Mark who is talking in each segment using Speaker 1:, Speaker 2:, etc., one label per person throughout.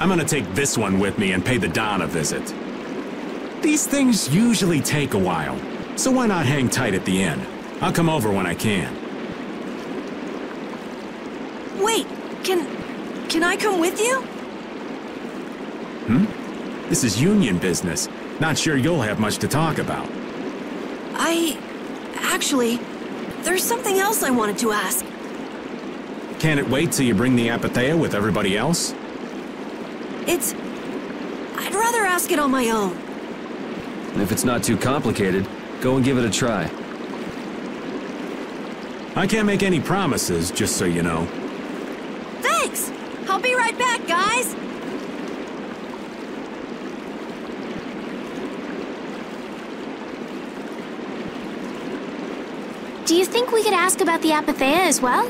Speaker 1: I'm gonna take this one with me and pay the Don a visit. These things usually take a while, so why not hang tight at the inn? I'll come over when I can.
Speaker 2: Wait, can I come with you?
Speaker 1: This is union business. Not sure you'll have much to talk about.
Speaker 2: Actually, there's something else I wanted to ask.
Speaker 1: Can it wait till you bring the apatheia with everybody else?
Speaker 2: I'd rather ask it on my own.
Speaker 3: If it's not too complicated, go and give it a try.
Speaker 1: I can't make any promises, just so you know.
Speaker 2: Thanks! I'll be right back, guys!
Speaker 4: Do you think we could ask about the apatheia as well?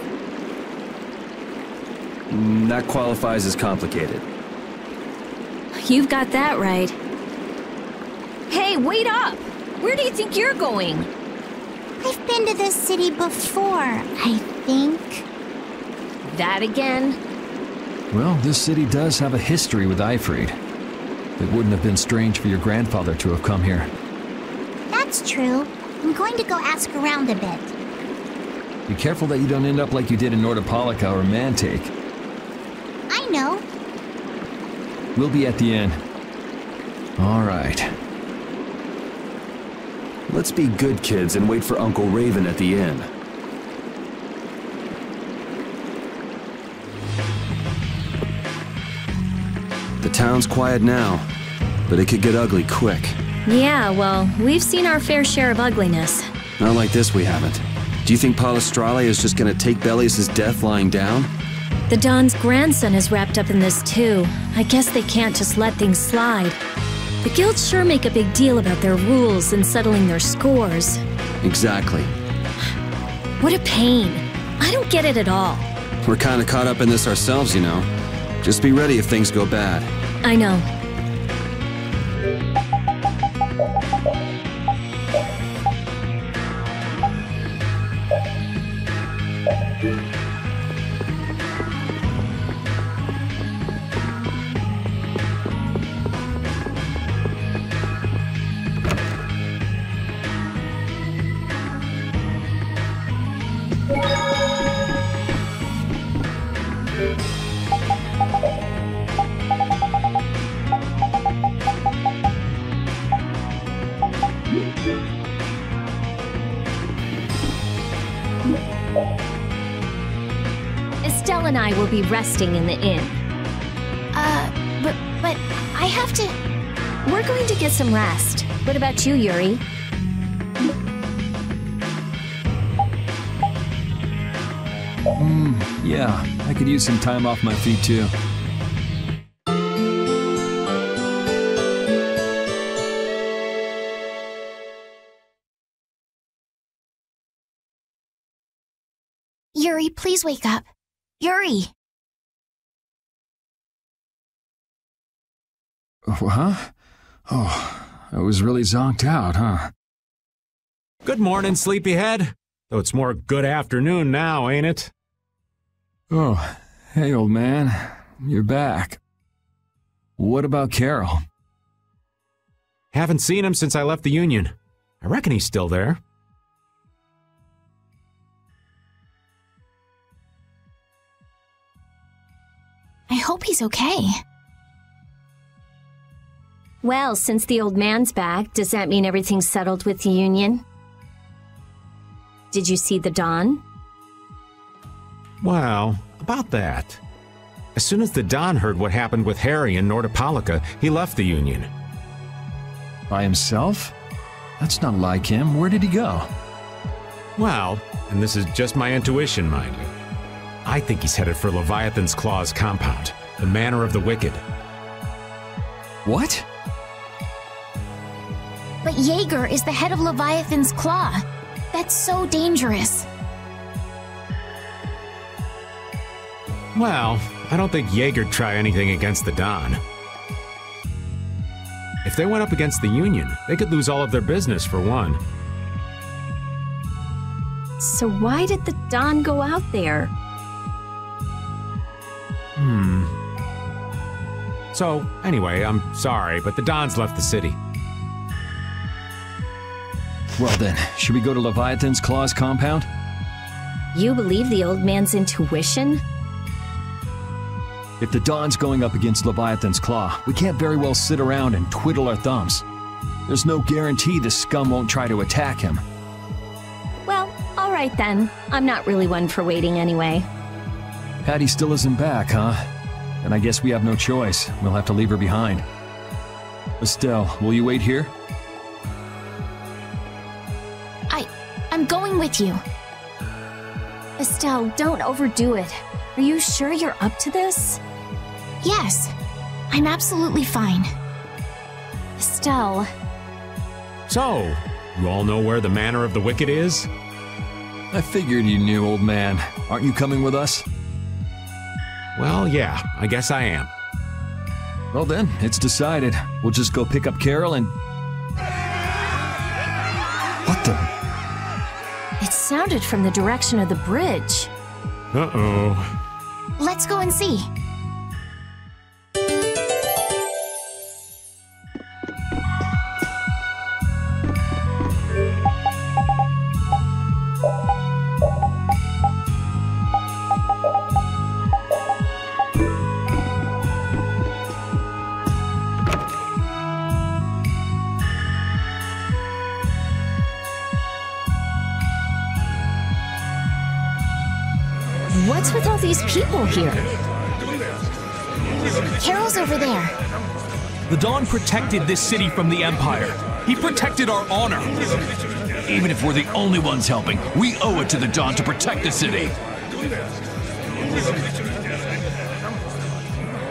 Speaker 3: That qualifies as complicated.
Speaker 4: You've got that right.
Speaker 5: Hey, wait up! Where do you think you're going?
Speaker 6: I've been to this city before, I think.
Speaker 5: That again?
Speaker 7: Well, this city does have a history with Ifrid. It wouldn't have been strange for your grandfather to have come here.
Speaker 6: That's true. I'm going to go ask around a bit.
Speaker 7: Be careful that you don't end up like you did in Nordopolica or Mantake.
Speaker 6: I know.
Speaker 7: We'll be at the inn. All right.
Speaker 3: Let's be good kids and wait for Uncle Raven at the inn. The town's quiet now, but it could get ugly quick.
Speaker 4: Yeah, well, we've seen our fair share of ugliness.
Speaker 3: Not like this, we haven't. Do you think Palestralia is just gonna take Belius' death lying down?
Speaker 4: The Don's grandson is wrapped up in this too. I guess they can't just let things slide. The guilds sure make a big deal about their rules and settling their scores.
Speaker 3: Exactly.
Speaker 4: What a pain. I don't get it at all.
Speaker 3: We're kinda caught up in this ourselves, you know. Just be ready if things go bad.
Speaker 4: I know.
Speaker 5: Estelle and I will be resting in the inn.
Speaker 4: But I have to...
Speaker 5: We're going to get some rest. What about you, Yuri?
Speaker 7: Yeah, I could use some time off my feet too.
Speaker 6: Yuri, please wake up. Yuri!
Speaker 7: Huh? Oh, I was really zonked out, huh?
Speaker 1: Good morning, sleepyhead. Though it's more good afternoon now, ain't it?
Speaker 7: Oh, hey, old man. You're back. What about Carol?
Speaker 1: Haven't seen him since I left the Union. I reckon he's still there.
Speaker 4: I hope he's okay.
Speaker 5: Well, since the old man's back, does that mean everything's settled with the Union? Did you see the Don?
Speaker 1: Well, about that. As soon as the Don heard what happened with Harry in Nordopolica, he left the Union.
Speaker 7: By himself? That's not like him. Where did he go?
Speaker 1: Well, and this is just my intuition, mind you, I think he's headed for Leviathan's Claw's compound, the Manor of the Wicked.
Speaker 7: What?
Speaker 4: But Jaeger is the head of Leviathan's Claw. That's so dangerous.
Speaker 1: Well, I don't think Jaeger'd try anything against the Don. If they went up against the Union, they could lose all of their business for one.
Speaker 5: So why did the Don go out there?
Speaker 1: So, anyway, I'm sorry, but the Dons left the city.
Speaker 7: Well then, should we go to Leviathan's Claw's compound?
Speaker 4: You believe the old man's intuition?
Speaker 7: If the Dawn's going up against Leviathan's Claw, we can't very well sit around and twiddle our thumbs. There's no guarantee the scum won't try to attack him.
Speaker 4: Well, alright then. I'm not really one for waiting anyway.
Speaker 7: Patty still isn't back, huh? Then I guess we have no choice. We'll have to leave her behind. Estelle, will you wait here?
Speaker 6: I'm going with you.
Speaker 4: Estelle, don't overdo it. Are you sure you're up to this?
Speaker 6: Yes, I'm absolutely fine.
Speaker 4: Estelle.
Speaker 1: So, you all know where the Manor of the Wicked is?
Speaker 7: I figured you knew, old man. Aren't you coming with us?
Speaker 1: Well, yeah, I guess I am.
Speaker 7: Well then, it's decided. We'll just go pick up Carol and... What the...
Speaker 4: It sounded from the direction of the bridge.
Speaker 1: Uh-oh.
Speaker 6: Let's go and see.
Speaker 4: What's with all these people here?
Speaker 6: Carol's over there.
Speaker 8: The Dawn protected this city from the Empire. He protected our honor. Even if we're the only ones helping, we owe it to the Dawn to protect the city.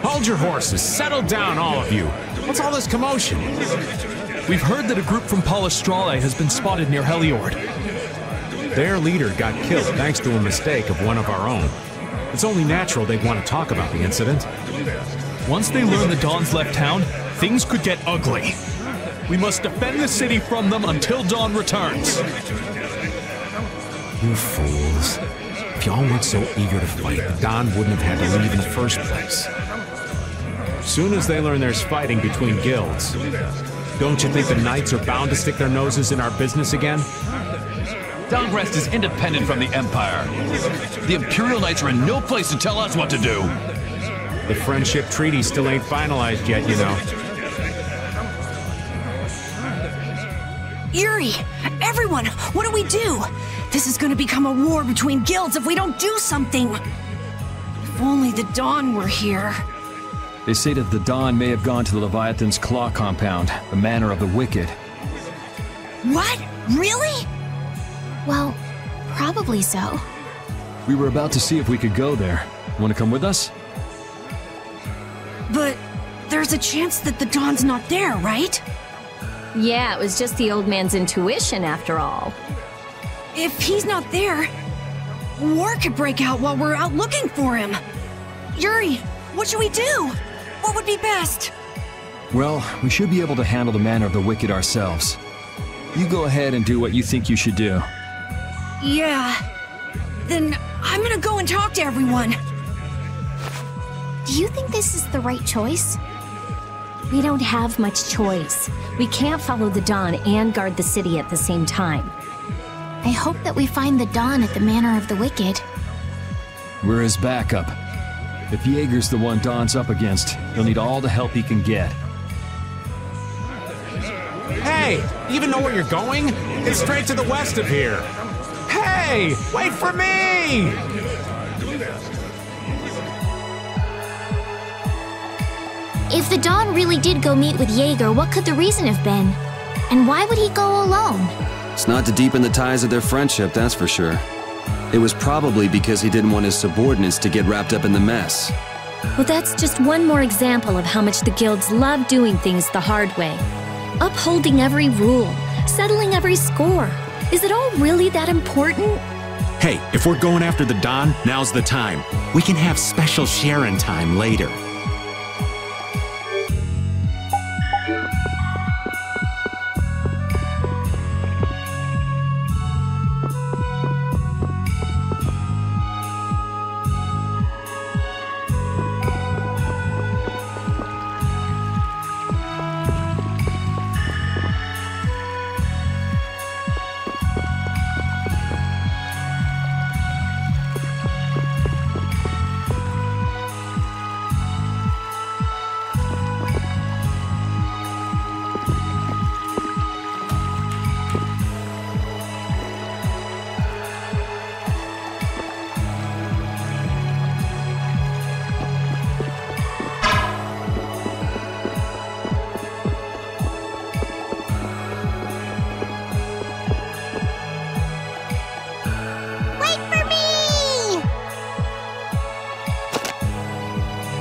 Speaker 1: Hold your horses. Settle down, all of you. What's all this commotion?
Speaker 8: We've heard that a group from Palestrale has been spotted near Heliord.
Speaker 1: Their leader got killed thanks to a mistake of one of our own. It's only natural they'd want to talk about the incident.
Speaker 8: Once they learn the Dawn's left town, things could get ugly. We must defend the city from them until Dawn returns.
Speaker 1: You fools. If y'all weren't so eager to fight, the Don wouldn't have had to leave in the first place. Soon as they learn there's fighting between guilds, don't you think the Knights are bound to stick their noses in our business again?
Speaker 8: Dawngrest is independent from the Empire. The Imperial Knights are in no place to tell us what to do.
Speaker 1: The friendship treaty still ain't finalized yet, you know.
Speaker 2: Yuri! Everyone! What do we do? This is gonna become a war between guilds if we don't do something! If only the Dawn were here.
Speaker 7: They say that the Dawn may have gone to the Leviathan's Claw compound, the Manor of the Wicked.
Speaker 2: What? Really?
Speaker 6: Well, probably so.
Speaker 7: We were about to see if we could go there. Want to come with us?
Speaker 2: But there's a chance that the Dawn's not there, right?
Speaker 4: Yeah, it was just the old man's intuition after all.
Speaker 2: If he's not there, war could break out while we're out looking for him. Yuri, what should we do? What would be best?
Speaker 7: Well, we should be able to handle the Manor of the Wicked ourselves. You go ahead and do what you think you should do.
Speaker 2: Yeah. Then I'm gonna go and talk to everyone.
Speaker 6: Do you think this is the right choice?
Speaker 4: We don't have much choice. We can't follow the Dawn and guard the city at the same time.
Speaker 6: I hope that we find the Dawn at the Manor of the Wicked.
Speaker 7: We're his backup. If Jaeger's the one Dawn's up against, he'll need all the help he can get.
Speaker 1: Hey! You even know where you're going? It's straight to the west of here. Hey! Wait for me!
Speaker 6: If the Dawn really did go meet with Jaeger, what could the reason have been? And why would he go alone?
Speaker 3: It's not to deepen the ties of their friendship, that's for sure. It was probably because he didn't want his subordinates to get wrapped up in the mess.
Speaker 4: Well, that's just one more example of how much the guilds love doing things the hard way. Upholding every rule, settling every score. Is it all really that important?
Speaker 1: Hey, if we're going after the Don, now's the time. We can have special sharing time later.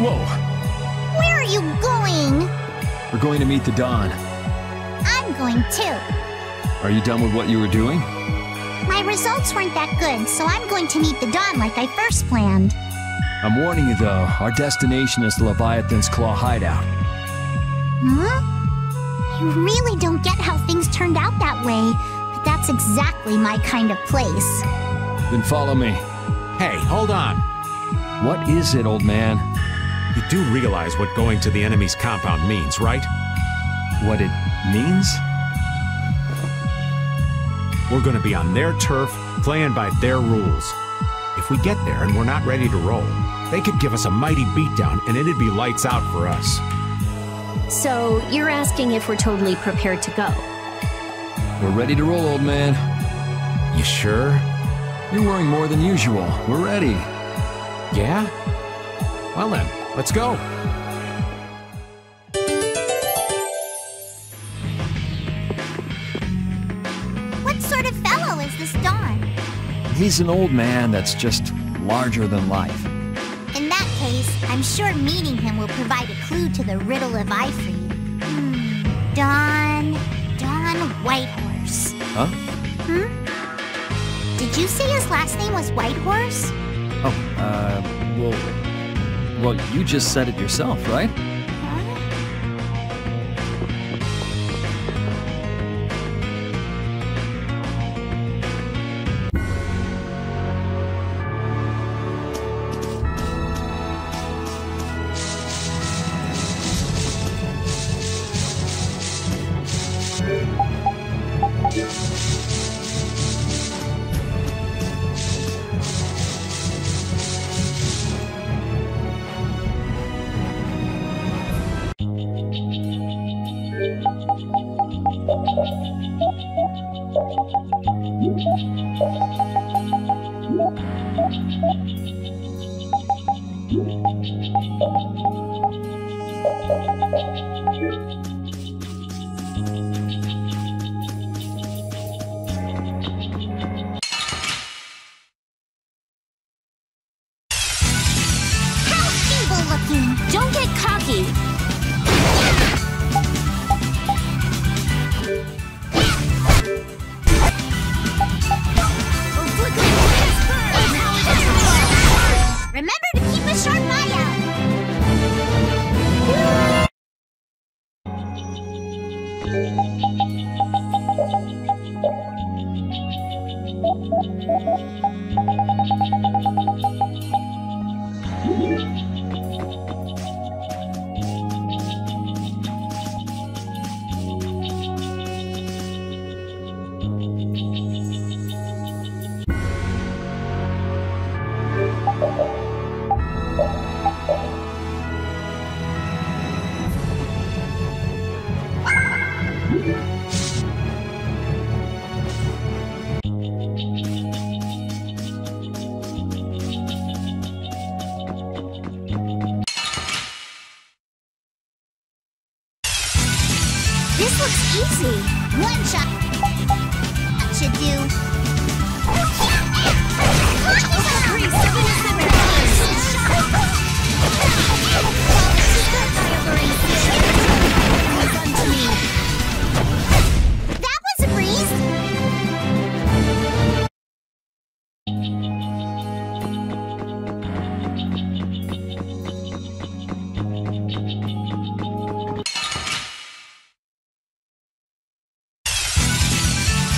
Speaker 7: Whoa!
Speaker 6: Where are you going?
Speaker 7: We're going to meet the Dawn.
Speaker 6: I'm going too.
Speaker 7: Are you done with what you were doing?
Speaker 6: My results weren't that good, so I'm going to meet the Dawn like I first planned.
Speaker 7: I'm warning you though, our destination is the Leviathan's Claw hideout.
Speaker 6: Huh? You really don't get how things turned out that way, but that's exactly my kind of place.
Speaker 7: Then follow me.
Speaker 1: Hey, hold on.
Speaker 7: What is it, old man?
Speaker 1: You do realize what going to the enemy's compound means, right?
Speaker 7: What it means?
Speaker 1: We're gonna be on their turf, playing by their rules. If we get there and we're not ready to roll, they could give us a mighty beatdown and it'd be lights out for us.
Speaker 5: So, you're asking if we're totally prepared to go?
Speaker 7: We're ready to roll, old man.
Speaker 1: You sure?
Speaker 7: You're worrying more than usual. We're ready.
Speaker 1: Yeah? Well then, let's go.
Speaker 6: What sort of fellow is this Dawn?
Speaker 7: He's an old man that's just larger than life.
Speaker 6: In that case, I'm sure meeting him will provide a clue to the riddle of Ifrey. Dawn Whitehorse.
Speaker 7: Huh?
Speaker 6: Did you say his last name was Whitehorse?
Speaker 7: Well, you just said it yourself, right?
Speaker 6: Don't get cocky! Remember to keep a sharp eye out! This looks easy. One shot. That should do. That was a breeze.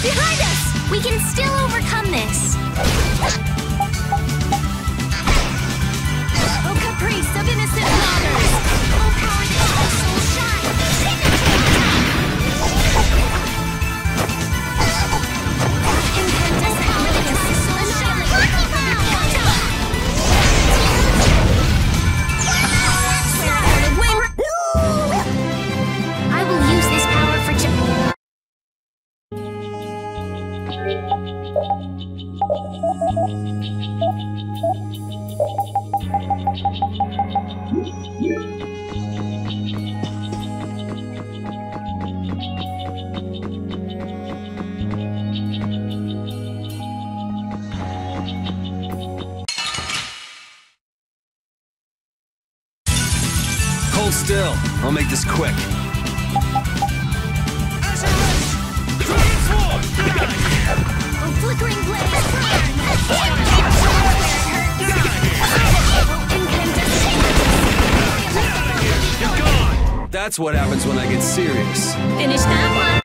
Speaker 6: Behind us! We can still overcome this! Oh, caprice of innocent waters! Oh, power that all souls shine! Incandescent I will use this power for
Speaker 3: still. I'll make this quick.
Speaker 6: Oh, flickering blades, burn!
Speaker 3: That's what happens when I get serious.
Speaker 4: Finish that one.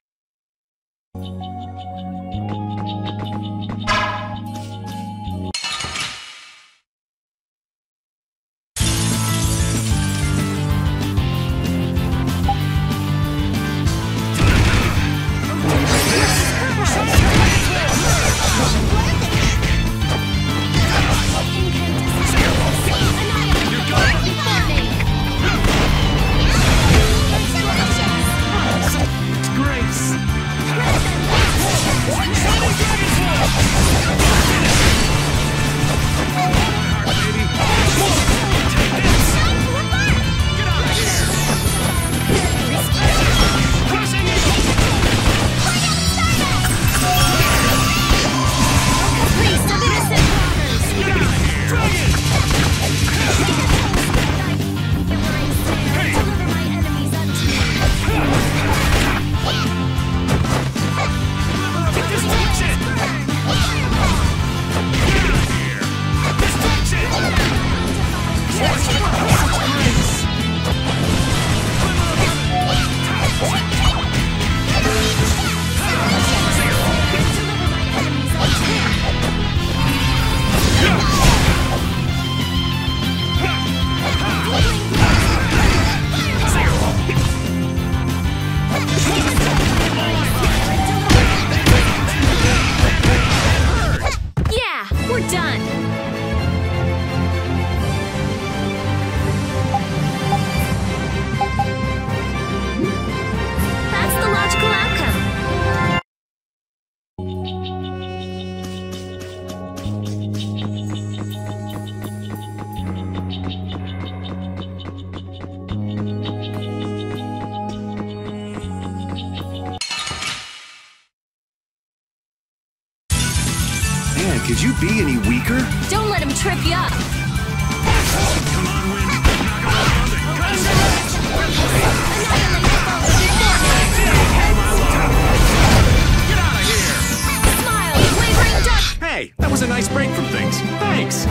Speaker 3: Man, could you be any weaker?
Speaker 4: Don't let him trip you up.
Speaker 1: Hey, that was a nice break from things. Thanks.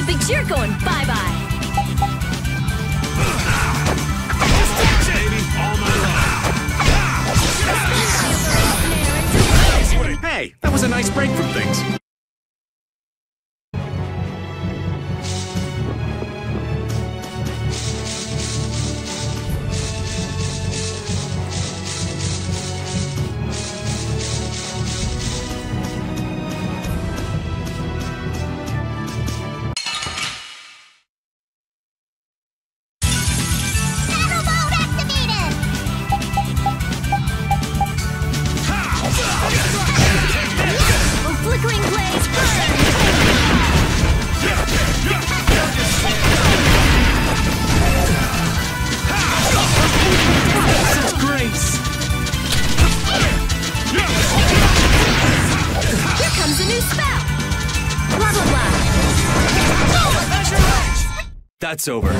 Speaker 4: But you're going bye-bye.
Speaker 1: Hey, that was a nice break from things.
Speaker 3: That's over.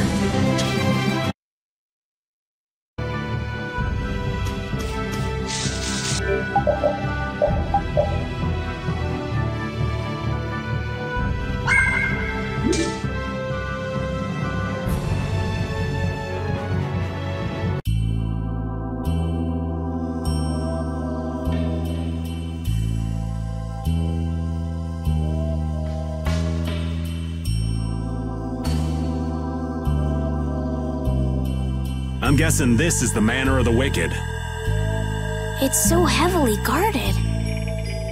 Speaker 1: I'm guessing this is the Manor of the Wicked.
Speaker 6: It's so heavily guarded.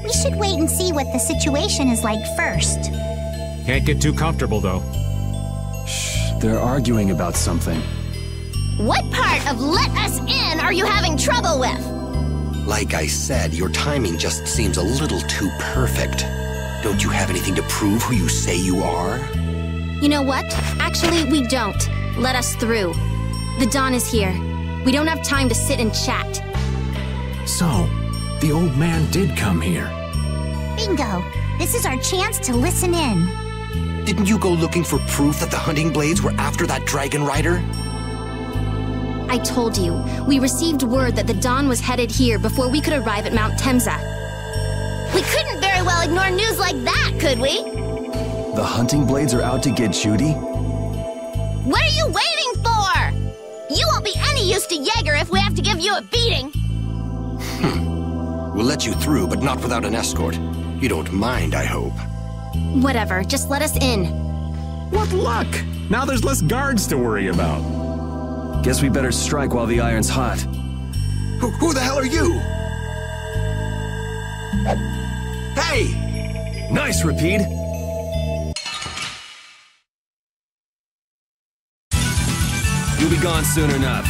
Speaker 6: We should wait and see what the situation is like first.
Speaker 1: Can't get too comfortable, though.
Speaker 3: Shh, they're arguing about something.
Speaker 6: What part of let us in are you having trouble with?
Speaker 9: Like I said, your timing just seems a little too perfect. Don't you have anything to prove who you say you are?
Speaker 6: You know what? Actually, we don't. Let us through. The Dawn is here. We don't have time to sit and chat.
Speaker 1: So, the old man did come here.
Speaker 10: Bingo! This is our chance to listen in.
Speaker 9: Didn't you go looking for proof that the hunting blades were after that dragon rider?
Speaker 6: I told you, we received word that the Dawn was headed here before we could arrive at Mount Temza. We couldn't very well ignore news like that, could we?
Speaker 3: The hunting blades are out to get Judy?
Speaker 6: What are you waiting for? You won't be any use to Jaeger if we have to give you a beating.
Speaker 9: We'll let you through, but not without an escort. You don't mind, I hope.
Speaker 6: Whatever, just let us in.
Speaker 1: What luck! Now there's less guards to worry about.
Speaker 3: Guess we better strike while the iron's hot.
Speaker 9: Who the hell are you? Hey!
Speaker 3: Nice, Rapide! You'll be gone soon enough.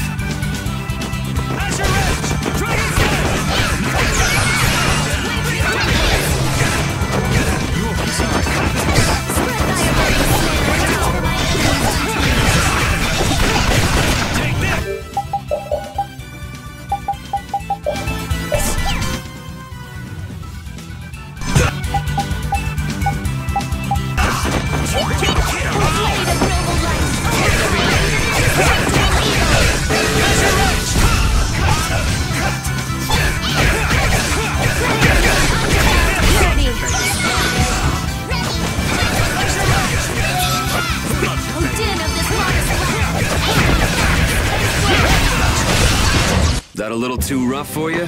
Speaker 3: That a little too rough for you?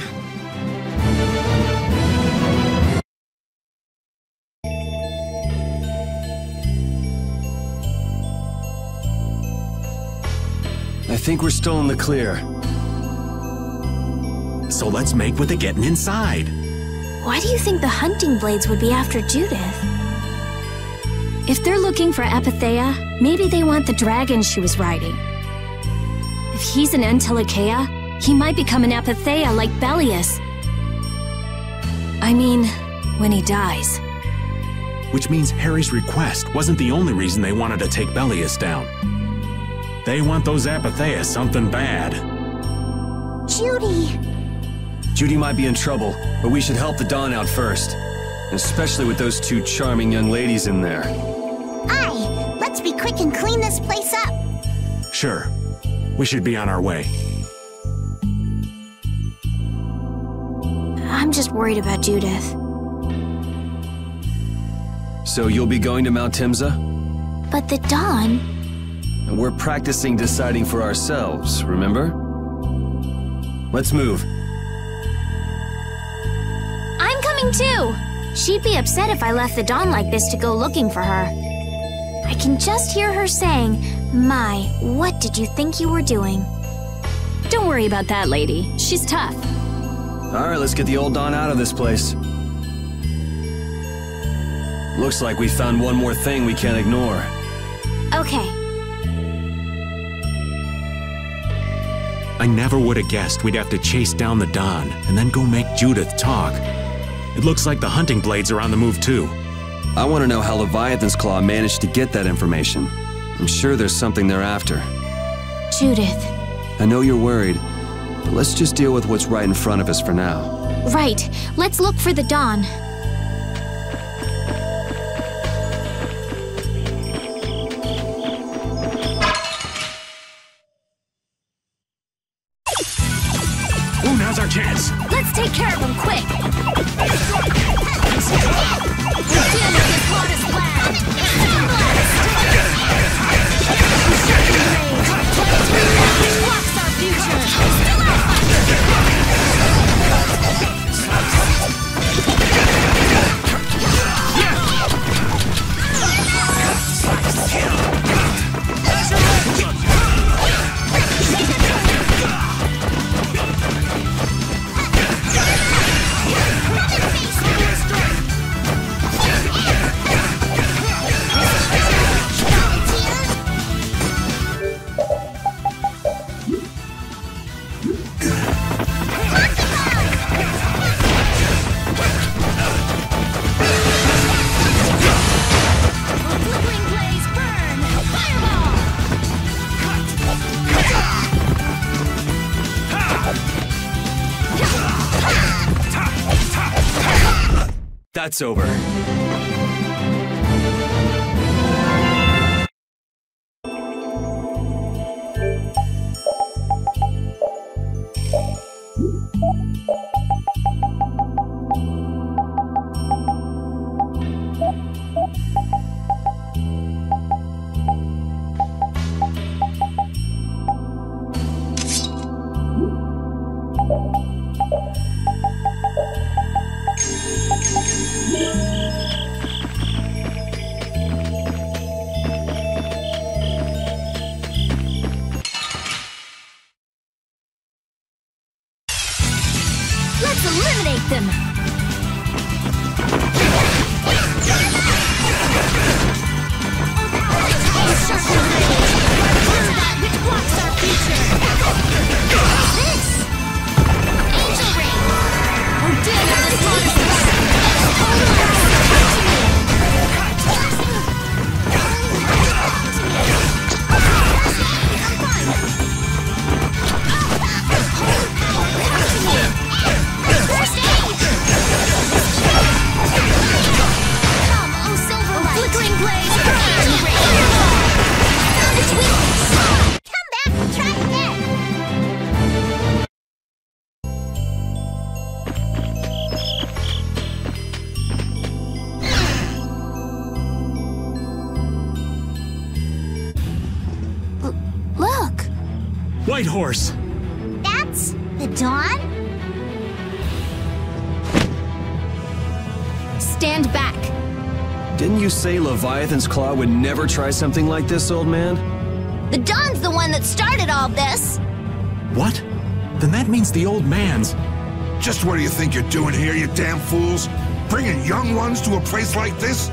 Speaker 3: I think we're still in the clear.
Speaker 1: So let's make with the getting inside.
Speaker 6: Why do you think the hunting blades would be after Judith?
Speaker 4: If they're looking for Epithea, maybe they want the dragon she was riding. If he's an Entelikeia, he might become an Epithea like Belius. I mean, when he dies.
Speaker 1: Which means Harry's request wasn't the only reason they wanted to take Belius down. They want those Epithea something bad.
Speaker 10: Judy!
Speaker 3: Judy might be in trouble, but we should help the Dawn out first. Especially with those two charming young ladies in there.
Speaker 10: Aye! Let's be quick and clean this place up!
Speaker 1: Sure. We should be on our way.
Speaker 6: I'm just worried about Judith.
Speaker 3: So you'll be going to Mount Temza?
Speaker 6: But the Dawn...
Speaker 3: And we're practicing deciding for ourselves, remember? Let's move.
Speaker 6: I'm coming too! She'd be upset if I left the Dawn like this to go looking for her. I can just hear her saying, "My, what did you think you were doing?"
Speaker 4: Don't worry about that lady. She's tough.
Speaker 3: Alright, let's get the old Dawn out of this place. Looks like we found one more thing we can't ignore.
Speaker 6: Okay.
Speaker 1: I never would have guessed we'd have to chase down the Dawn and then go make Judith talk. It looks like the hunting blades are on the move too.
Speaker 3: I want to know how Leviathan's Claw managed to get that information. I'm sure there's something they're after.
Speaker 6: Judith.
Speaker 3: I know you're worried, but let's just deal with what's right in front of us for now.
Speaker 6: Right. Let's look for the Dawn.
Speaker 1: Oh, now's our chance.
Speaker 6: Let's take care of him quick. We're dealing with this modest plan. This blocks our future.
Speaker 3: that's over.
Speaker 6: Let's eliminate them! That which blocks our future! What's this? Angel Ring! We're dead on this
Speaker 1: White horse!
Speaker 10: That's the Dawn?
Speaker 6: Stand back!
Speaker 3: Didn't you say Leviathan's Claw would never try something like this, old man?
Speaker 6: The Dawn's the one that started all this!
Speaker 1: What? Then that means the old man's.
Speaker 11: Just what do you think you're doing here, you damn fools? Bringing young ones to a place like this?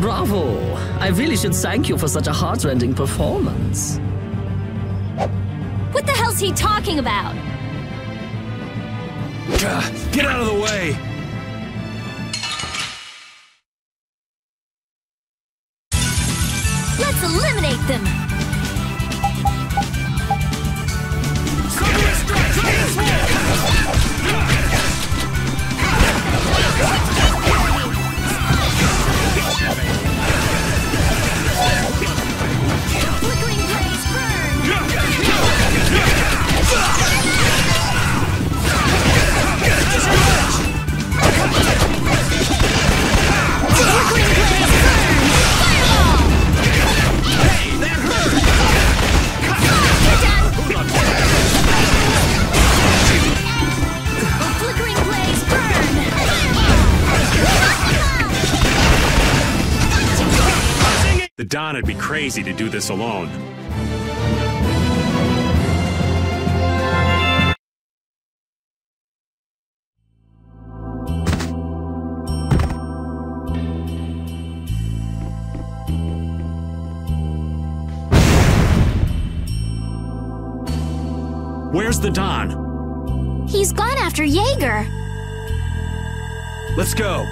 Speaker 12: Bravo! I really should thank you for such a heart-rending performance.
Speaker 5: What the hell's he talking about?
Speaker 3: Get out of the way!
Speaker 6: Let's eliminate them! Flickering blaze burn!
Speaker 1: The Don would be crazy to do this alone. Where's the Don?
Speaker 6: He's gone after Jaeger.
Speaker 3: Let's go.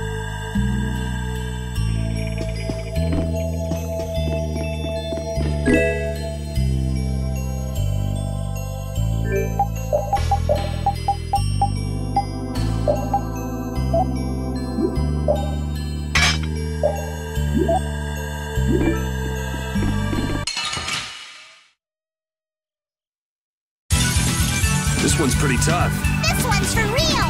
Speaker 3: This one's pretty tough.
Speaker 10: This one's for real!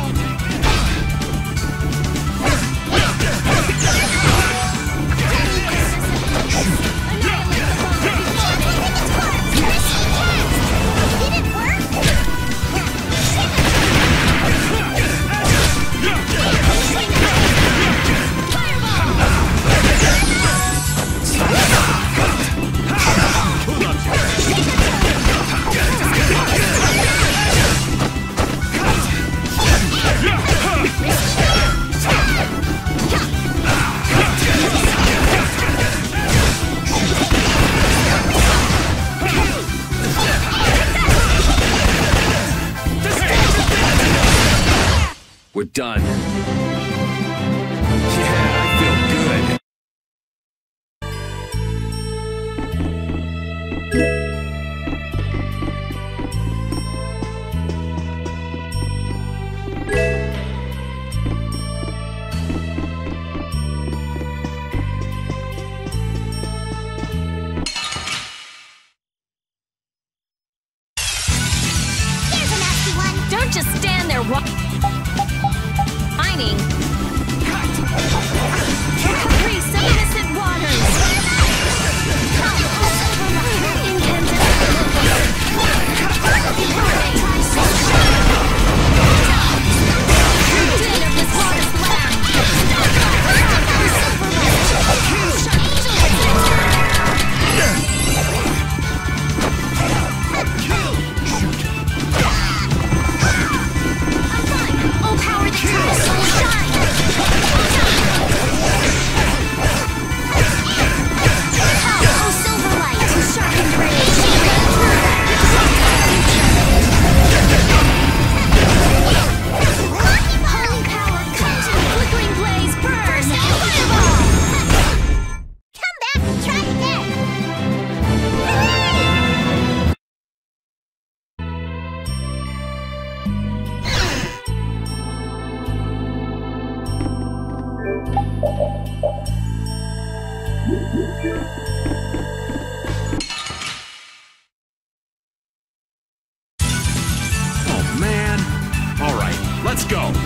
Speaker 3: We're done. Yeah, I feel good.
Speaker 1: Oh, man. All right, let's go. All right.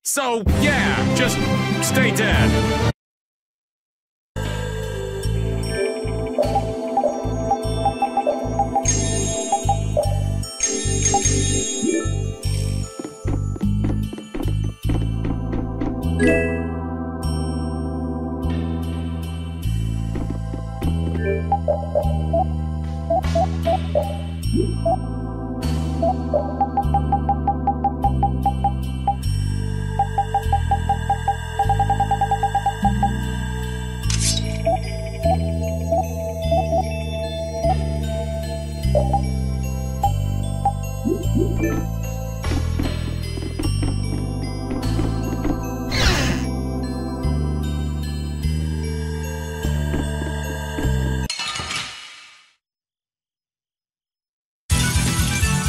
Speaker 1: So, yeah, just stay dead.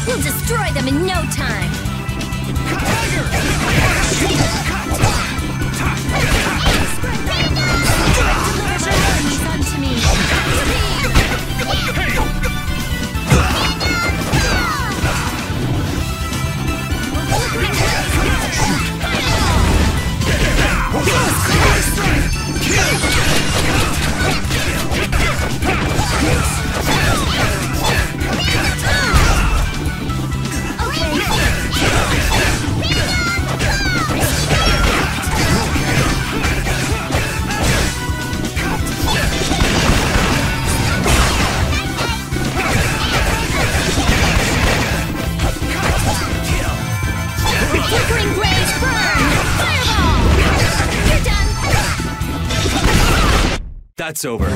Speaker 4: We'll destroy them in no time. Unto me. Flickering blaze burn! Fireball! You're done!
Speaker 3: That's over.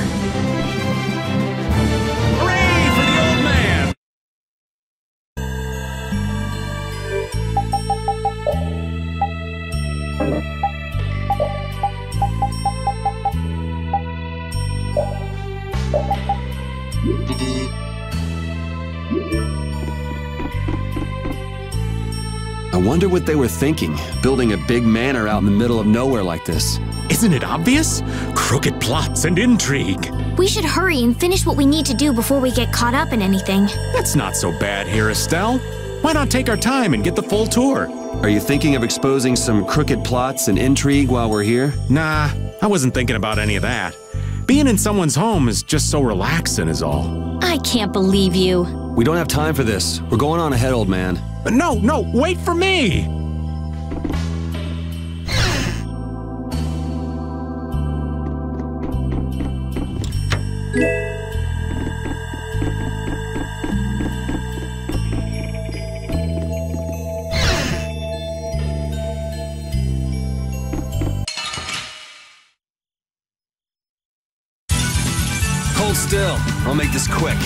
Speaker 1: Hooray for the old man!
Speaker 3: I wonder what they were thinking, building a big manor out in the middle of nowhere like this.
Speaker 1: Isn't it obvious? Crooked plots and intrigue.
Speaker 6: We should hurry and finish what we need to do before we get caught up in anything.
Speaker 1: That's not so bad here, Estelle. Why not take our time and get the full tour?
Speaker 3: Are you thinking of exposing some crooked plots and intrigue while we're here?
Speaker 1: Nah, I wasn't thinking about any of that. Being in someone's home is just so relaxing is all.
Speaker 4: I can't believe you.
Speaker 3: We don't have time for this. We're going on ahead, old man.
Speaker 1: No, wait for me!
Speaker 3: Hold still. I'll make this quick.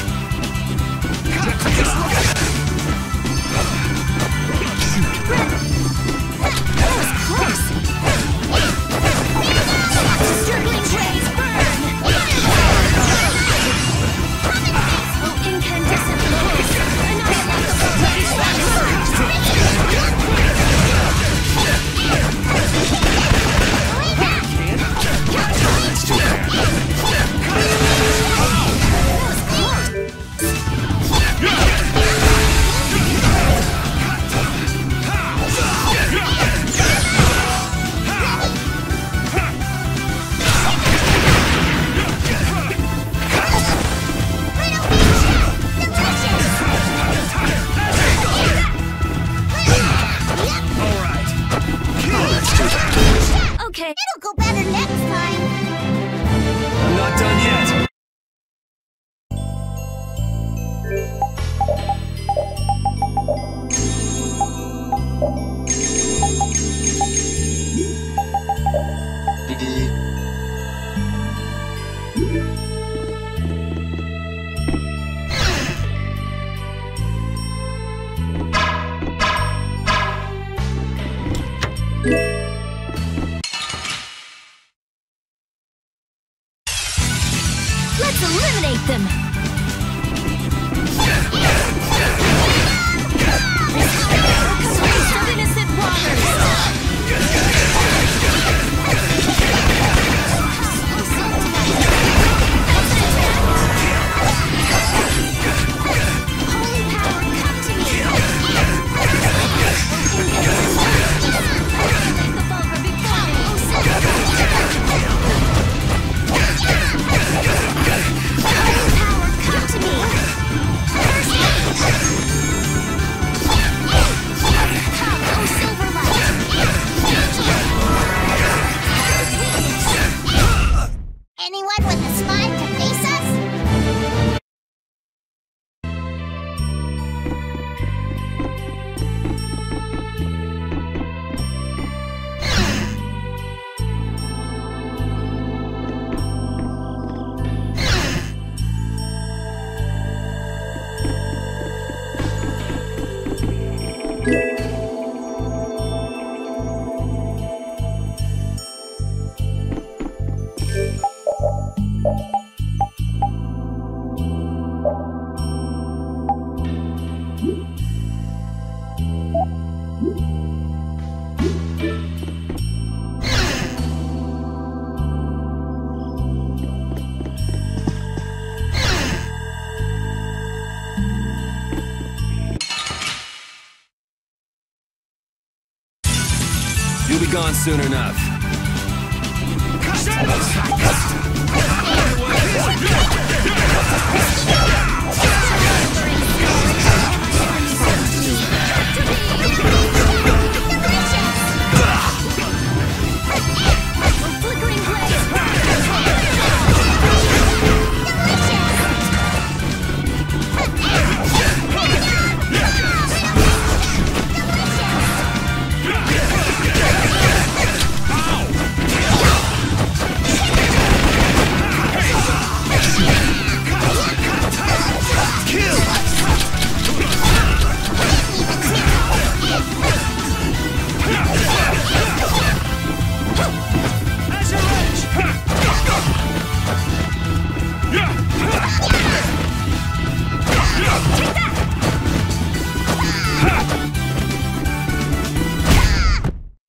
Speaker 3: You'll be gone soon enough.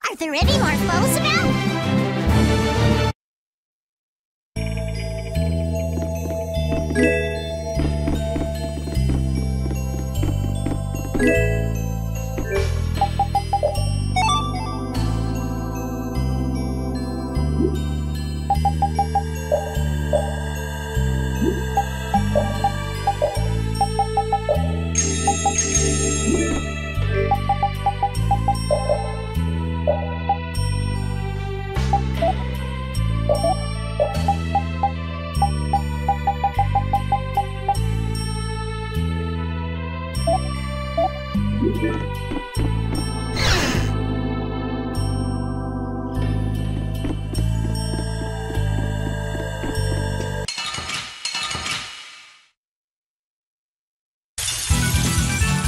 Speaker 10: Are there any more foes about?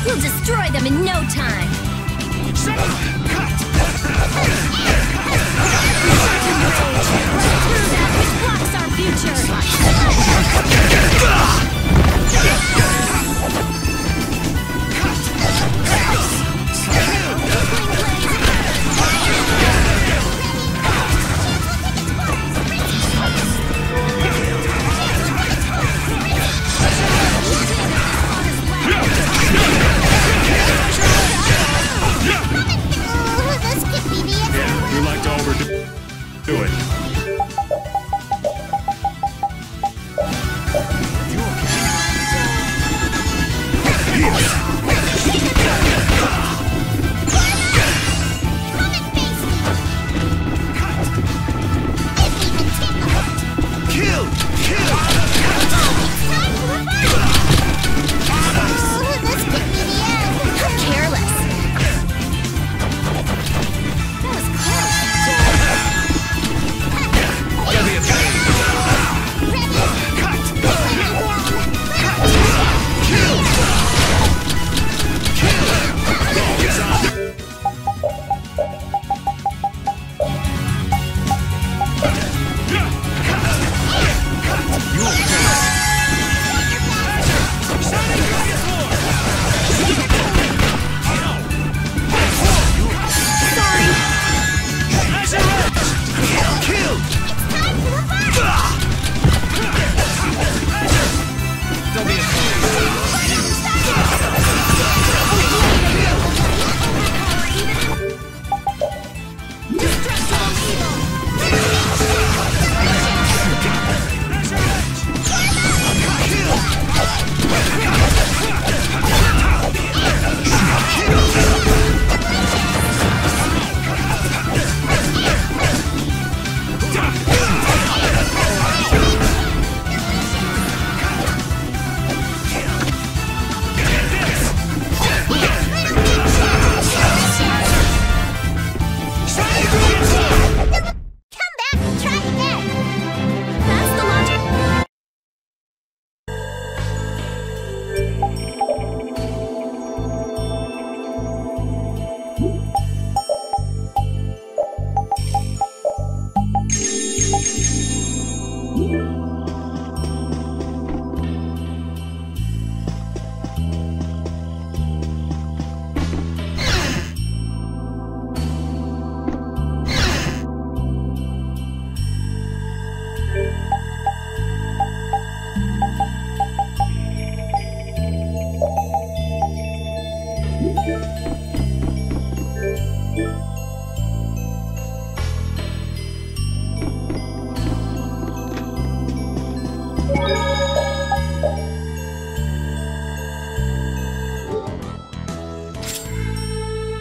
Speaker 4: We'll destroy them in no time. That blocks our
Speaker 10: This could be the end.
Speaker 1: You like to overdo it.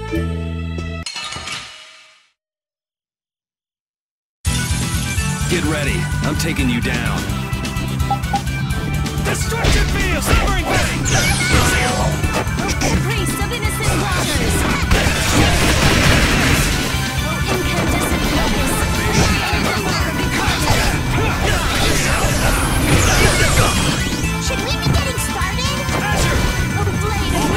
Speaker 3: Get ready. I'm taking you down.
Speaker 8: Destruction field! Severing blade!
Speaker 4: Priest of innocent waters! Incandescent lotus!
Speaker 10: Should we be getting started?
Speaker 4: Oh, the blade of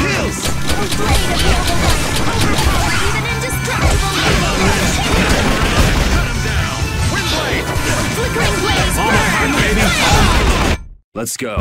Speaker 8: Kills!
Speaker 4: Oh, blade of noble light! Overpower even indestructible evil!
Speaker 8: Cut him down! Windblade!
Speaker 4: Flickering blaze burn!
Speaker 3: Let's go.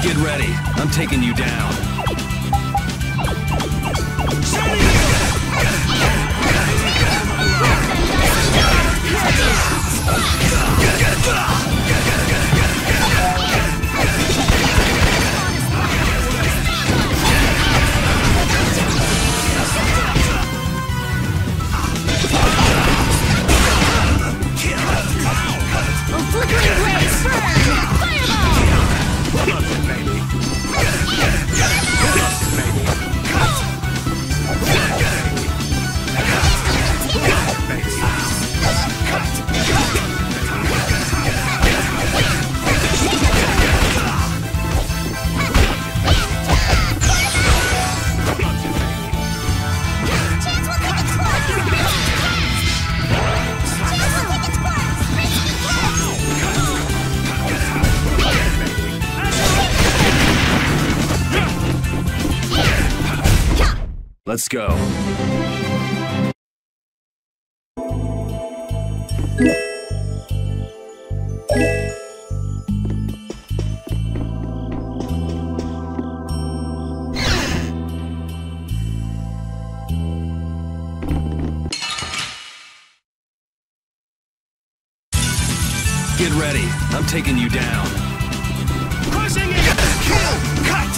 Speaker 3: Get ready. I'm taking you down.
Speaker 4: Oh, flickering blaze burn! Fireball!
Speaker 3: Let's go. Get ready. I'm taking you down.
Speaker 8: Crushing it! Kill! Cut!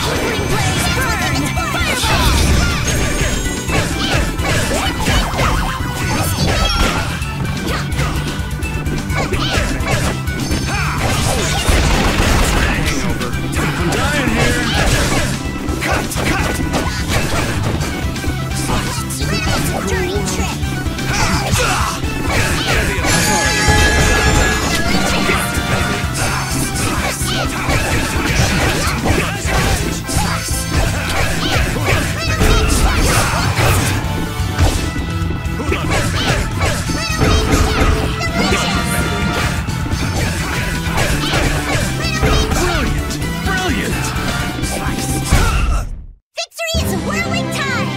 Speaker 4: Flickering blaze burn! Fireball!
Speaker 8: I'm dying here! Cut!
Speaker 10: It's a dirty trick.
Speaker 8: Brilliant!
Speaker 10: Victory is a whirling tide.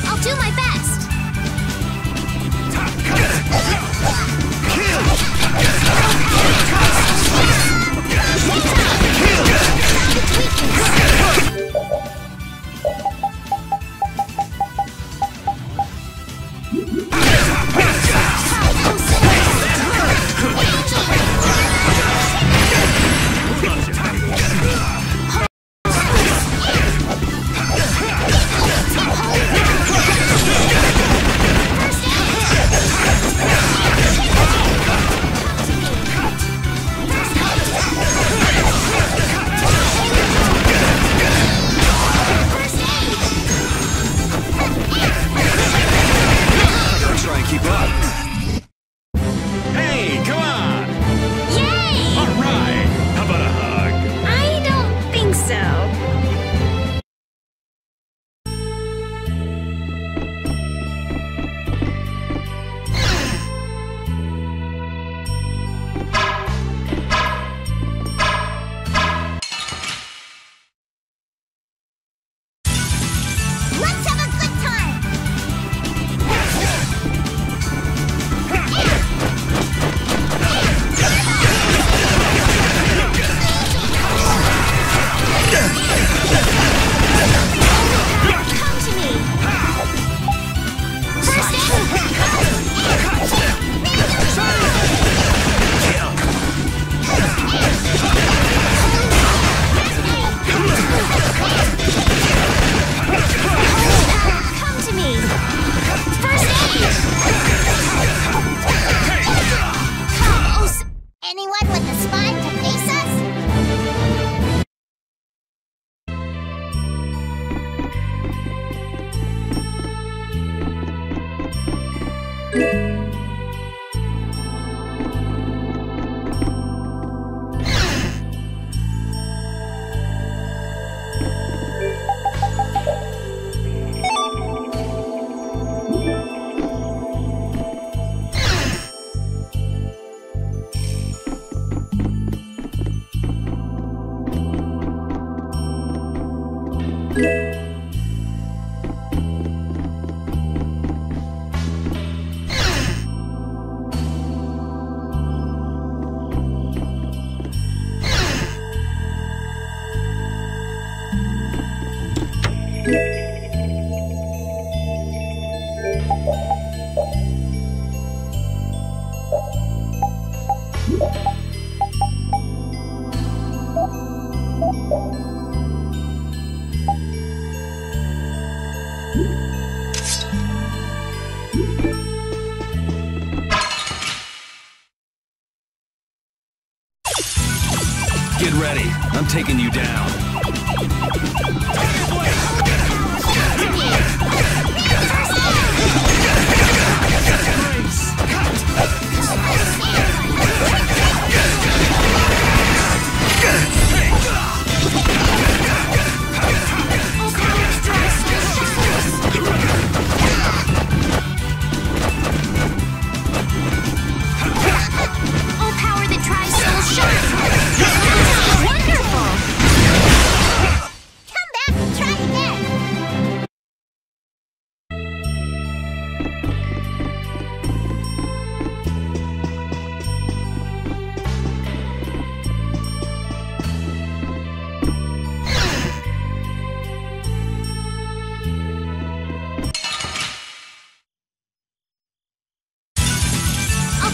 Speaker 6: I'll do my best.
Speaker 8: Get ready. I'm taking you down.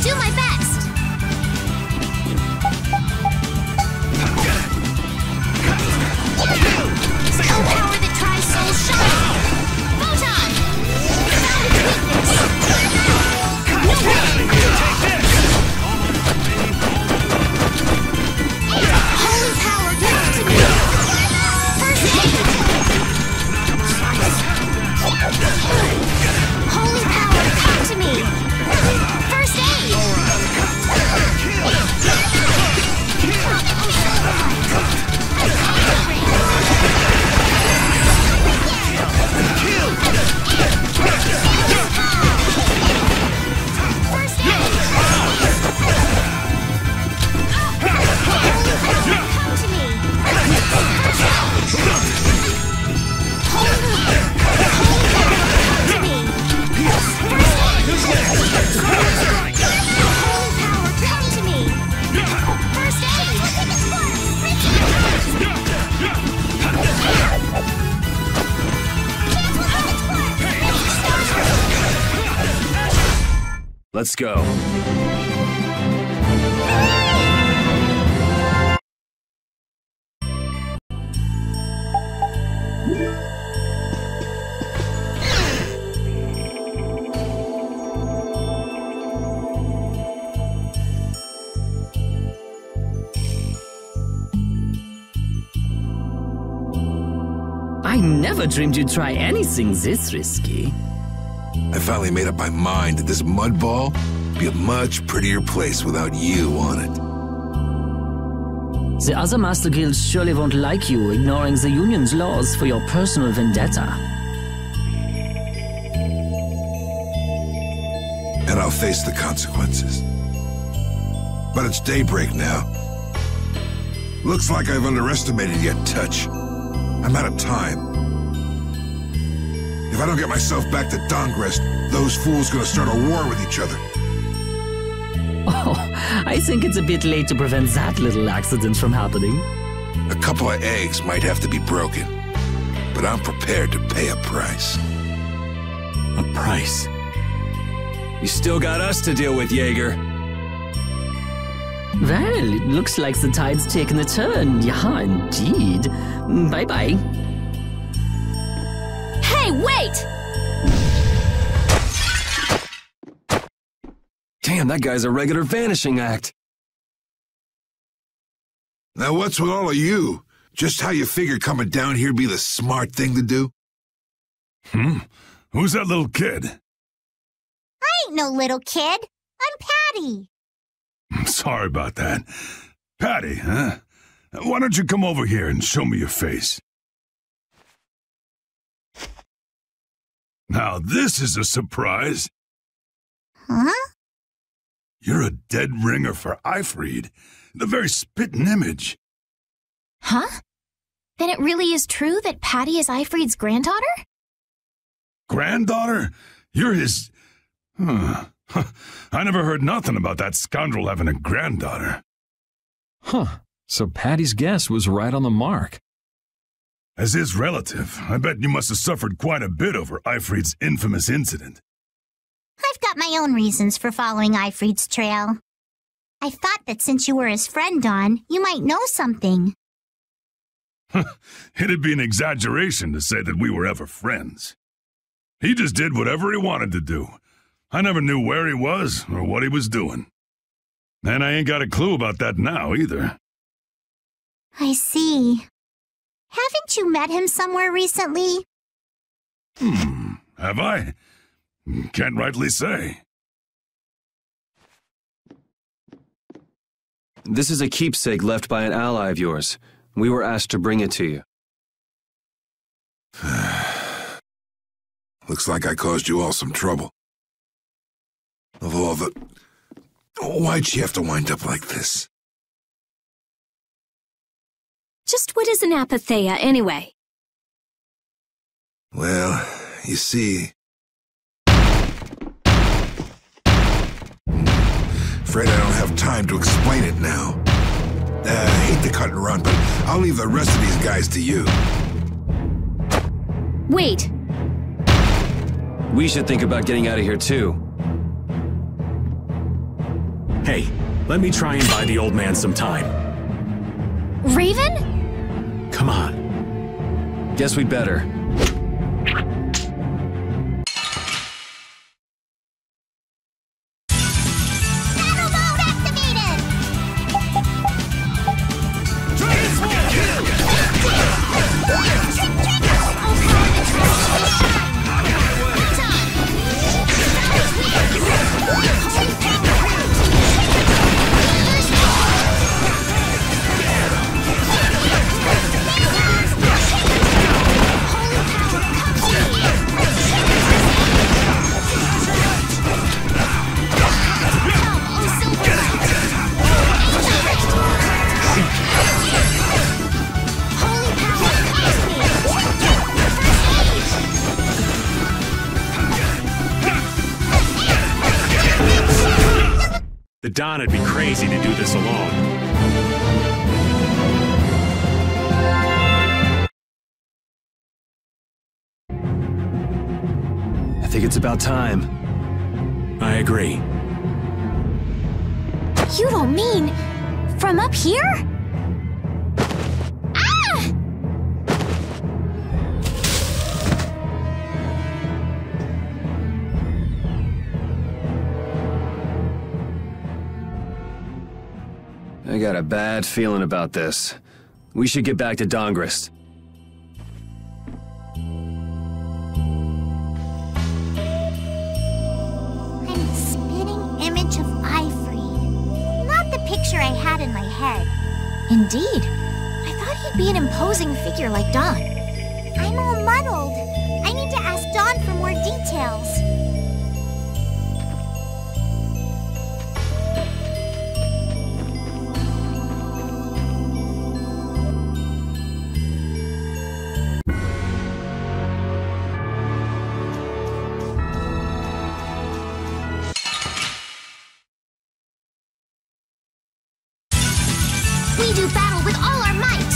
Speaker 6: Do my best! Skill power that tries soul shine! Photon! Found its weakness! No way! Holy power, come to me! First aid! Holy power, come to me! First aid!
Speaker 8: Let's go.
Speaker 12: I never dreamed you'd try anything this risky.
Speaker 11: I finally made up my mind that this mud ball would be a much prettier place without you on it.
Speaker 12: The other Master Guilds surely won't like you ignoring the Union's laws for your personal vendetta.
Speaker 11: And I'll face the consequences. But it's daybreak now. Looks like I've underestimated your touch. I'm out of time. If I don't get myself back to Dongrest, those fools gonna start a war with each other.
Speaker 12: Oh, I think it's a bit late to prevent that little accident from happening.
Speaker 11: A couple of eggs might have to be broken, but I'm prepared to pay a price.
Speaker 3: A price? You still got us to deal with, Jaeger.
Speaker 12: Well, it looks like the tide's taken a turn. Yeah, indeed. Bye-bye.
Speaker 6: Hey, wait!
Speaker 3: Damn, that guy's a regular vanishing act.
Speaker 11: Now what's with all of you? Just how you figured coming down here'd be the smart thing to do?
Speaker 13: Who's that little kid?
Speaker 10: I ain't no little kid. I'm Patty.
Speaker 13: Sorry about that. Patty, huh? Why don't you come over here and show me your face? Now this is a surprise.
Speaker 10: Huh?
Speaker 13: You're a dead ringer for Ifrid. The very spitting image.
Speaker 6: Huh? Then it really is true that Patty is Ifrid's granddaughter?
Speaker 13: Granddaughter? You're his... I never heard nothing about that scoundrel having a granddaughter.
Speaker 7: Huh. So Patty's guess was right on the mark.
Speaker 13: As his relative, I bet you must have suffered quite a bit over Ifrid's infamous incident.
Speaker 10: I've got my own reasons for following Ifrid's trail. I thought that since you were his friend, Dawn, you might know something.
Speaker 13: It'd be an exaggeration to say that we were ever friends. He just did whatever he wanted to do. I never knew where he was or what he was doing. And I ain't got a clue about that now, either.
Speaker 10: I see. Haven't you met him somewhere recently?
Speaker 13: Have I? Can't rightly say.
Speaker 3: This is a keepsake left by an ally of yours. We were asked to bring it to you.
Speaker 11: Looks like I caused you all some trouble. Of all the... Why'd she have to wind up like this?
Speaker 4: Just what is an apatheia, anyway?
Speaker 11: Well, you see... Afraid I don't have time to explain it now. I hate to cut and run, but I'll leave the rest of these guys to you.
Speaker 4: Wait.
Speaker 3: We should think about getting out of here, too.
Speaker 1: Hey, let me try and buy the old man some time.
Speaker 6: Raven?
Speaker 1: Come on.
Speaker 3: Guess we'd better.
Speaker 1: The Don would be crazy to do this alone.
Speaker 3: I think it's about time.
Speaker 1: I agree.
Speaker 6: You don't mean... from up here? Ah!
Speaker 3: I got a bad feeling about this. We should get back to Dongrist.
Speaker 10: An spitting image of Ifrid. Not the picture I had in my head.
Speaker 6: Indeed. I thought he'd be an imposing figure like Don.
Speaker 10: I'm all muddled. I need to ask Dawn for more details.
Speaker 6: We do battle with all our might!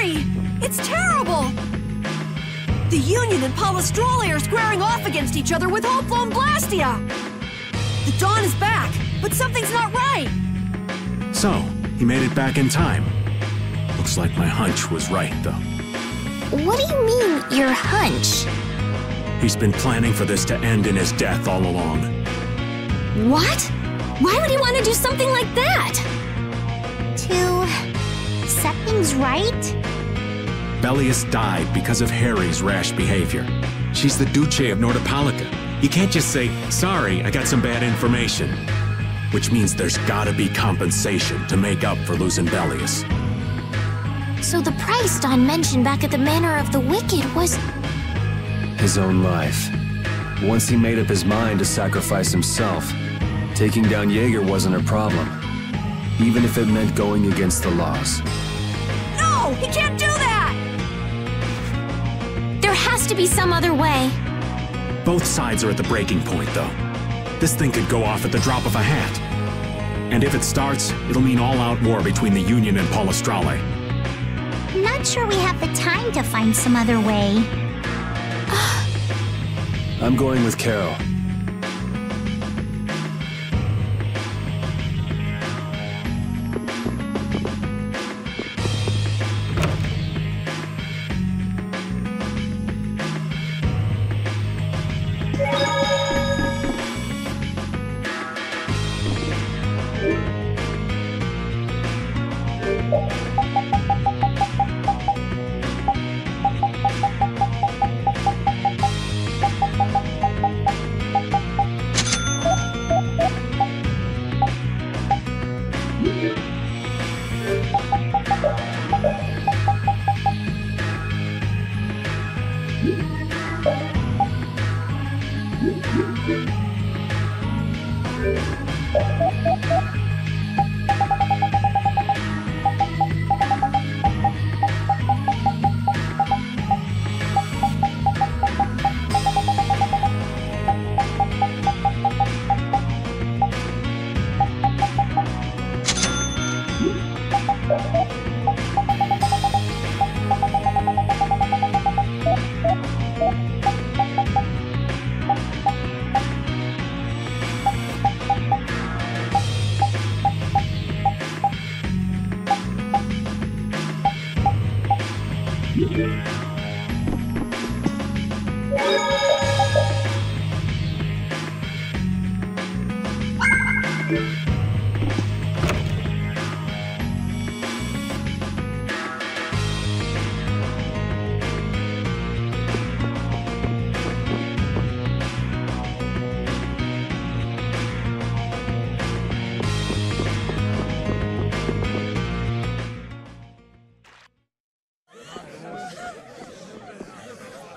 Speaker 2: Yuri! It's terrible! The Union and Palestrale are squaring off against each other with Hopeful and Blastia! The Dawn is back, but something's not right!
Speaker 1: So, he made it back in time. Looks like my hunch was right, though.
Speaker 6: What do you mean, your hunch?
Speaker 1: He's been planning for this to end in his death all along.
Speaker 4: What? Why would he want to do something like that?
Speaker 10: To set things right?
Speaker 1: Bellius died because of Harry's rash behavior. She's the Duce of Nordopolica. You can't just say, sorry, I got some bad information. Which means there's gotta be compensation to make up for losing Bellius.
Speaker 6: So the price Don mentioned back at the Manor of the Wicked was...
Speaker 3: His own life. Once he made up his mind to sacrifice himself, taking down Jaeger wasn't a problem. Even if it meant going against the laws.
Speaker 2: No! He can't do that!
Speaker 6: There has to be some other way.
Speaker 1: Both sides are at the breaking point, though. This thing could go off at the drop of a hat. And if it starts, it'll mean all-out war between the Union and Palestrale.
Speaker 10: I'm not sure we have the time to find some other way.
Speaker 3: I'm going with Carol.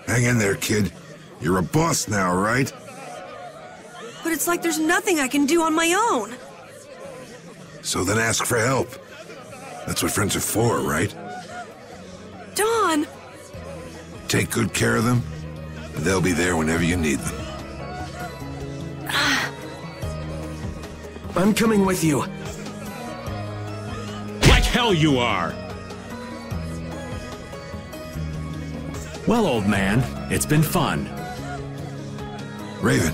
Speaker 11: Hang in there, kid. You're a boss now, right?
Speaker 2: But it's like there's nothing I can do on my own.
Speaker 11: So then ask for help. That's what friends are for, right?
Speaker 2: Don!
Speaker 11: Take good care of them, and they'll be there whenever you need them.
Speaker 14: I'm coming with you.
Speaker 1: Like hell you are! Well, old man, it's been fun.
Speaker 11: Raven,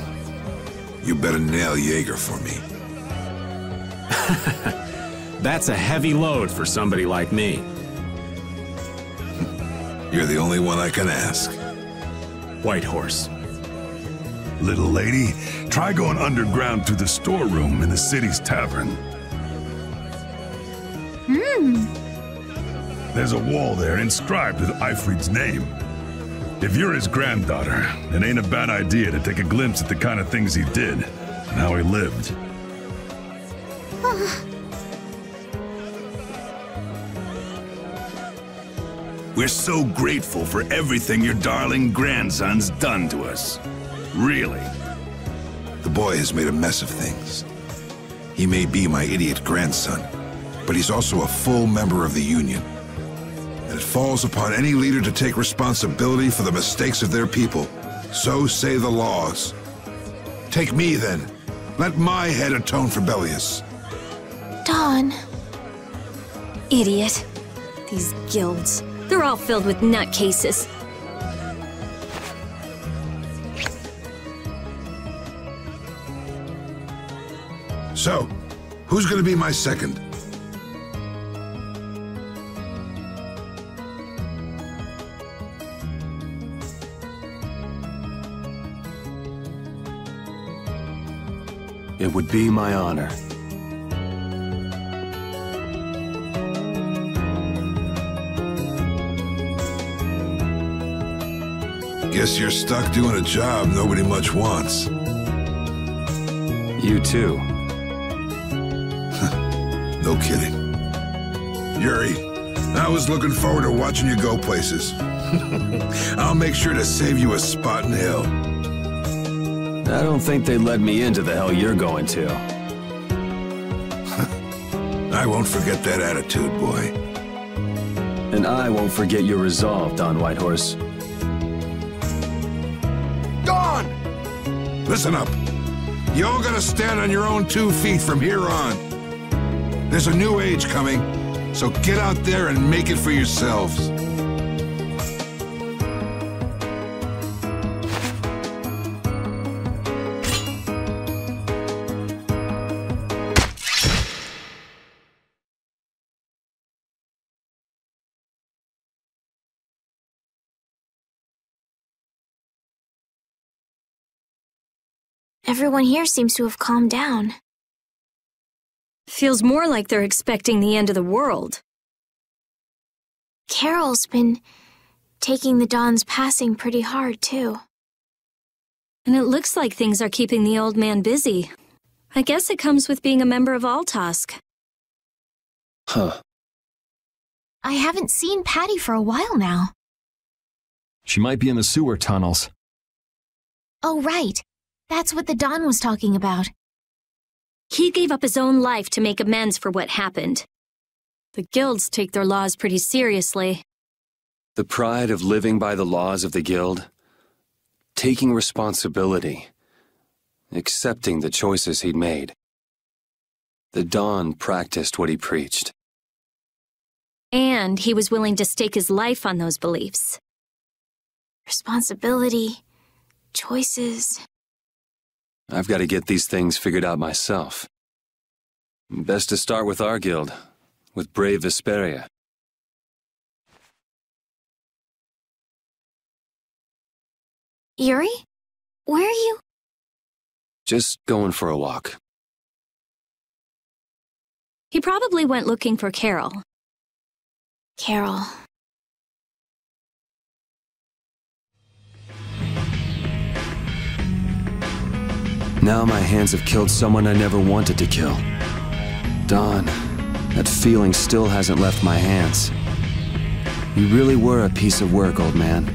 Speaker 11: you better nail Jaeger for me.
Speaker 1: That's a heavy load for somebody like me.
Speaker 11: You're the only one I can ask.
Speaker 1: White Horse.
Speaker 13: Little lady, try going underground through the storeroom in the city's tavern. There's a wall there inscribed with Eifried's name. If you're his granddaughter, it ain't a bad idea to take a glimpse at the kind of things he did and how he lived. We're so grateful for everything your darling grandson's done to us. Really.
Speaker 11: The boy has made a mess of things. He may be my idiot grandson, but he's also a full member of the Union. And it falls upon any leader to take responsibility for the mistakes of their people. So say the laws. Take me, then. Let my head atone for Bellius.
Speaker 6: Don.
Speaker 4: Idiot. These guilds.
Speaker 5: They're all filled with nutcases.
Speaker 11: So, who's gonna be my second?
Speaker 3: It would be my honor.
Speaker 11: Guess you're stuck doing a job nobody much wants.
Speaker 3: You too.
Speaker 11: No kidding. Yuri, I was looking forward to watching you go places. I'll make sure to save you a spot in hell.
Speaker 3: I don't think they'd let me into the hell you're going to.
Speaker 11: I won't forget that attitude, boy.
Speaker 3: And I won't forget your resolve, Don Whitehorse.
Speaker 11: Dawn! Listen up. You all gotta stand on your own 2 feet from here on. There's a new age coming, so get out there and make it for yourselves.
Speaker 6: Everyone here seems to have calmed down.
Speaker 5: Feels more like they're expecting the end of the world.
Speaker 6: Carol's been taking the Dawn's passing pretty hard, too.
Speaker 5: And it looks like things are keeping the old man busy. I guess it comes with being a member of Altosk.
Speaker 3: Huh.
Speaker 6: I haven't seen Patty for a while now.
Speaker 7: She might be in the sewer tunnels.
Speaker 6: Oh, right. That's what the Dawn was talking about.
Speaker 5: He gave up his own life to make amends for what happened. The guilds take their laws pretty seriously.
Speaker 3: The pride of living by the laws of the guild, taking responsibility, accepting the choices he'd made. The Dawn practiced what he preached.
Speaker 5: And he was willing to stake his life on those beliefs.
Speaker 6: Responsibility, choices.
Speaker 3: I've got to get these things figured out myself. Best to start with our guild, with brave Vesperia.
Speaker 6: Yuri? Where are you?
Speaker 3: Just going for a walk.
Speaker 5: He probably went looking for Carol.
Speaker 6: Carol.
Speaker 3: Now my hands have killed someone I never wanted to kill. Dawn, that feeling still hasn't left my hands. You really were a piece of work, old man.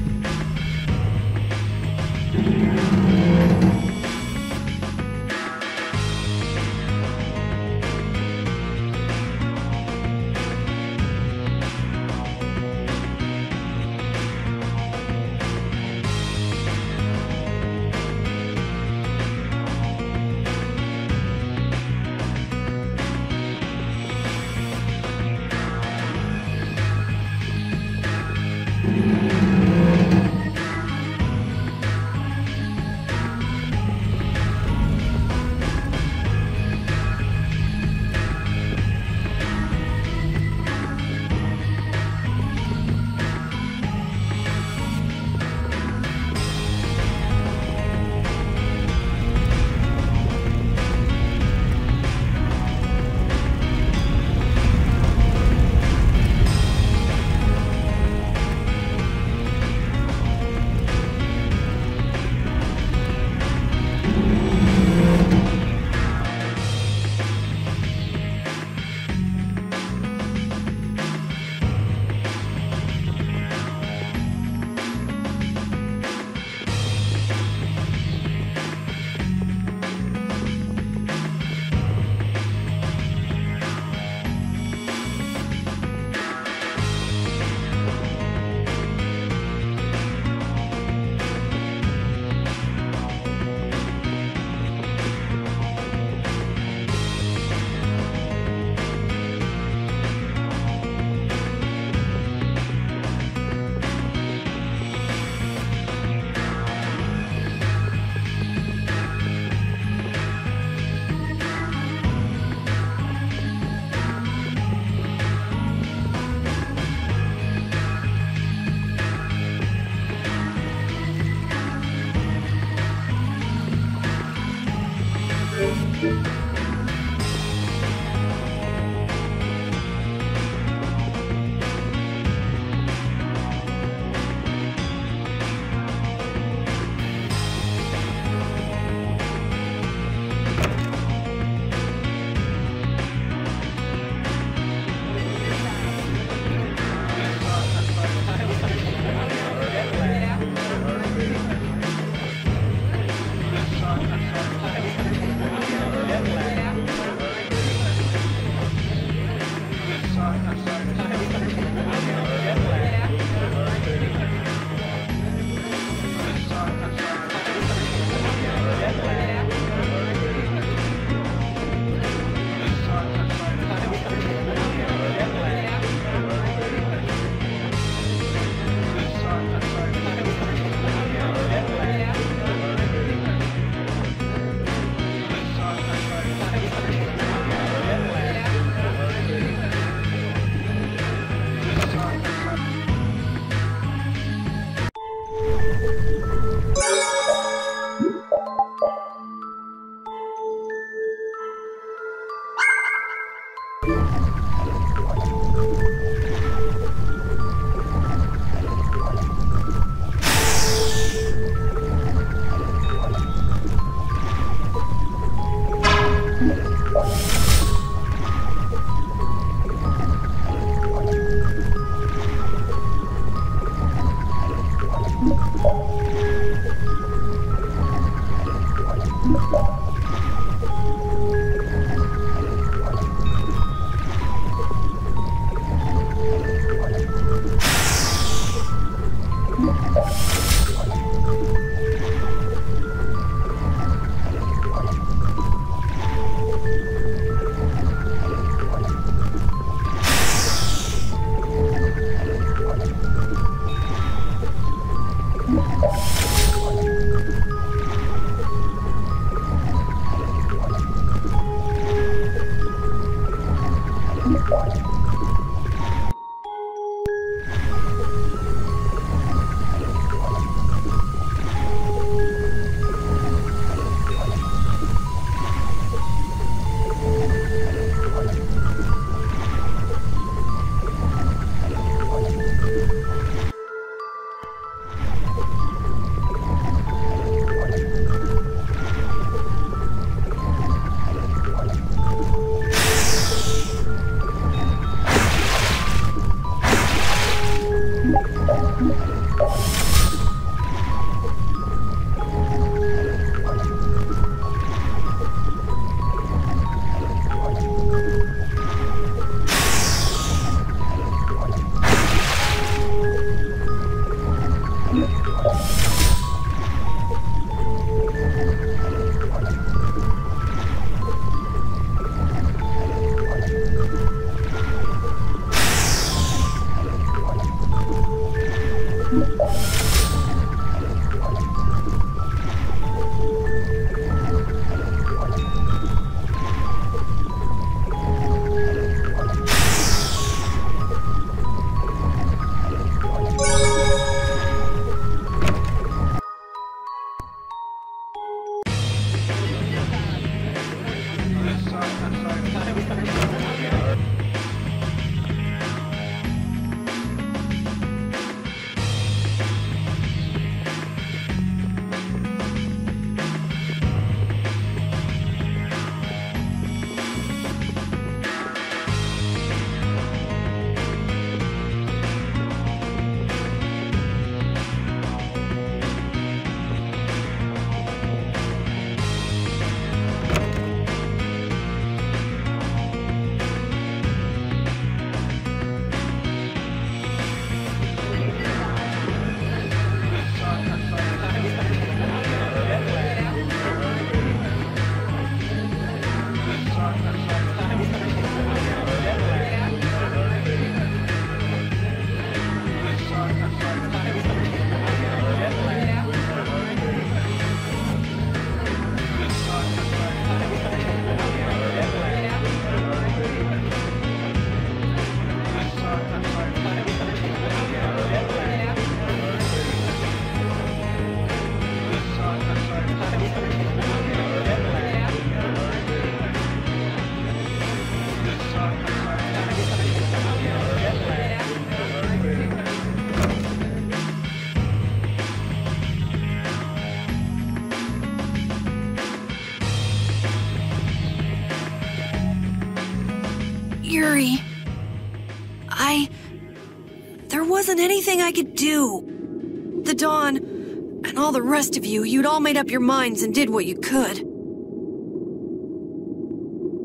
Speaker 2: wasn't anything I could do. The Dawn, and all the rest of you, you'd all made up your minds and did what you could.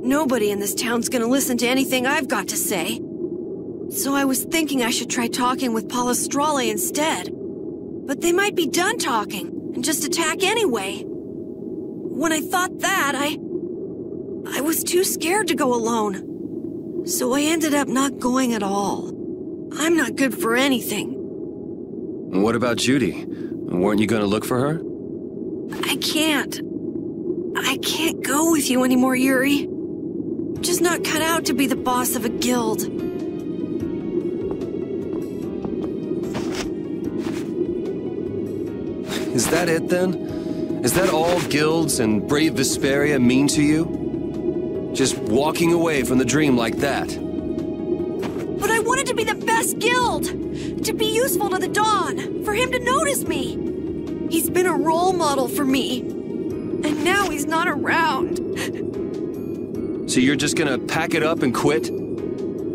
Speaker 2: Nobody in this town's gonna listen to anything I've got to say. So I was thinking I should try talking with Palestrale instead. But they might be done talking and just attack anyway. When I thought that, I was too scared to go alone. So I ended up not going at all. I'm not good for anything.
Speaker 3: What about Judy? Weren't you going to look for her?
Speaker 2: I can't. I can't go with you anymore, Yuri. I'm just not cut out to be the boss of a guild.
Speaker 3: Is that it then? Is that all guilds and brave Vesperia mean to you? Just walking away from the dream like that?
Speaker 2: But I wanted to be the best guild! To be useful to the Dawn! For him to notice me! He's been a role model for me. And now he's not around.
Speaker 3: So you're just gonna pack it up and quit?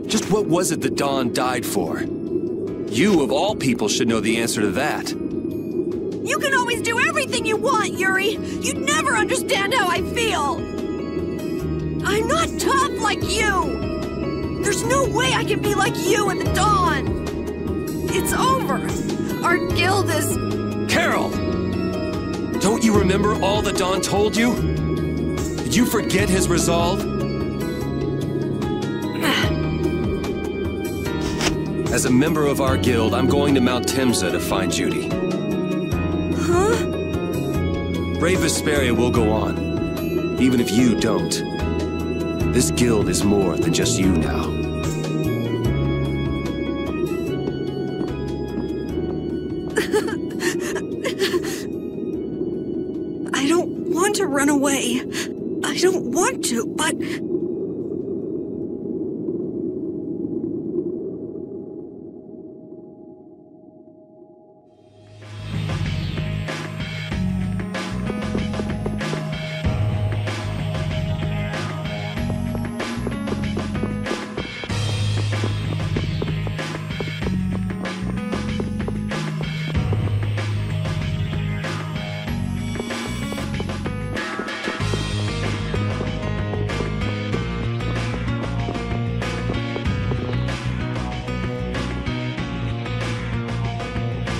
Speaker 3: Just what was it the Dawn died for? You, of all people, should know the answer to that.
Speaker 2: You can always do everything you want, Yuri! You'd never understand how I feel! I'm not tough like you! There's no way I can be like you and the Dawn! It's over! Our guild is...
Speaker 3: Carol! Don't you remember all the Dawn told you? Did you forget his resolve? As a member of our guild, I'm going to Mount Temza to find Judy.
Speaker 2: Huh?
Speaker 3: Brave Vesperia will go on, even if you don't. This guild is more than just you now.
Speaker 2: I don't want to run away. I don't want to, but...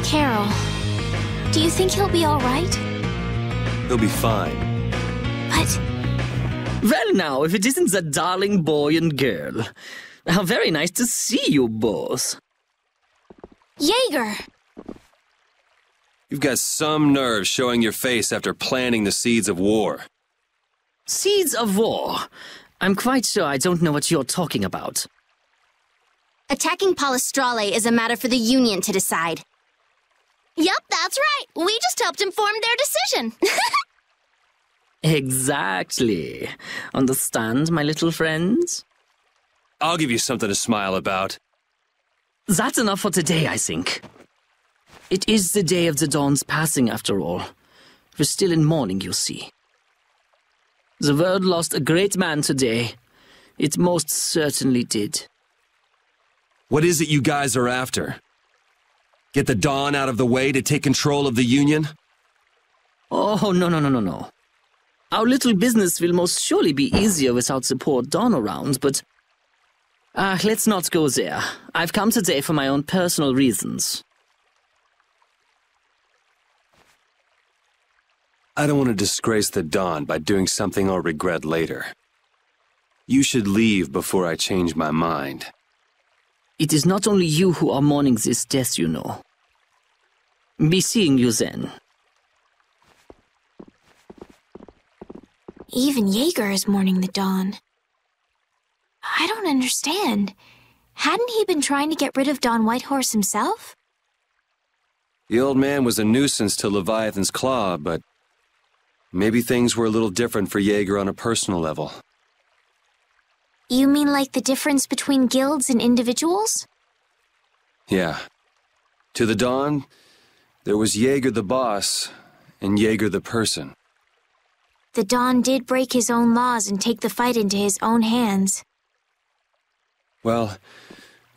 Speaker 6: Carol, do you think he'll be all right?
Speaker 3: He'll be fine.
Speaker 6: But...
Speaker 12: Well now, if it isn't that darling boy and girl. How very nice to see you both.
Speaker 6: Jaeger!
Speaker 3: You've got some nerve showing your face after planting the seeds of war.
Speaker 12: Seeds of war? I'm quite sure I don't know what you're talking about.
Speaker 6: Attacking Palestrale is a matter for the Union to decide. Yup, that's right. We just helped inform their decision.
Speaker 12: Exactly. Understand, my little friends?
Speaker 3: I'll give you something to smile about.
Speaker 12: That's enough for today, I think. It is the day of the Dawn's passing, after all. We're still in mourning, you see. The world lost a great man today. It most certainly did.
Speaker 3: What is it you guys are after? Get the Dawn out of the way to take control of the Union?
Speaker 12: Oh, no. Our little business will most surely be easier without the poor Dawn around, but... let's not go there. I've come today for my own personal reasons.
Speaker 3: I don't want to disgrace the Dawn by doing something I'll regret later. You should leave before I change my mind.
Speaker 12: It is not only you who are mourning this death, you know. Be seeing you then.
Speaker 6: Even Jaeger is mourning the Dawn. I don't understand. Hadn't he been trying to get rid of Don Whitehorse himself?
Speaker 3: The old man was a nuisance to Leviathan's Claw, but maybe things were a little different for Jaeger on a personal level.
Speaker 6: You mean like the difference between guilds and individuals?
Speaker 3: Yeah. To the Dawn, there was Jaeger the boss, and Jaeger the person.
Speaker 6: The Dawn did break his own laws and take the fight into his own hands.
Speaker 3: Well,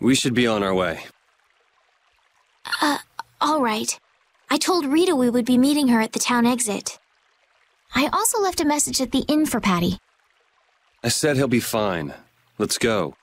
Speaker 3: we should be on our way.
Speaker 6: All right. I told Rita we would be meeting her at the town exit. I also left a message at the inn for Patty.
Speaker 3: I said he'll be fine. Let's go.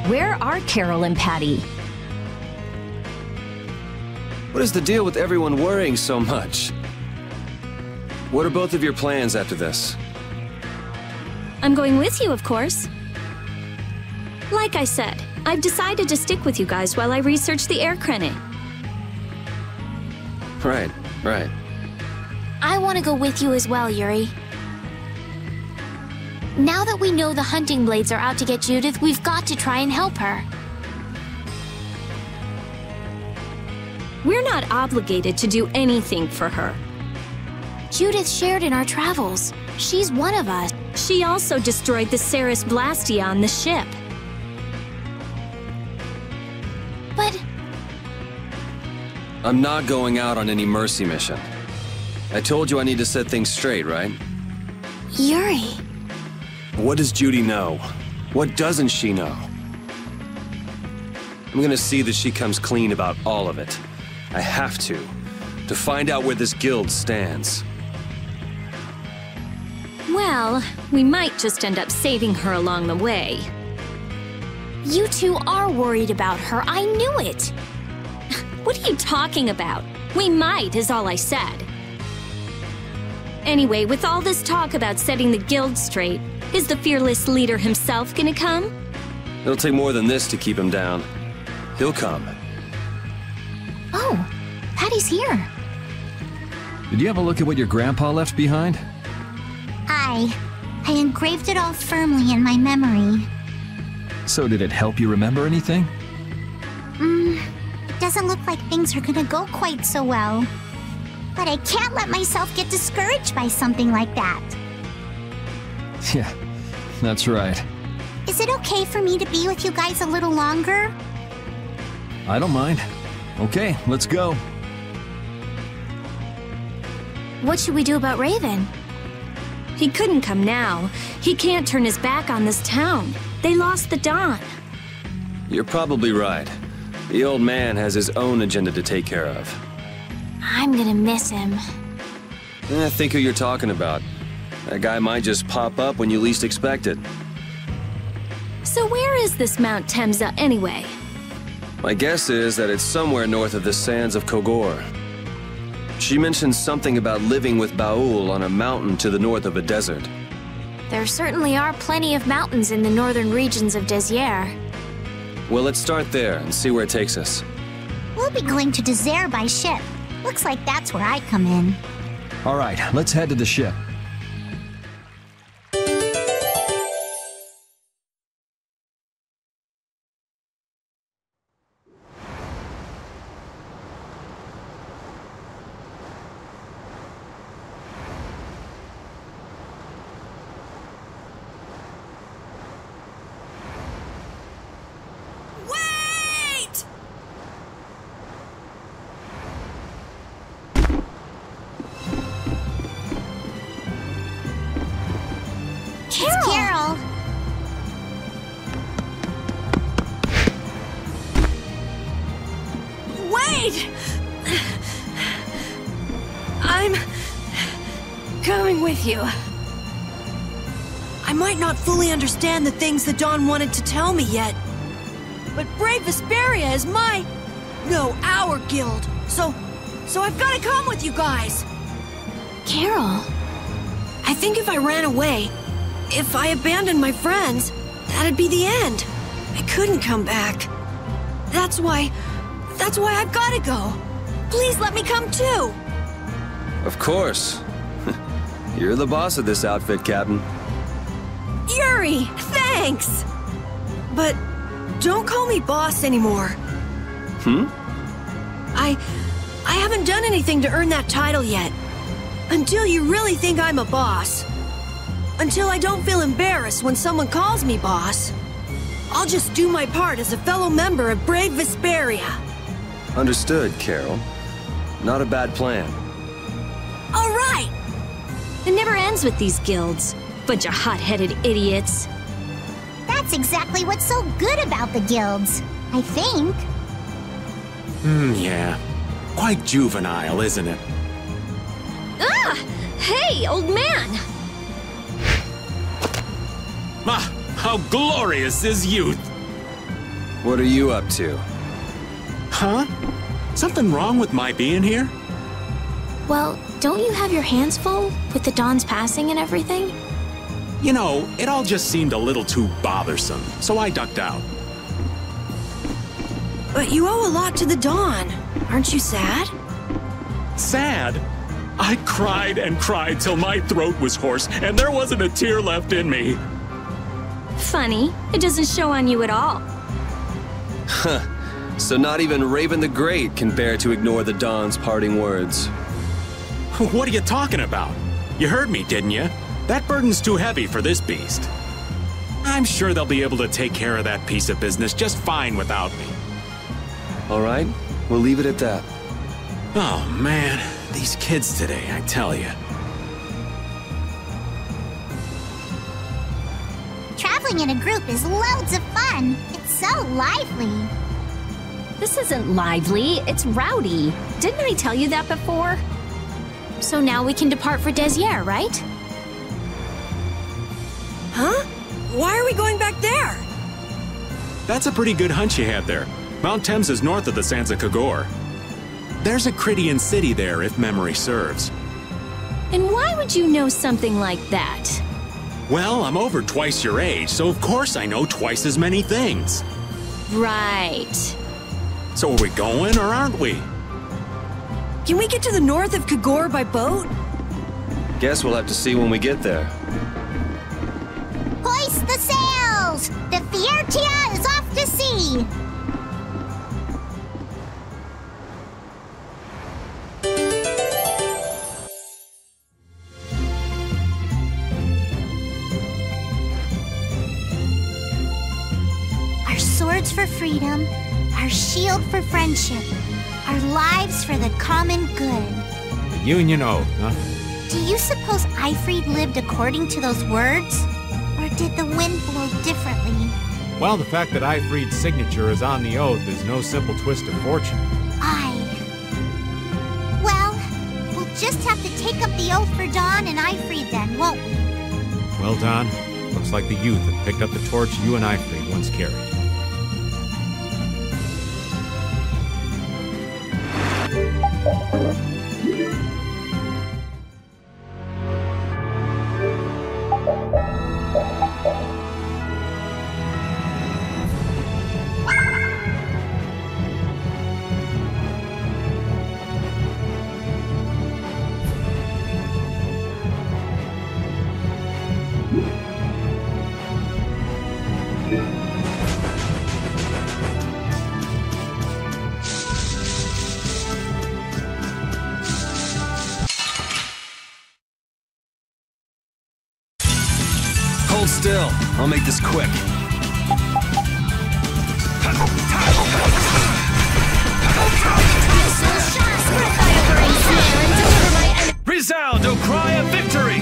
Speaker 5: Where are Carol and Patty?
Speaker 3: What is the deal with everyone worrying so much? What are both of your plans after this?
Speaker 5: I'm going with you, of course. Like I said, I've decided to stick with you guys while I research the air credit.
Speaker 3: Right.
Speaker 6: I want to go with you as well, Yuri. Now that we know the hunting blades are out to get Judith, we've got to try and help her.
Speaker 5: We're not obligated to do anything for her.
Speaker 6: Judith shared in our travels. She's one of us.
Speaker 5: She also destroyed the Ceres Blastia on the ship.
Speaker 6: But...
Speaker 3: I'm not going out on any mercy mission. I told you I need to set things straight, right?
Speaker 6: Yuri...
Speaker 3: What does Judy know? What doesn't she know? I'm gonna see that she comes clean about all of it. I have to find out where this guild stands.
Speaker 5: Well, we might just end up saving her along the way.
Speaker 6: You two are worried about her. I knew it.
Speaker 5: What are you talking about? We might, is all I said. Anyway, with all this talk about setting the guild straight, is the fearless leader himself gonna come?
Speaker 3: It'll take more than this to keep him down. He'll come.
Speaker 6: Oh, Patty's here.
Speaker 7: Did you have a look at what your grandpa left behind?
Speaker 10: I engraved it all firmly in my memory.
Speaker 7: So did it help you remember anything?
Speaker 10: It doesn't look like things are gonna go quite so well. But I can't let myself get discouraged by something like that.
Speaker 7: Yeah, that's right.
Speaker 10: Is it okay for me to be with you guys a little longer?
Speaker 7: I don't mind. Okay, let's go.
Speaker 6: What should we do about Raven?
Speaker 5: He couldn't come now. He can't turn his back on this town. They lost the Dawn.
Speaker 3: You're probably right. The old man has his own agenda to take care of.
Speaker 6: I'm gonna miss him.
Speaker 3: Think who you're talking about. That guy might just pop up when you least expect it.
Speaker 5: So where is this Mount Temza anyway?
Speaker 3: My guess is that it's somewhere north of the sands of Kogor. She mentioned something about living with Baul on a mountain to the north of a desert.
Speaker 6: There certainly are plenty of mountains in the northern regions of Desier.
Speaker 3: Well, let's start there and see where it takes us.
Speaker 10: We'll be going to Desier by ship. Looks like that's where I come in.
Speaker 7: All right, let's head to the ship.
Speaker 10: Carol!
Speaker 2: Wait! I'm coming with you. I might not fully understand the things that Dawn wanted to tell me yet, but Brave Vesperia is our guild. So I've got to come with you guys.
Speaker 6: Carol.
Speaker 2: I think if I ran away, if I abandoned my friends, that'd be the end. I couldn't come back. That's why I've got to go. Please let me come too.
Speaker 3: Of course. You're the boss of this outfit, Captain.
Speaker 2: Yuri, thanks! But don't call me boss anymore. I haven't done anything to earn that title yet. Until you really think I'm a boss. Until I don't feel embarrassed when someone calls me boss. I'll just do my part as a fellow member of Brave Vesperia.
Speaker 3: Understood, Carol. Not a bad plan.
Speaker 2: All right!
Speaker 5: It never ends with these guilds. Bunch of hot-headed idiots.
Speaker 10: That's exactly what's so good about the guilds, I think.
Speaker 1: Yeah. Quite juvenile, isn't it?
Speaker 5: Ah! Hey, old man!
Speaker 1: Ah, how glorious is youth!
Speaker 3: What are you up to?
Speaker 1: Huh? Something wrong with my being here?
Speaker 6: Well, don't you have your hands full with the Dawn's passing and everything?
Speaker 1: You know, it all just seemed a little too bothersome, so I ducked out.
Speaker 2: But you owe a lot to the Dawn. Aren't you sad?
Speaker 1: Sad? I cried and cried till my throat was hoarse, and there wasn't a tear left in me.
Speaker 5: Funny, it doesn't show on you at all.
Speaker 3: Huh. So not even Raven the Great can bear to ignore the Dawn's parting words.
Speaker 1: What are you talking about? You heard me, didn't you? That burden's too heavy for this beast. I'm sure they'll be able to take care of that piece of business just fine without me.
Speaker 3: All right, we'll leave it at that.
Speaker 1: Oh, man. These kids today, I tell you.
Speaker 10: Traveling in a group is loads of fun. It's so lively.
Speaker 5: This isn't lively, it's rowdy. Didn't I tell you that before?
Speaker 6: So now we can depart for Desier, right?
Speaker 2: Huh? Why are we going back there?
Speaker 1: That's a pretty good hunch you had there. Mount Temza is north of the sands of Kogor. There's a Critian city there, if memory serves.
Speaker 5: And why would you know something like that?
Speaker 1: Well, I'm over twice your age, so of course I know twice as many things.
Speaker 5: Right.
Speaker 1: So are we going, or aren't we?
Speaker 2: Can we get to the north of Kogor by boat?
Speaker 3: Guess we'll have to see when we get there.
Speaker 10: Hoist the sails! The Fiertia is off to sea! swords for freedom, our shield for friendship, our lives for the common good.
Speaker 1: The Union Oath, huh?
Speaker 10: Do you suppose Eifried lived according to those words? Or did the wind blow differently?
Speaker 1: Well, the fact that Eifried's signature is on the oath is no simple twist of fortune.
Speaker 10: Well, we'll just have to take up the oath for Dawn and Eifried then, won't we?
Speaker 1: Well, Don, looks like the youth have picked up the torch you and Eifried once carried.
Speaker 3: Hold still. I'll make this quick.
Speaker 8: Resound, O cry of victory!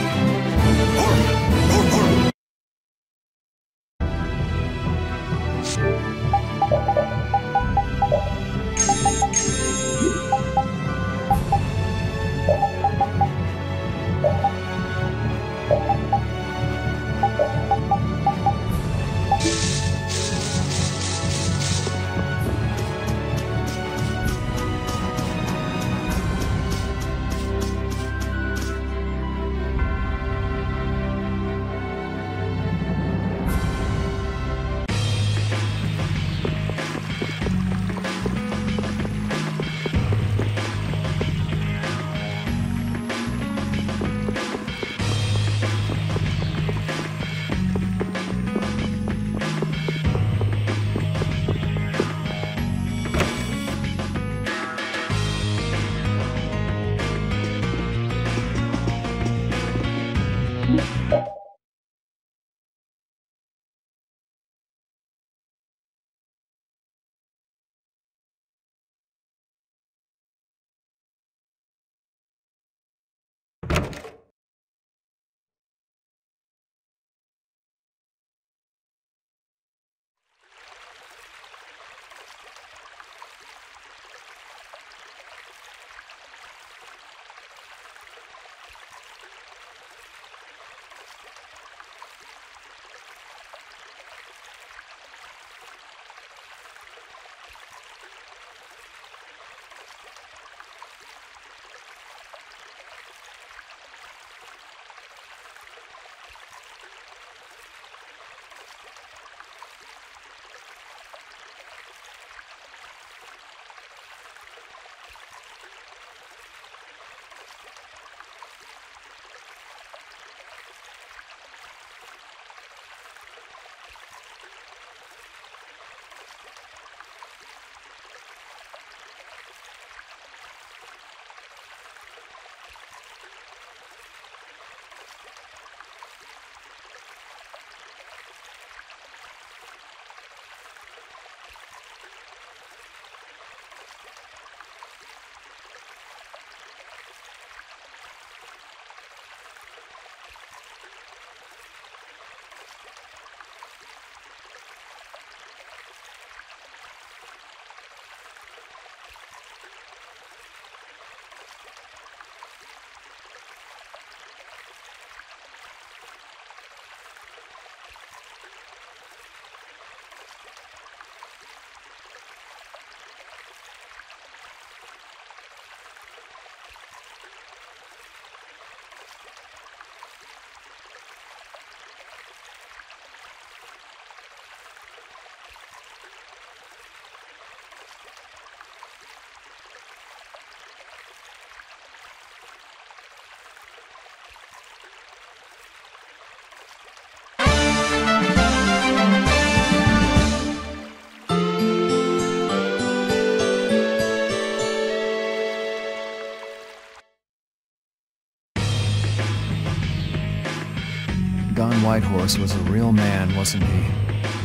Speaker 7: Don Whitehorse was a real man, wasn't he?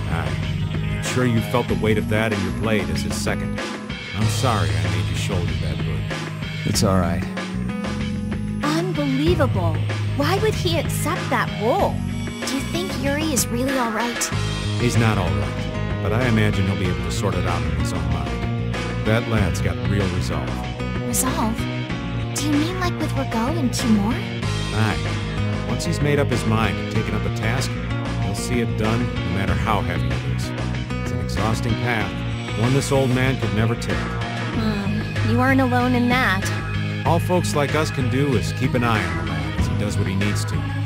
Speaker 1: Aye, sure you felt the weight of that in your blade as his second. I'm sorry I made you shoulder that burden.
Speaker 7: It's alright.
Speaker 6: Unbelievable. Why would he accept that role? Do you think Yuri is really alright?
Speaker 1: He's not alright, but I imagine he'll be able to sort it out in his own mind. That lad's got real resolve.
Speaker 6: Resolve? Do you mean like with Rago and Timur?
Speaker 1: Aye. Once he's made up his mind and taken up a task, he'll see it done no matter how heavy it is. It's an exhausting path, one this old man could never take.
Speaker 5: You aren't alone in that.
Speaker 1: All folks like us can do is keep an eye on the lad as he does what he needs to.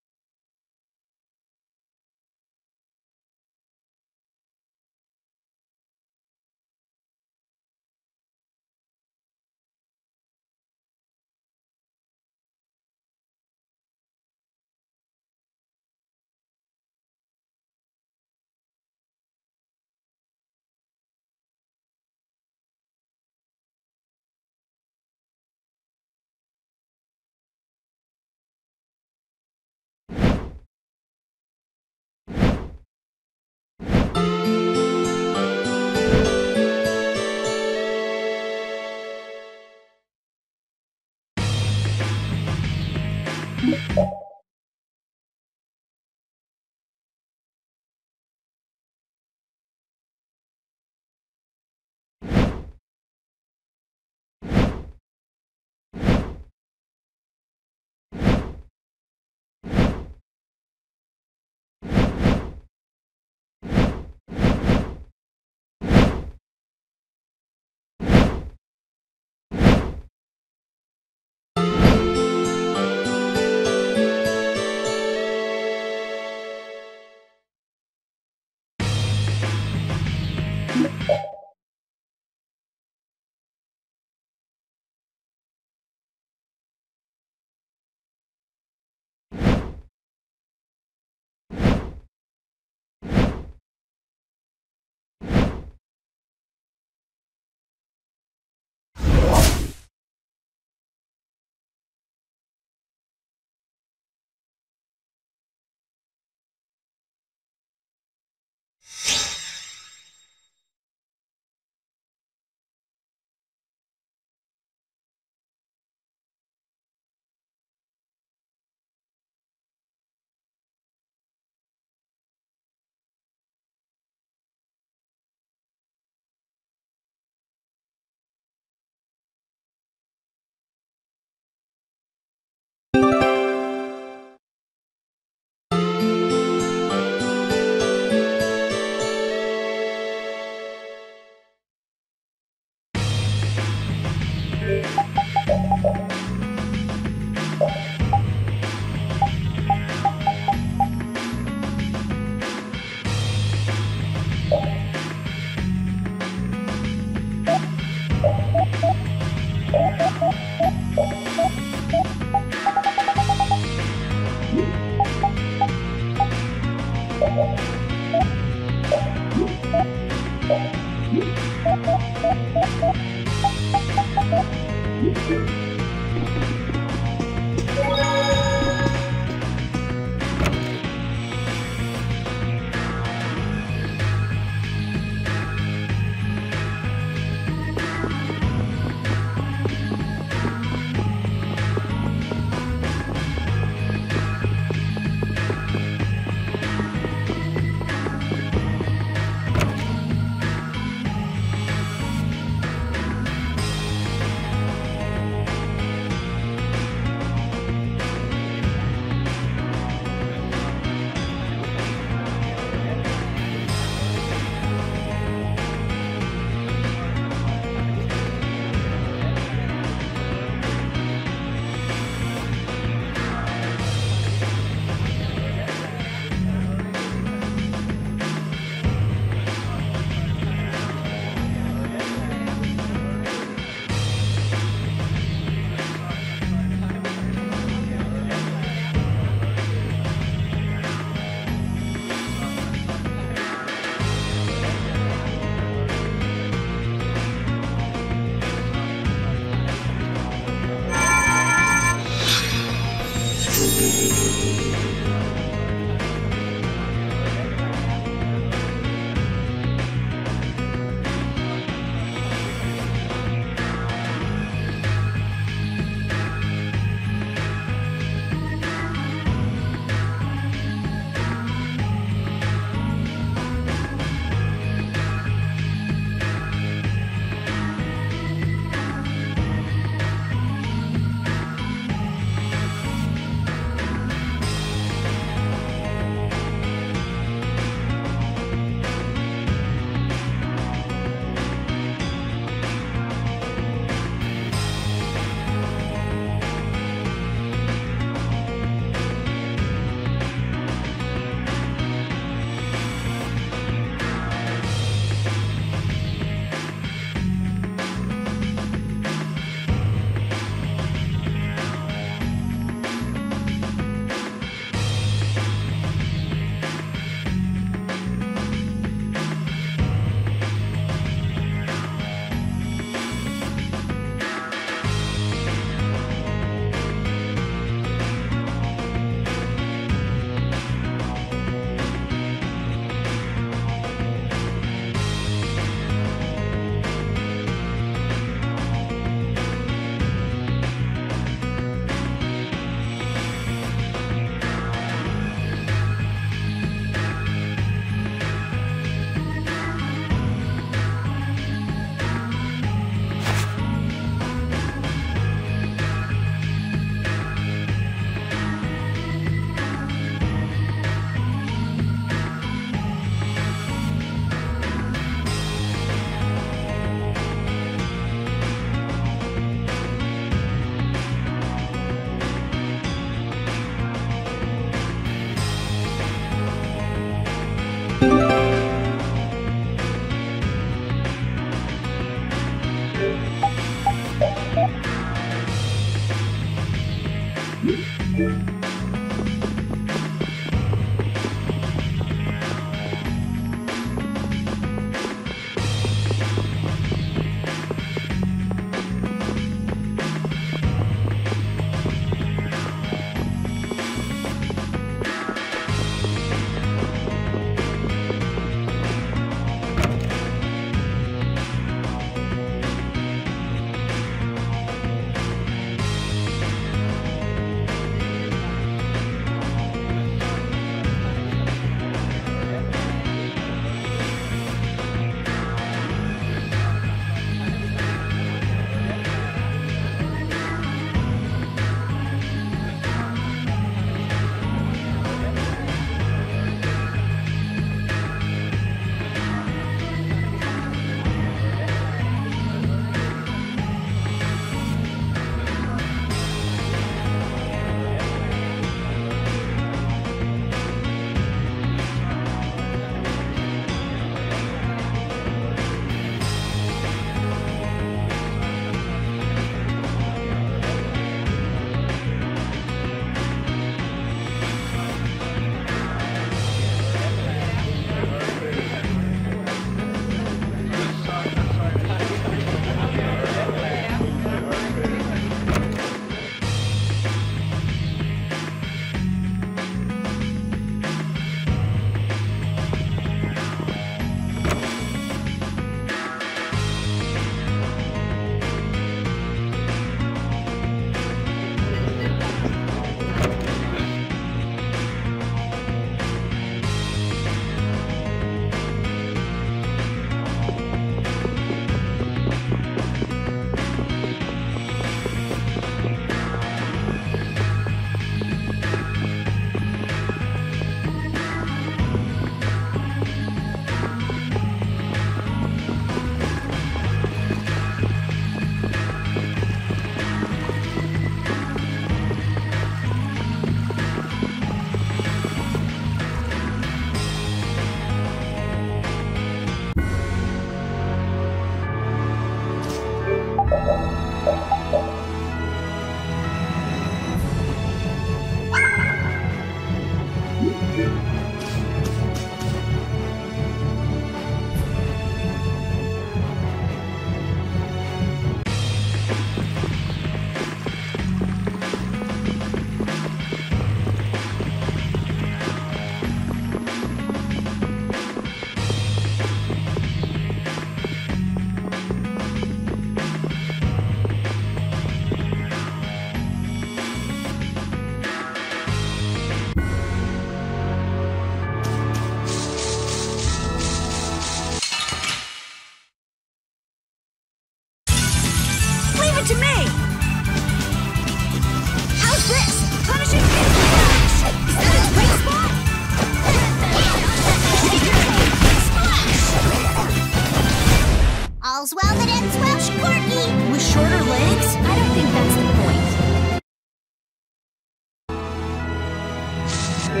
Speaker 5: Are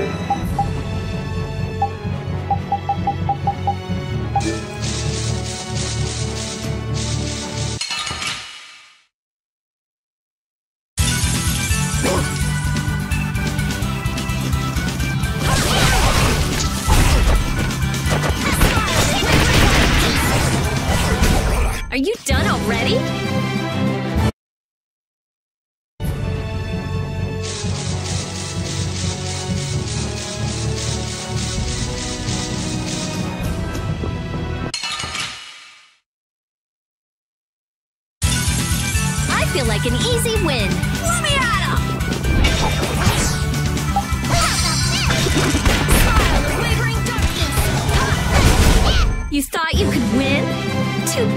Speaker 5: you done already? I feel like an easy win. Let me at 'em! You thought you could win? Too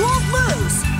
Speaker 14: won't lose!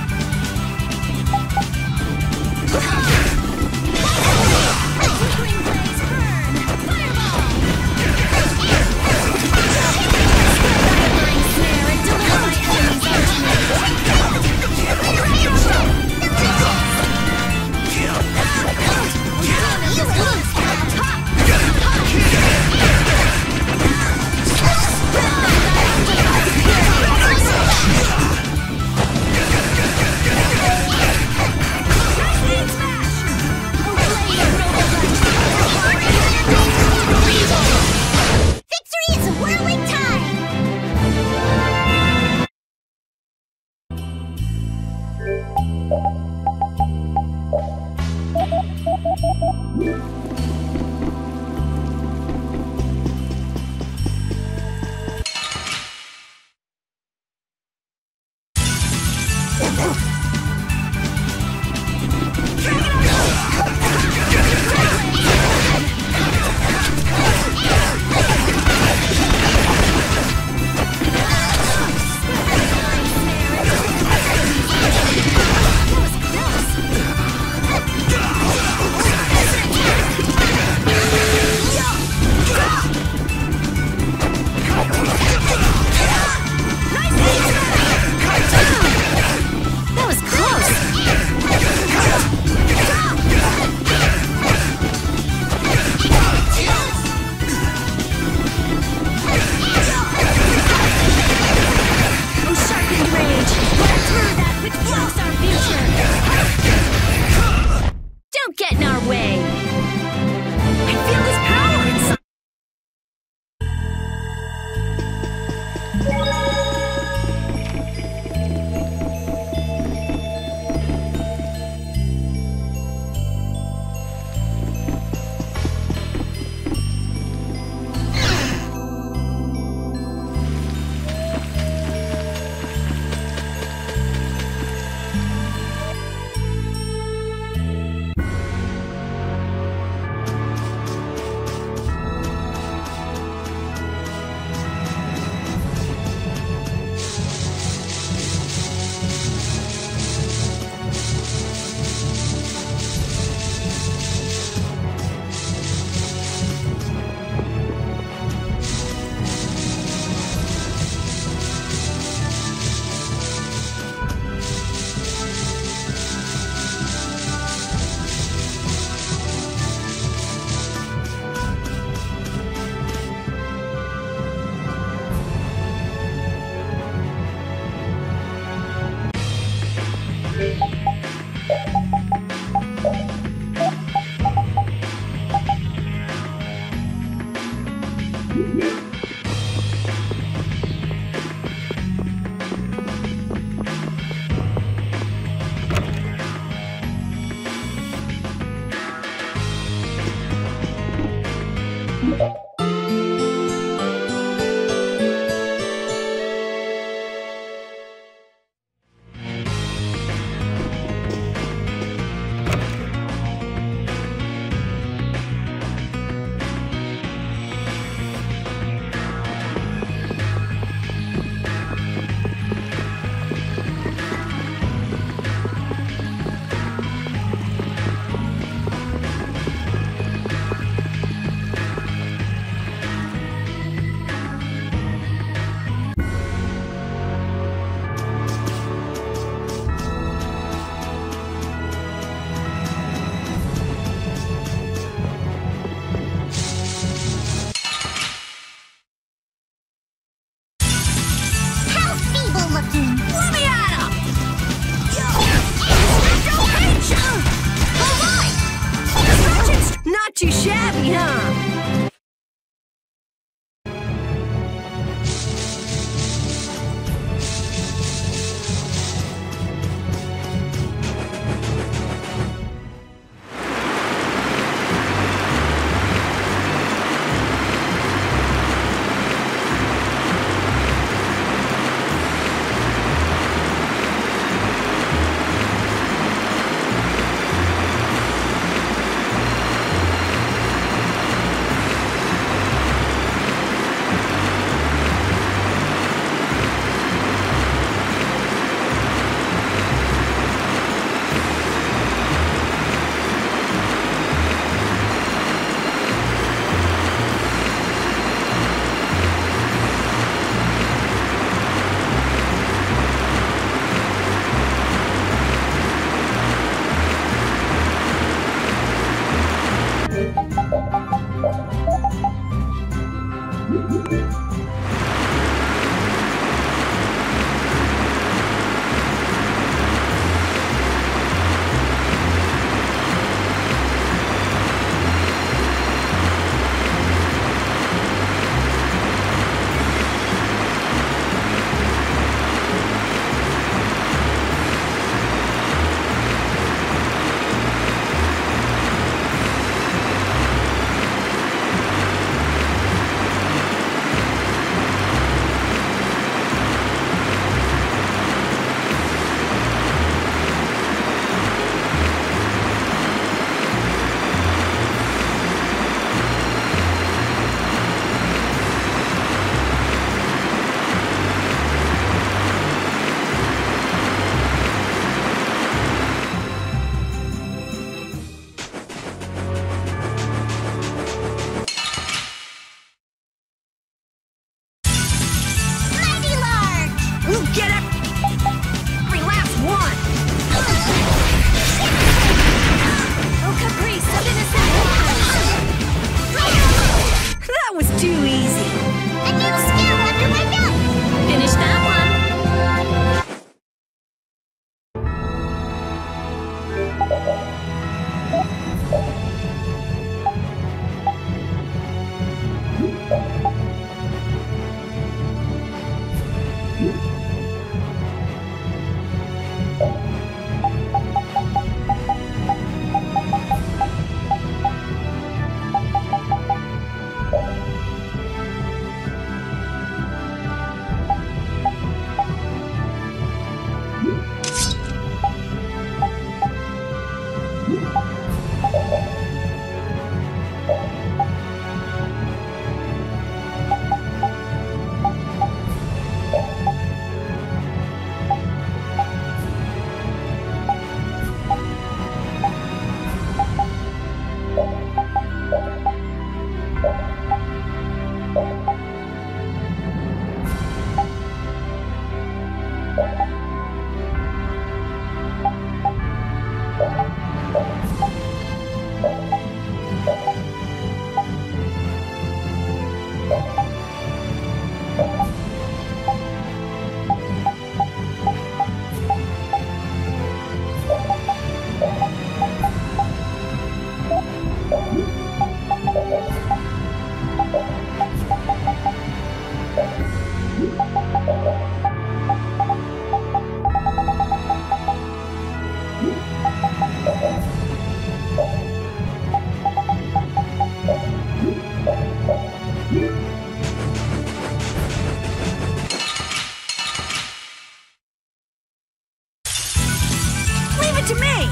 Speaker 2: to me!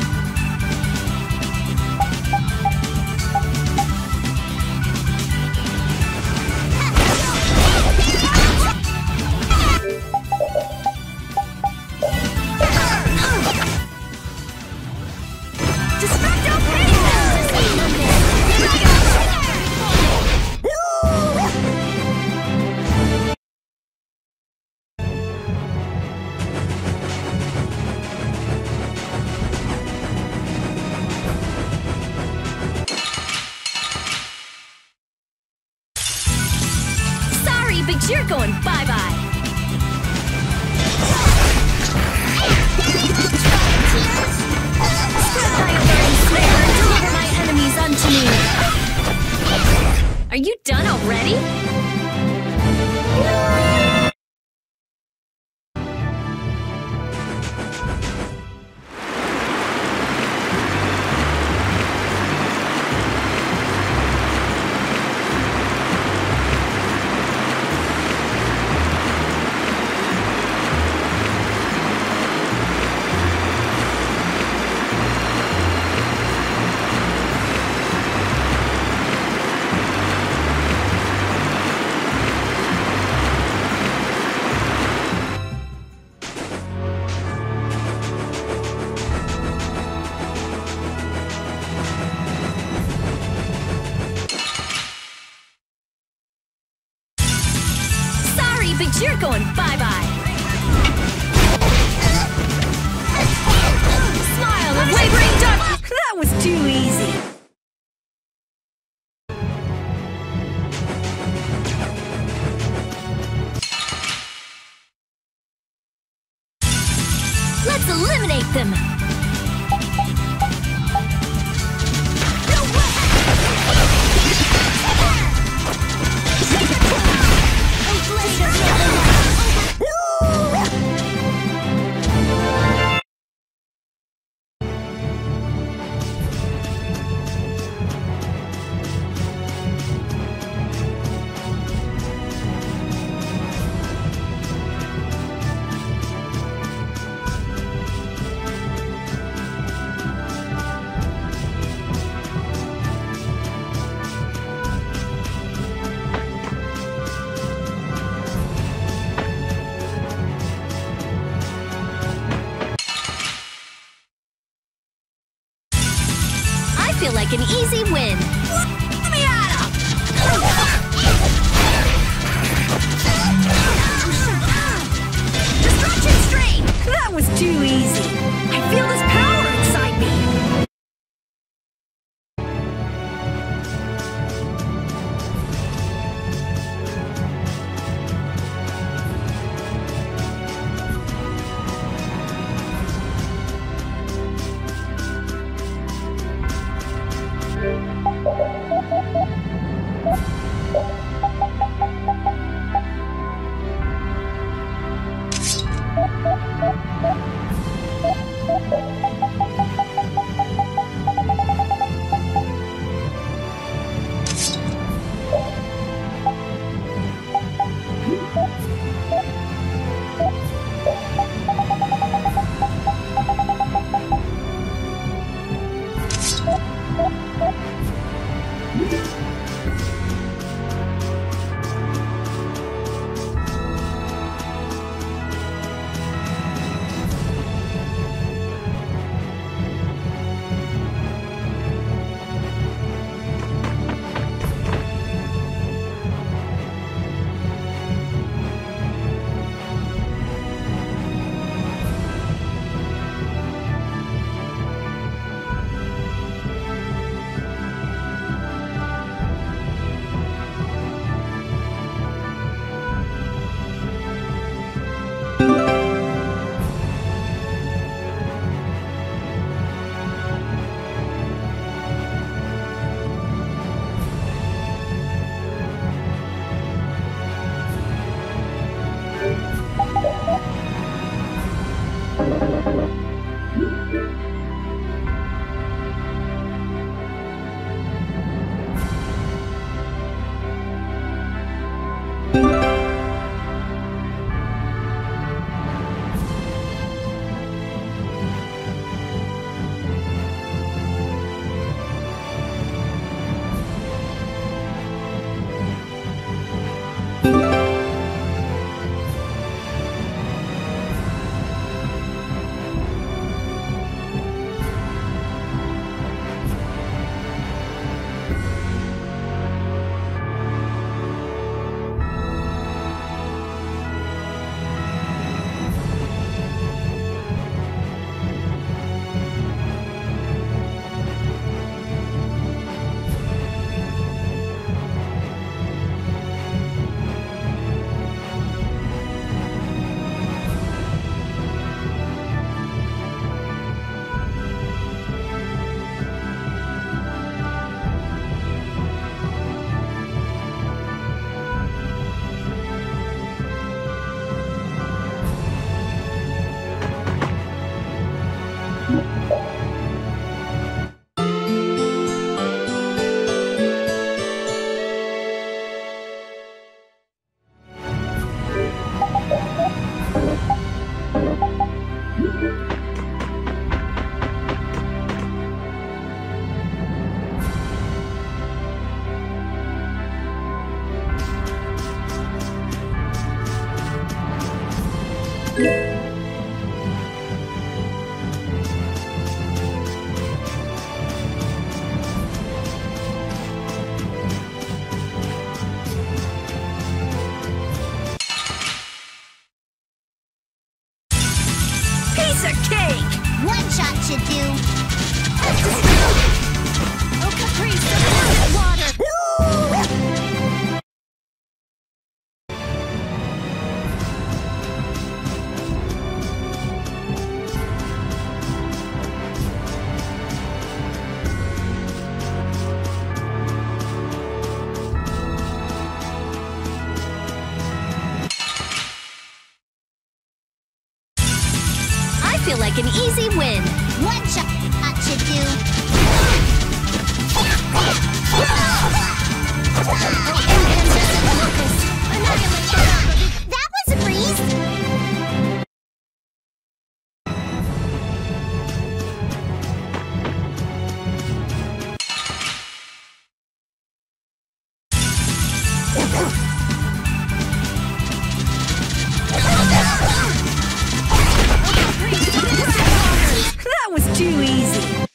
Speaker 5: But you're going bye-bye. Deliver my enemies unto me. Are you done already? But you're going bye-bye. Smile of wavering duck!
Speaker 2: That was too easy.
Speaker 5: Let's eliminate them. I feel like an easy win. Let me at him! Destruction strain!
Speaker 2: That was too easy. I feel this power inside me. cake!
Speaker 10: One shot should do.
Speaker 2: Oh, Caprice, the water!
Speaker 5: I feel like an easy win.
Speaker 10: One shot should do. That was a breeze.
Speaker 2: That was too easy.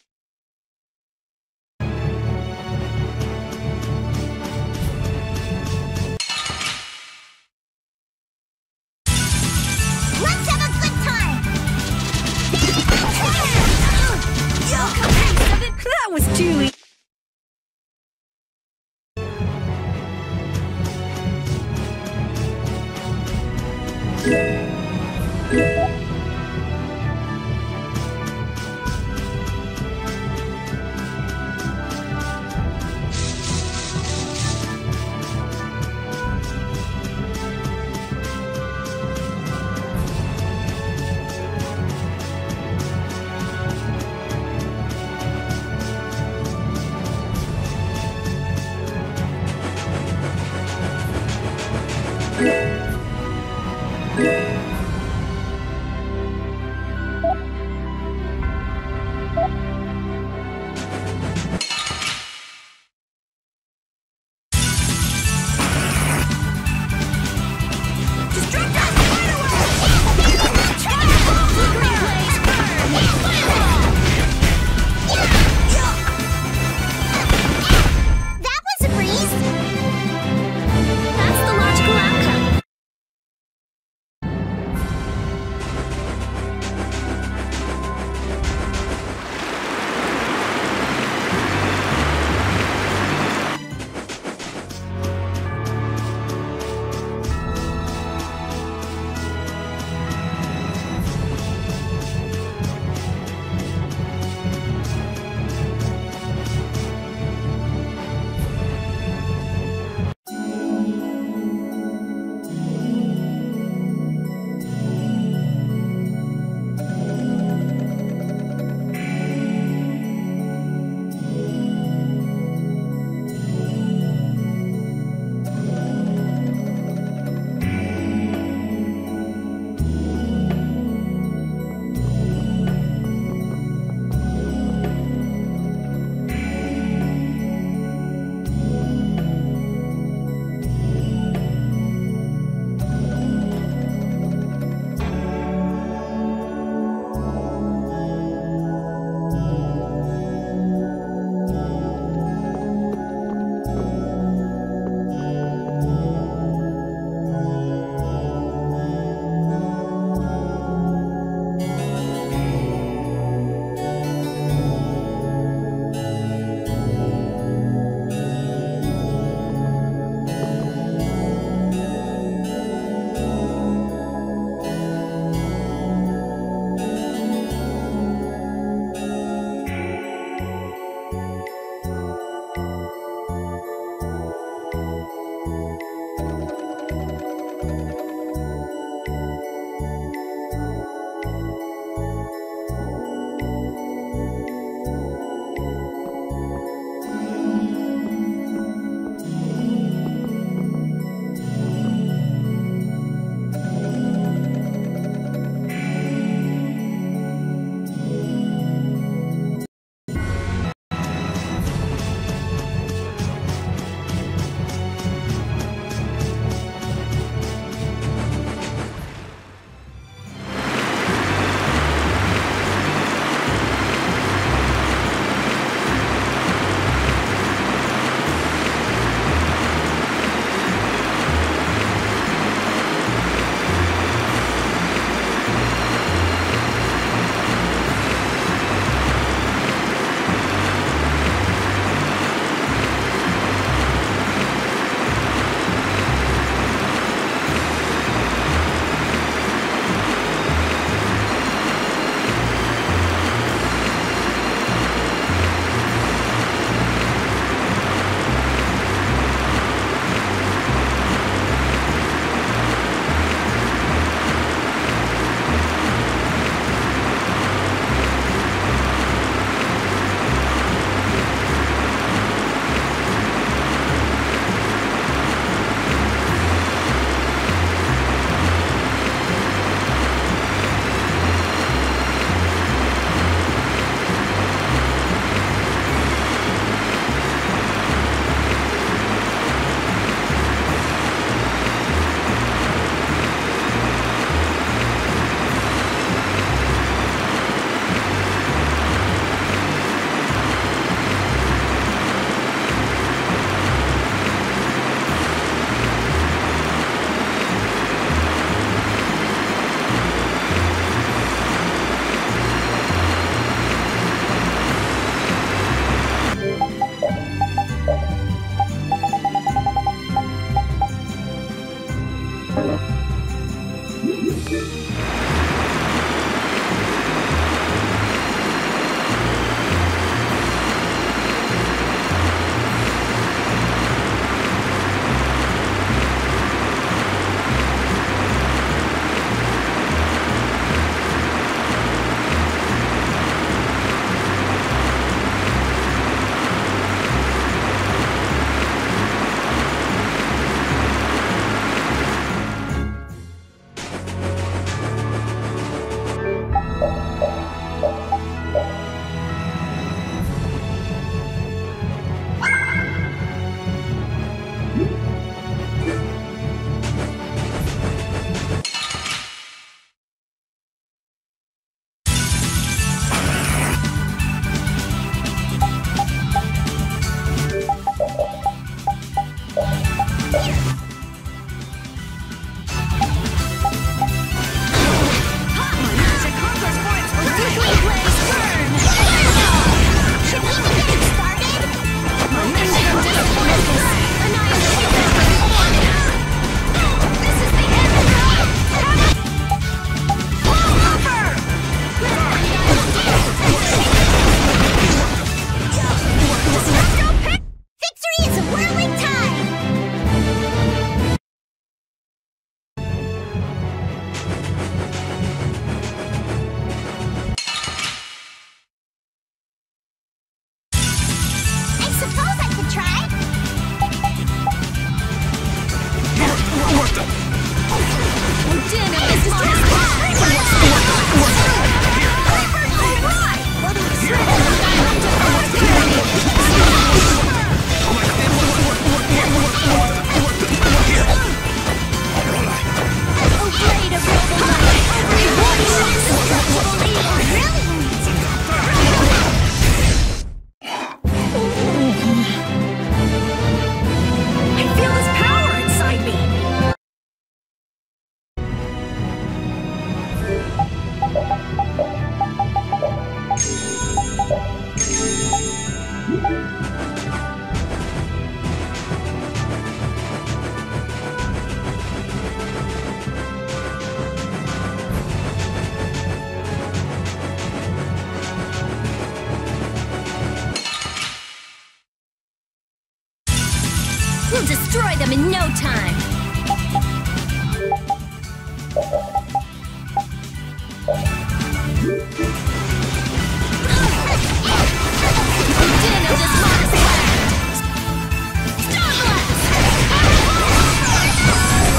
Speaker 5: in no time.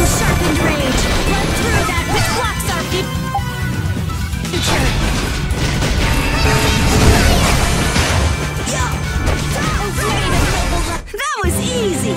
Speaker 5: Sharpened rage, run through that which blocks our future.
Speaker 2: That was easy!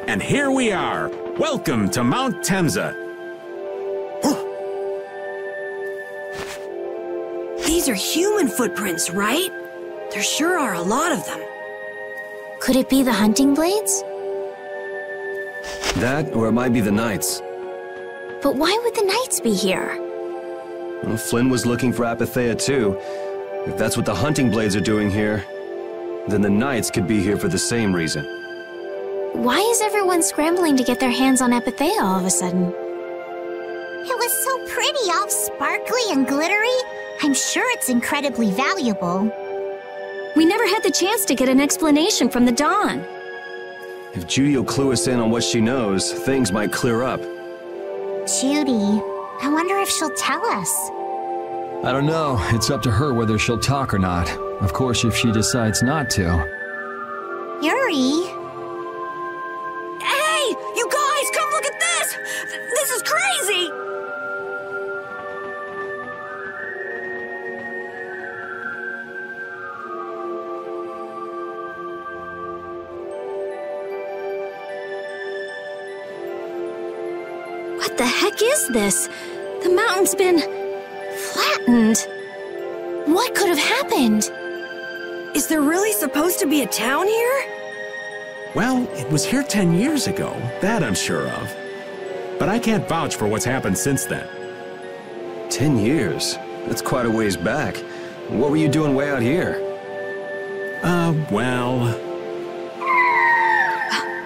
Speaker 1: And here we are. Welcome to Mount Temza.
Speaker 2: These are human footprints, right? There sure are a lot of them.
Speaker 6: Could it be the hunting blades?
Speaker 3: That, or it might be the Knights.
Speaker 6: But why would the Knights be here?
Speaker 3: Well, Flynn was looking for Apatheia too. If that's what the hunting blades are doing here, then the Knights could be here for the same reason.
Speaker 6: Why is everyone scrambling to get their hands on Apatheia all of a sudden?
Speaker 10: It was so pretty, all sparkly and glittery. I'm sure it's incredibly valuable.
Speaker 5: We never had the chance to get an explanation from the Dawn.
Speaker 3: If Judy will clue us in on what she knows, things might clear up.
Speaker 10: Judy, I wonder if she'll tell us.
Speaker 7: I don't know. It's up to her whether she'll talk or not. Of course, if she decides not to.
Speaker 10: Yuri?
Speaker 2: Hey! You guys, come look at this! This is crazy!
Speaker 5: What the heck is this? The mountain's been flattened.
Speaker 6: What could have happened?
Speaker 2: Is there really supposed to be a town here?
Speaker 1: Well, it was here 10 years ago. That I'm sure of. But I can't vouch for what's happened since then.
Speaker 3: 10 years? That's quite a ways back. What were you doing way out here?
Speaker 1: Well...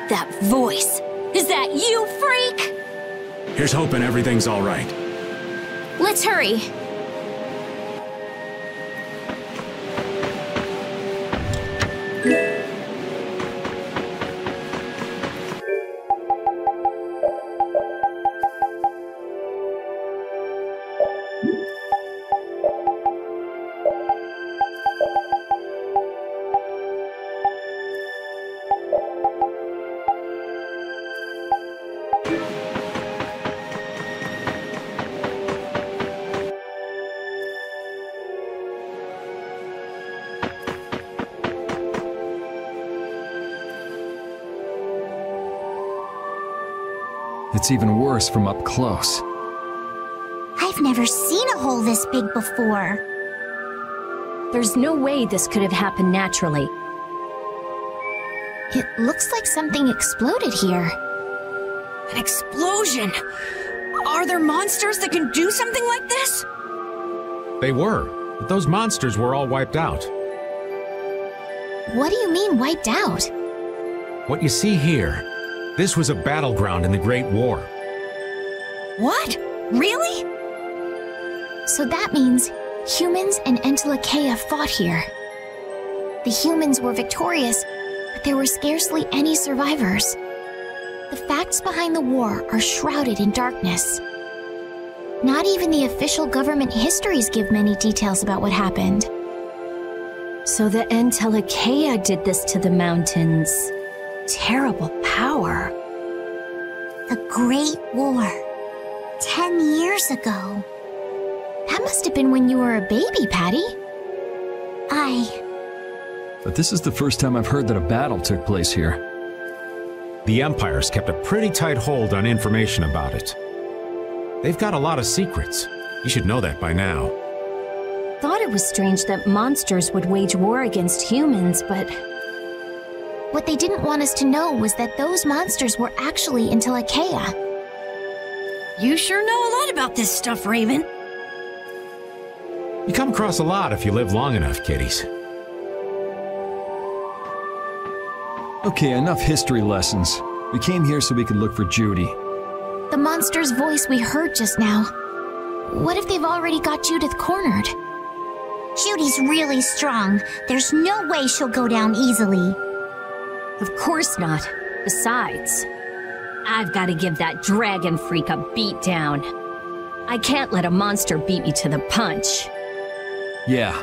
Speaker 5: That voice. Is that you, freak?
Speaker 1: Here's hoping everything's all right.
Speaker 5: Let's hurry.
Speaker 7: It's even worse from up close.
Speaker 10: I've never seen a hole this big before.
Speaker 5: There's no way this could have happened naturally.
Speaker 6: It looks like something exploded here.
Speaker 2: An explosion! Are there monsters that can do something like this?
Speaker 1: They were, but those monsters were all wiped out.
Speaker 6: What do you mean, wiped out?
Speaker 1: What you see here, this was a battleground in the Great War.
Speaker 2: What? Really?
Speaker 6: So that means humans and Entelekea fought here. The humans were victorious, but there were scarcely any survivors. The facts behind the war are shrouded in darkness. Not even the official government histories give many details about what happened.
Speaker 5: So the Entelekea did this to the mountains. Terrible power.
Speaker 10: The Great War. 10 years ago.
Speaker 6: That must have been when you were a baby, Patty.
Speaker 7: But this is the first time I've heard that a battle took place here.
Speaker 1: The Empire's kept a pretty tight hold on information about it. They've got a lot of secrets. You should know that by now.
Speaker 5: Thought it was strange that monsters would wage war against humans, but...
Speaker 6: What they didn't want us to know was that those monsters were actually Entelekea.
Speaker 2: You sure know a lot about this stuff, Raven.
Speaker 1: You come across a lot if you live long enough, kiddies.
Speaker 7: Okay, enough history lessons. We came here so we could look for Judy.
Speaker 6: The monster's voice we heard just now. What if they've already got Judith cornered?
Speaker 10: Judy's really strong. There's no way she'll go down easily.
Speaker 4: Of course not. Besides, I've got to give that dragon freak a beat down. I can't let a monster beat me to the punch.
Speaker 7: Yeah.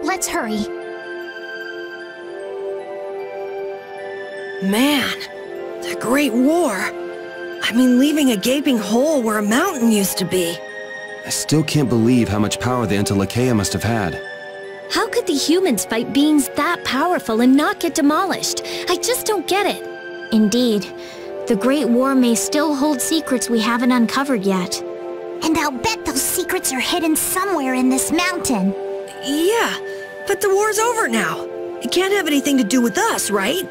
Speaker 6: Let's hurry.
Speaker 2: Man, the Great War. I mean, leaving a gaping hole where a mountain used to be.
Speaker 3: I still can't believe how much power the Entelekea must have had.
Speaker 4: How could the humans fight beings that powerful and not get demolished? I just don't get it.
Speaker 6: Indeed. The Great War may still hold secrets we haven't uncovered yet.
Speaker 10: And I'll bet those secrets are hidden somewhere in this mountain.
Speaker 2: Yeah, but the war's over now. It can't have anything to do with us, right?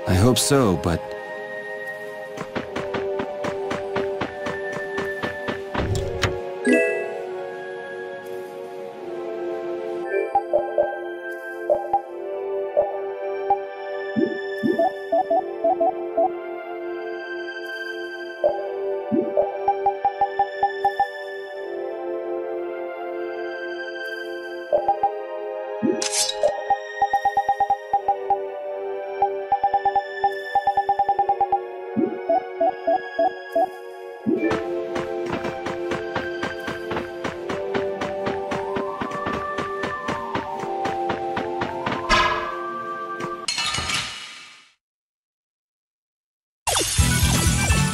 Speaker 3: I hope so, but...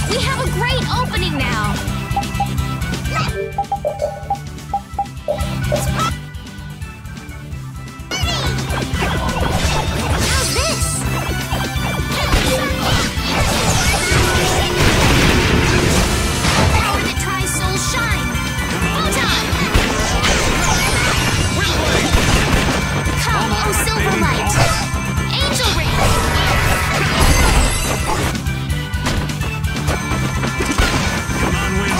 Speaker 6: We have a great opening now! How's this? Power that tries soul shine! Photon! Come, oh Silverlight! Angel ring!
Speaker 13: Come on, Wind!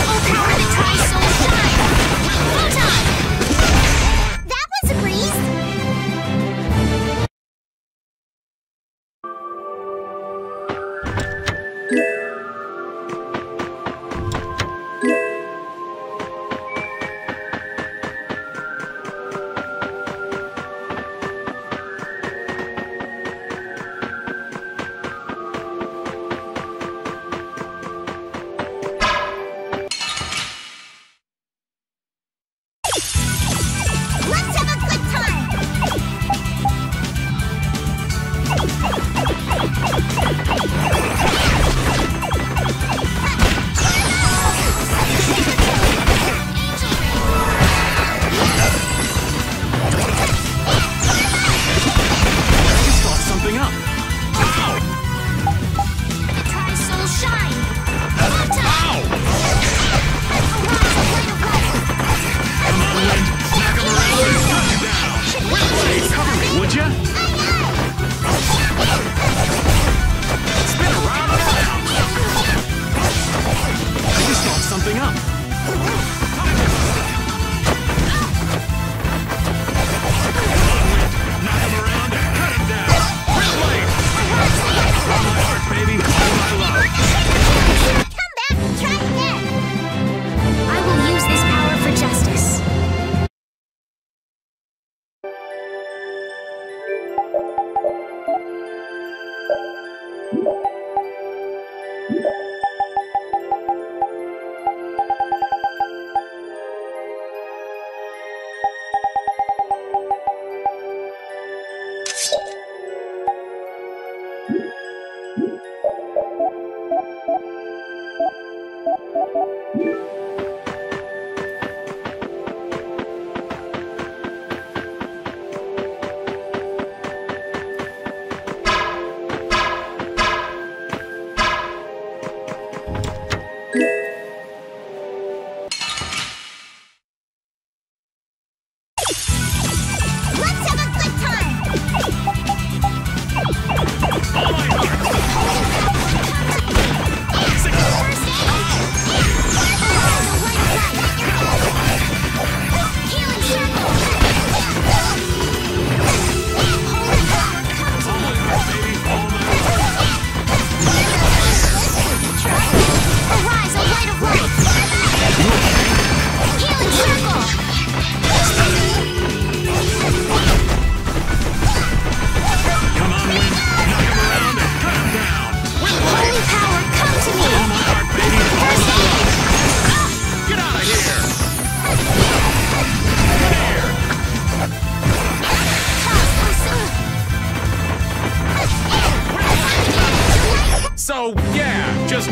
Speaker 1: So, yeah, just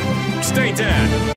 Speaker 1: stay dead.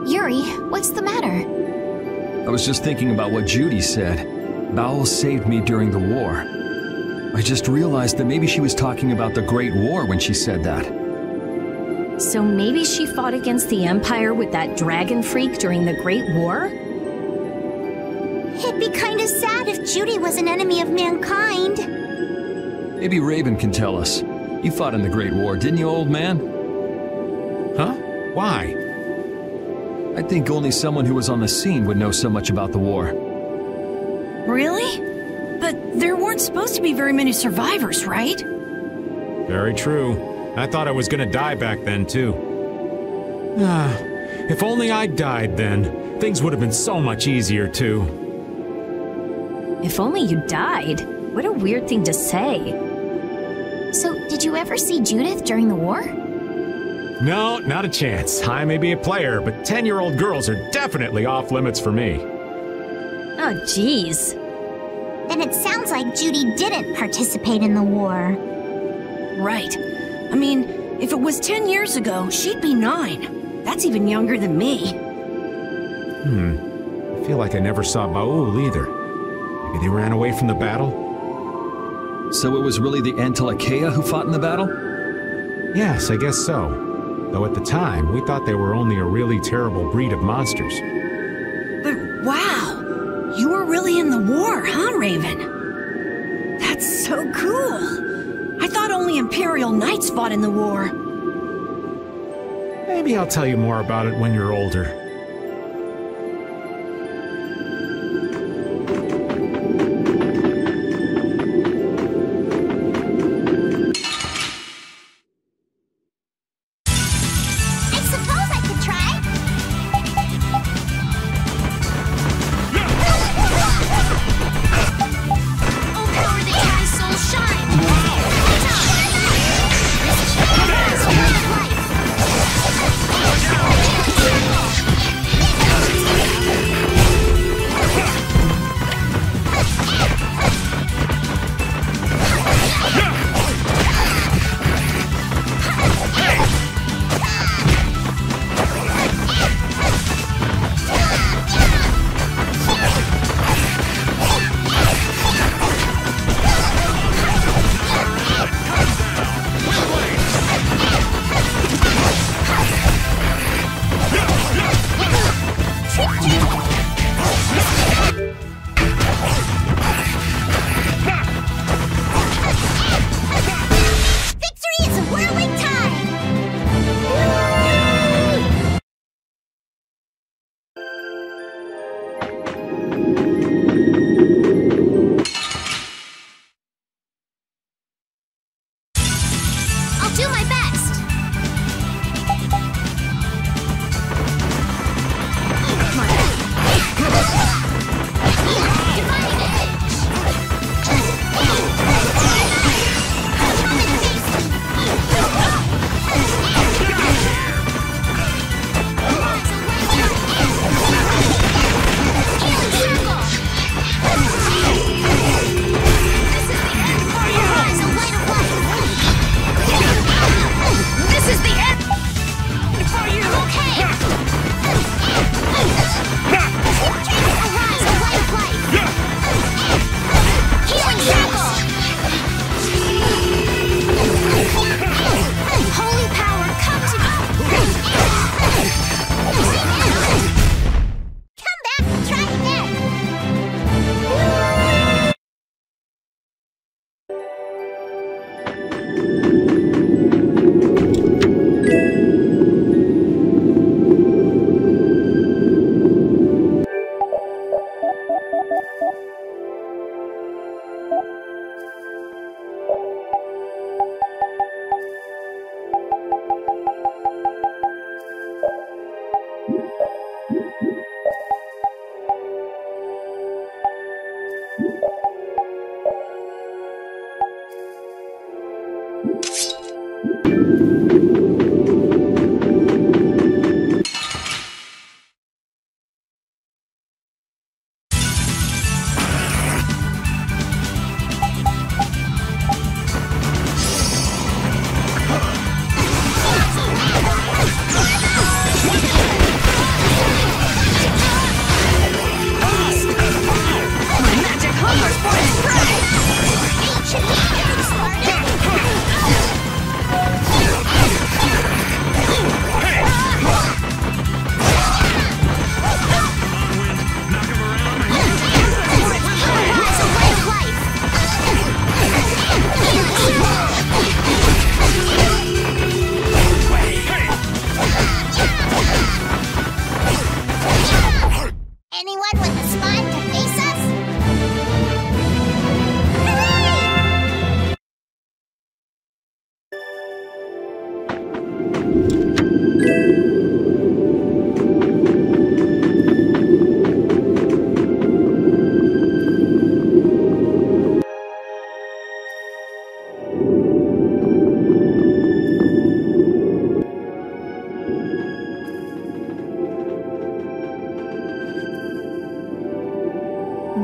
Speaker 6: Yuri, what's the matter?
Speaker 7: I was just thinking about what Judy said. Bowel saved me during the war. I just realized that maybe she was talking about the Great War when she said that.
Speaker 5: So maybe she fought against the Empire with that dragon freak during the Great War?
Speaker 10: It'd be kind of sad if Judy was an enemy of mankind.
Speaker 7: Maybe Raven can tell us. You fought in the Great War, didn't you, old man?
Speaker 1: Huh? Why?
Speaker 7: I think only someone who was on the scene would know so much about the war.
Speaker 2: Really? But there weren't supposed to be very many survivors, right?
Speaker 1: Very true. I thought I was gonna die back then, too. If only I'd died then, things would have been so much easier, too.
Speaker 5: If only you died. What a weird thing to say.
Speaker 6: So, did you ever see Judith during the war?
Speaker 1: No, not a chance. I may be a player, but 10-year-old girls are definitely off limits for me.
Speaker 5: Oh, jeez.
Speaker 10: Then it sounds like Judy didn't participate in the war.
Speaker 2: Right. I mean, if it was 10 years ago, she'd be 9. That's even younger than me.
Speaker 1: I feel like I never saw Baul either. Maybe they ran away from the battle?
Speaker 7: So it was really the Antilocheia who fought in the battle?
Speaker 1: Yes, I guess so. Though at the time, we thought they were only a really terrible breed of monsters.
Speaker 2: But wow! You were really in the war, huh, Raven? That's so cool! I thought only Imperial Knights fought in the war.
Speaker 1: Maybe I'll tell you more about it when you're older.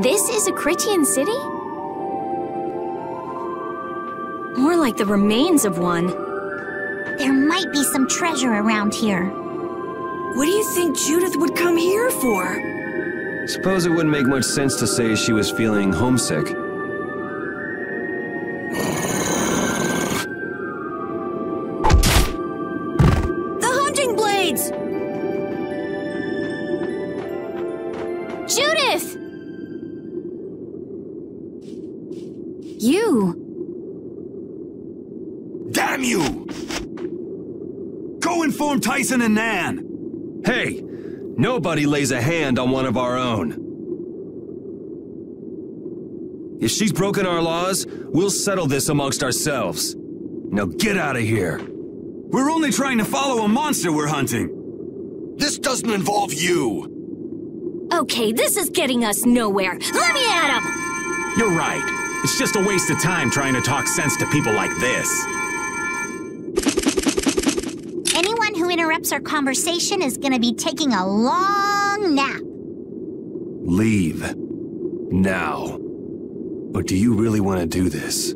Speaker 4: This is a Critian city? More like the remains of one.
Speaker 10: There might be some treasure around here.
Speaker 2: What do you think Judith would come here for?
Speaker 3: Suppose it wouldn't make much sense to say she was feeling homesick.
Speaker 2: The hunting blades!
Speaker 4: Judith! You!
Speaker 14: Damn you! Go inform Tyson and Nan!
Speaker 3: Hey! Nobody lays a hand on one of our own. If she's broken our laws, we'll settle this amongst ourselves. Now get out of here.
Speaker 14: We're only trying to follow a monster we're hunting.
Speaker 9: This doesn't involve you.
Speaker 4: Okay, this is getting us nowhere. Let me at him!
Speaker 1: You're right. It's just a waste of time trying to talk sense to people like this.
Speaker 10: Anyone who interrupts our conversation is gonna be taking a long nap.
Speaker 3: Leave. Now. But do you really want to do this?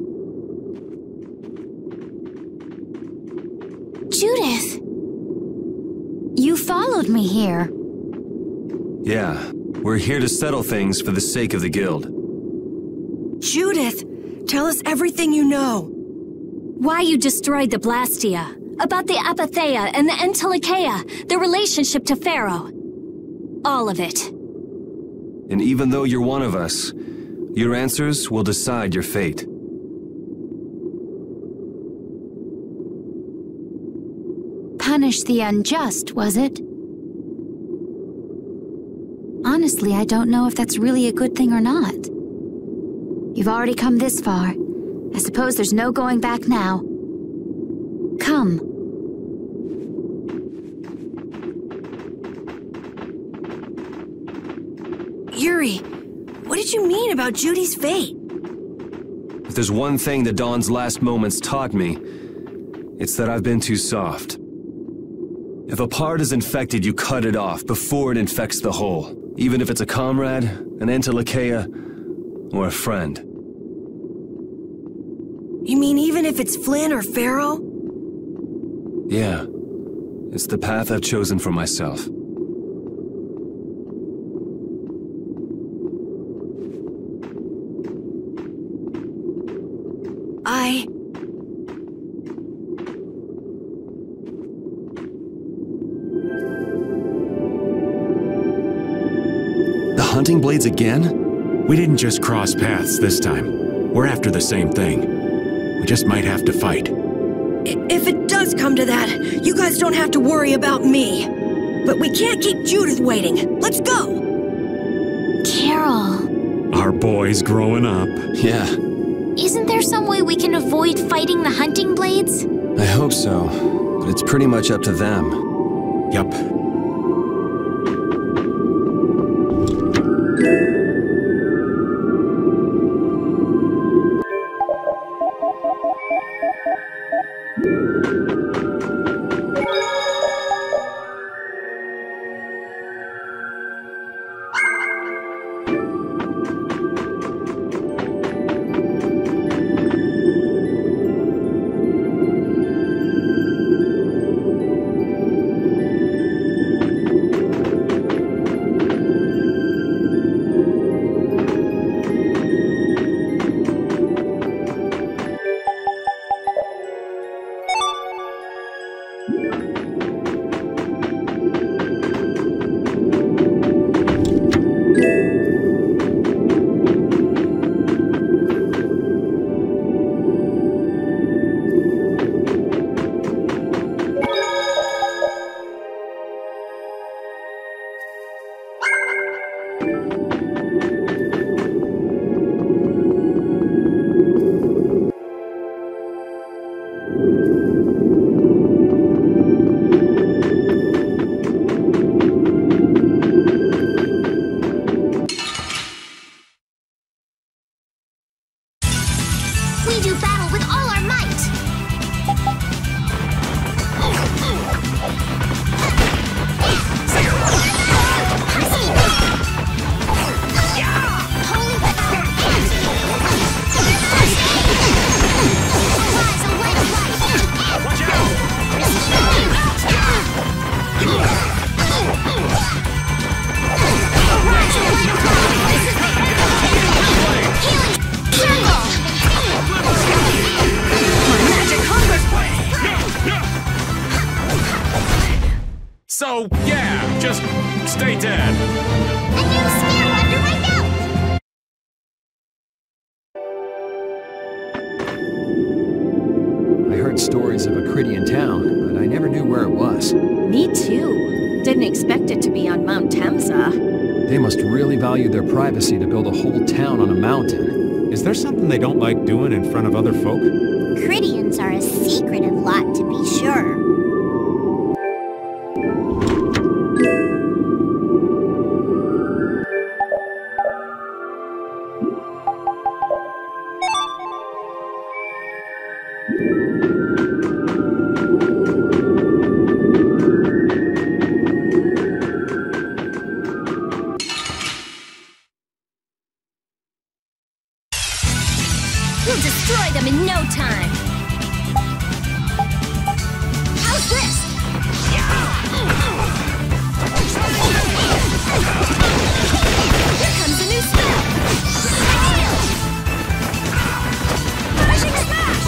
Speaker 6: Judith! You followed me here.
Speaker 3: Yeah, we're here to settle things for the sake of the guild.
Speaker 2: Judith, tell us everything you know.
Speaker 4: Why you destroyed the Blastia, about the Apatheia and the Entelikeia, their relationship to Pharaoh. All of it.
Speaker 3: And even though you're one of us, your answers will decide your fate.
Speaker 6: Punish the unjust, was it? Honestly, I don't know if that's really a good thing or not. You've already come this far. I suppose there's no going back now. Come.
Speaker 2: Yuri, what did you mean about Judy's fate?
Speaker 3: If there's one thing the Dawn's last moments taught me, it's that I've been too soft. If a part is infected, you cut it off before it infects the whole. Even if it's a comrade, an Entelikeia, or a friend.
Speaker 2: You mean even if it's Flynn or Pharaoh?
Speaker 3: Yeah. It's the path I've chosen for myself. The hunting blades again?
Speaker 1: We didn't just cross paths this time. We're after the same thing. We just might have to fight.
Speaker 2: If it does come to that, you guys don't have to worry about me. But we can't keep Judith waiting. Let's go!
Speaker 6: Carol.
Speaker 1: Our boy's growing up.
Speaker 3: Yeah.
Speaker 6: Isn't there some way we can avoid fighting the hunting blades?
Speaker 3: I hope so, but it's pretty much up to them.
Speaker 1: Yup.
Speaker 6: We do battle with all our might! Holy power! Rise away, light! Watch out! Rise away, light! Healing circle! Magic Conquest Blade!
Speaker 1: So, yeah, just stay dead.
Speaker 6: A new skill under my belt!
Speaker 7: I heard stories of a Cridian town, but I never knew where it was.
Speaker 5: Me too. Didn't expect it to be on Mount Temza.
Speaker 7: They must really value their privacy to build a whole town on a mountain.
Speaker 1: Is there something they don't like doing in front of other folk?
Speaker 10: Cridians are a secretive lot, to be sure.
Speaker 4: We'll destroy them in no time.
Speaker 6: How's this?
Speaker 4: Here comes a new spell.
Speaker 6: Finishing smash!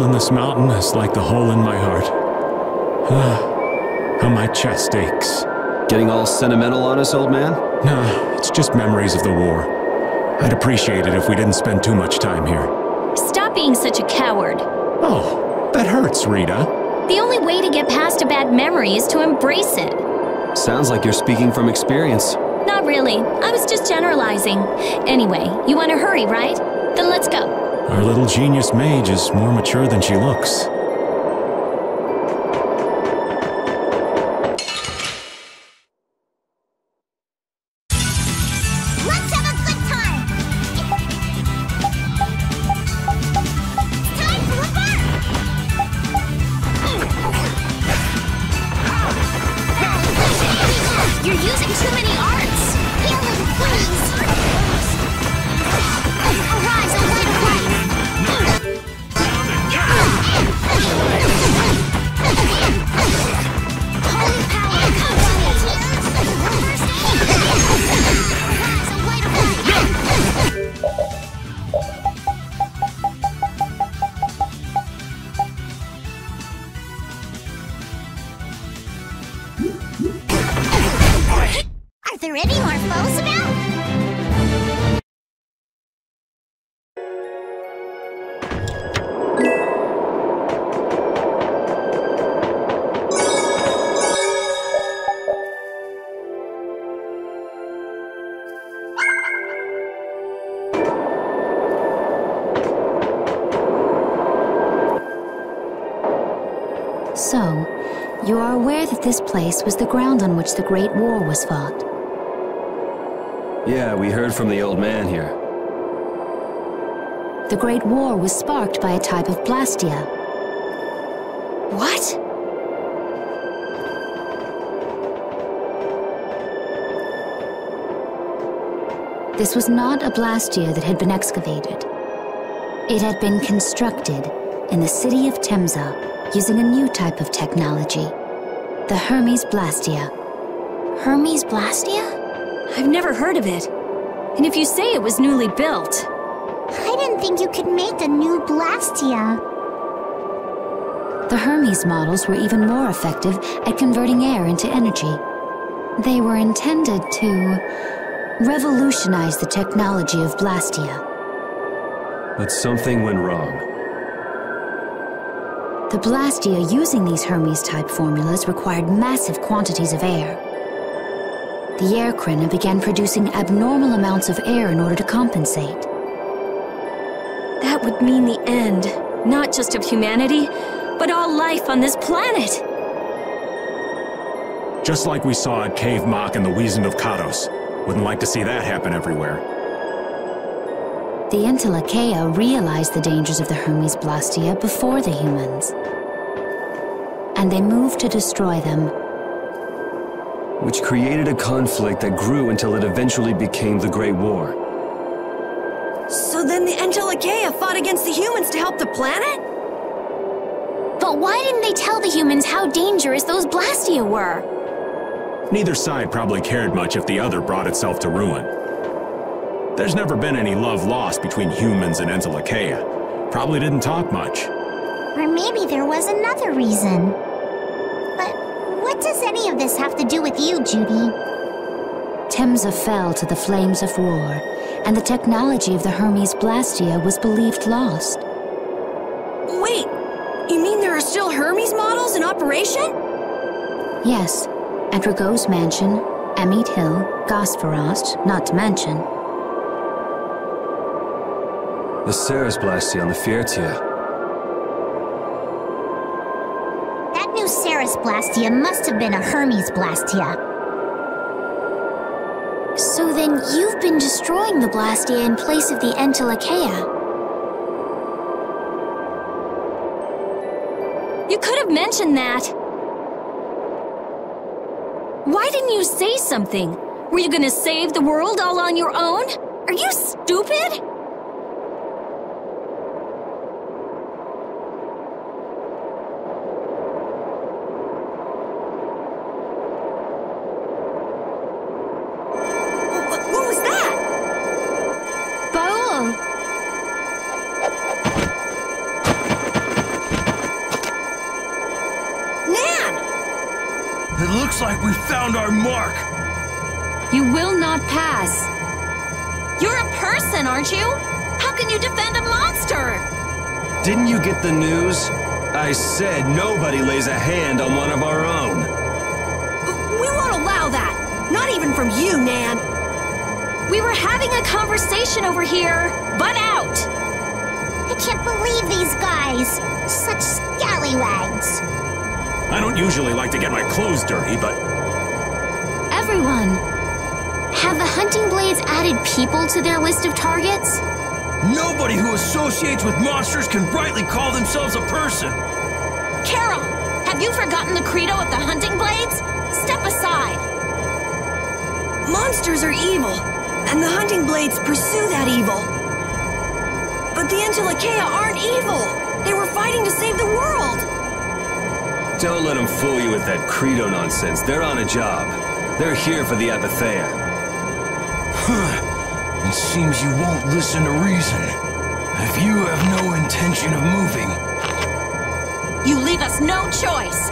Speaker 1: hole in this mountain is like the hole in my heart. How my chest aches.
Speaker 3: Getting all sentimental on us, old man?
Speaker 1: Nah, it's just memories of the war. I'd appreciate it if we didn't spend too much time here.
Speaker 5: Stop being such a coward.
Speaker 1: Oh, that hurts, Rita.
Speaker 5: The only way to get past a bad memory is to embrace it.
Speaker 3: Sounds like you're speaking from experience.
Speaker 5: Not really. I was just generalizing. Anyway, you want to hurry, right? Then let's go.
Speaker 1: Our little genius mage is more mature than she looks.
Speaker 10: Let's have a good time! It's time for a burn! You're using too many arts! Healing, please! Arise, O light of life! Holy power, come to me! Arise, O light of life! Are there any more foes about?
Speaker 15: So, you are aware that this place was the ground on which the Great War was fought.
Speaker 3: Yeah, we heard from the old man here.
Speaker 15: The Great War was sparked by a type of blastia.
Speaker 2: What?
Speaker 15: This was not a blastia that had been excavated. It had been constructed in the city of Temza using a new type of technology, the Hermes Blastia.
Speaker 6: Hermes Blastia?
Speaker 5: I've never heard of it. And if you say it was newly built...
Speaker 10: I didn't think you could make a new Blastia.
Speaker 15: The Hermes models were even more effective at converting air into energy. They were intended to revolutionize the technology of Blastia.
Speaker 3: But something went wrong.
Speaker 15: The Blastia using these Hermes-type formulas required massive quantities of air. The air Krina began producing abnormal amounts of air in order to compensate.
Speaker 5: That would mean the end, not just of humanity, but all life on this planet.
Speaker 1: Just like we saw at Cave Mach and the Wiesent of Kados. Wouldn't like to see that happen everywhere.
Speaker 15: The Entelekea realized the dangers of the Hermes Blastia before the humans. And they moved to destroy them.
Speaker 3: Which created a conflict that grew until it eventually became the Great War.
Speaker 2: So then the Entelekea fought against the humans to help the planet?
Speaker 6: But why didn't they tell the humans how dangerous those Blastia were?
Speaker 1: Neither side probably cared much if the other brought itself to ruin. There's never been any love lost between humans and Entelekea. Probably didn't talk much.
Speaker 10: Or maybe there was another reason. But what does any of this have to do with you, Judy?
Speaker 15: Temza fell to the flames of war, and the technology of the Hermes Blastia was believed lost.
Speaker 2: Wait, you mean there are still Hermes models in operation?
Speaker 15: Yes, at Rago's mansion, Amit Hill, Gosferost, not to mention.
Speaker 3: The Ceres Blastia on the Fiertia.
Speaker 10: That new Ceres Blastia must have been a Hermes Blastia.
Speaker 6: So then you've been destroying the Blastia in place of the Entelekea.
Speaker 5: You could have mentioned that. Why didn't you say something? Were you gonna save the world all on your own? Are you stupid?
Speaker 2: What was that?
Speaker 5: Baul!
Speaker 8: It looks like we found our mark.
Speaker 4: You will not pass.
Speaker 5: You're a person, aren't you? How can you defend a monster?
Speaker 3: Didn't you get the news? I said nobody lays a hand on one of our own.
Speaker 2: We won't allow that. Not even from you, Nan.
Speaker 5: We were having a conversation over here. Butt out!
Speaker 10: I can't believe these guys. Such scallywags.
Speaker 1: I don't usually like to get my clothes dirty, but...
Speaker 6: Everyone, have the hunting blades added people to their list of targets?
Speaker 8: Nobody who associates with monsters can rightly call themselves a person.
Speaker 5: Carol, have you forgotten the credo of the hunting blades? Step aside.
Speaker 2: Monsters are evil, and the hunting blades pursue that evil. But the Entelekea aren't evil. They were fighting to save the world.
Speaker 3: Don't let them fool you with that credo nonsense. They're on a job. They're here for the Apatheia.
Speaker 8: It seems you won't listen to reason. If you have no intention of moving...
Speaker 5: You leave us no choice.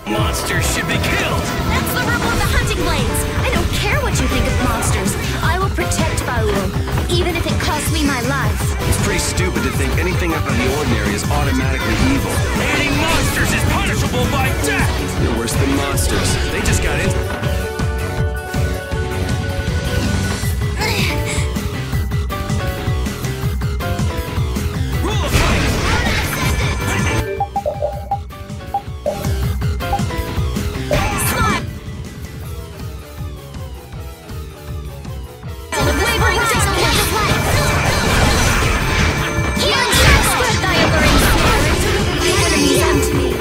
Speaker 8: Monsters should be killed!
Speaker 5: That's the rule of the hunting blades. I don't care what you think of monsters.
Speaker 15: I will protect Baul, even if it costs me my life.
Speaker 3: It's pretty stupid to think anything out of the ordinary is automatically evil.
Speaker 8: Banning monsters is punishable by death!
Speaker 3: You're worse than monsters. They just got in.
Speaker 5: Enemies up to me.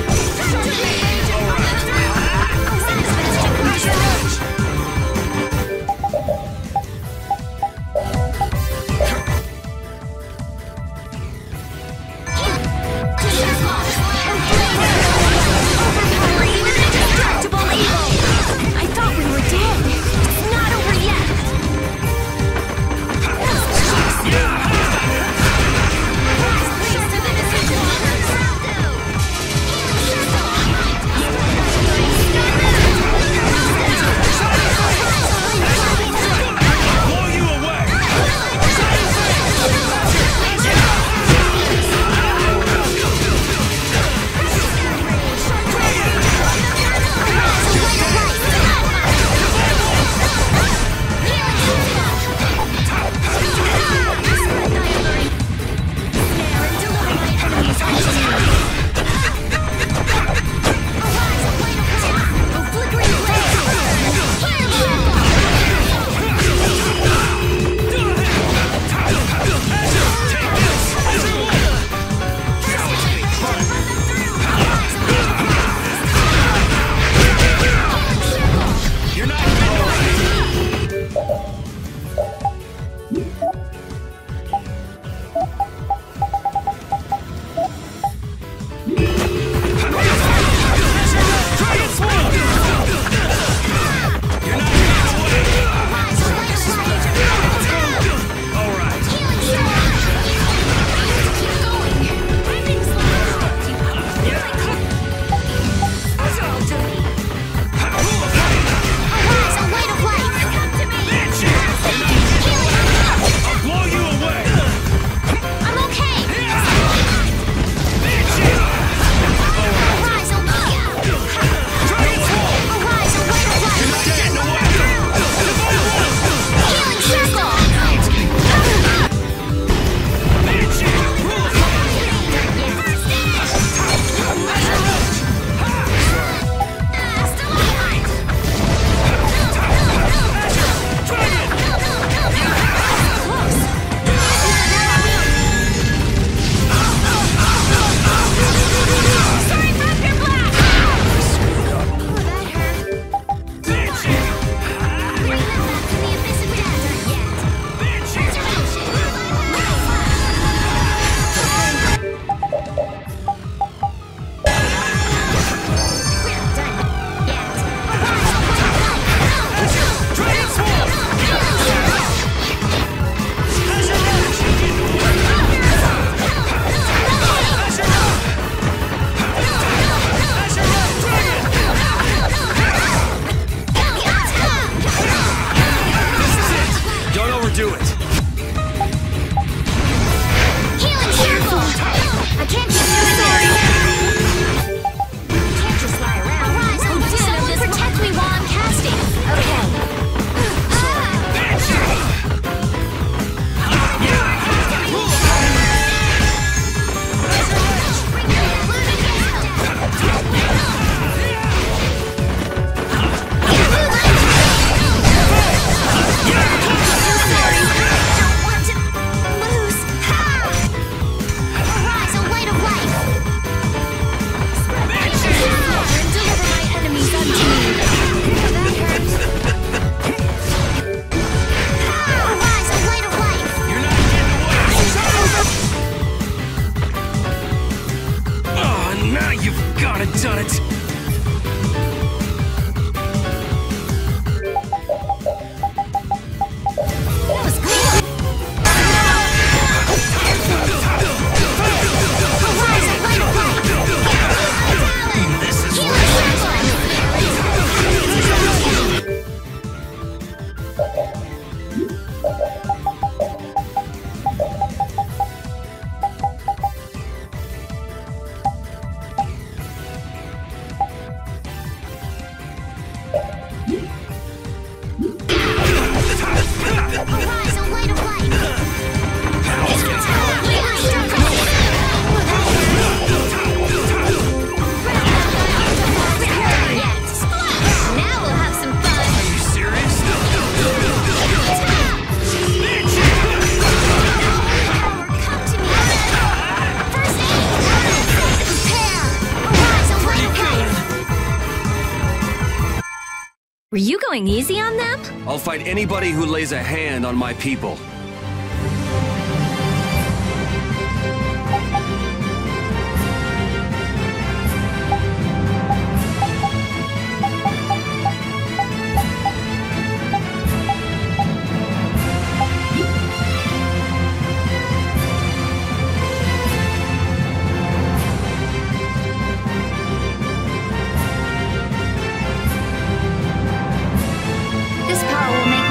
Speaker 5: Were you going easy on them?
Speaker 3: I'll fight anybody who lays a hand on my people.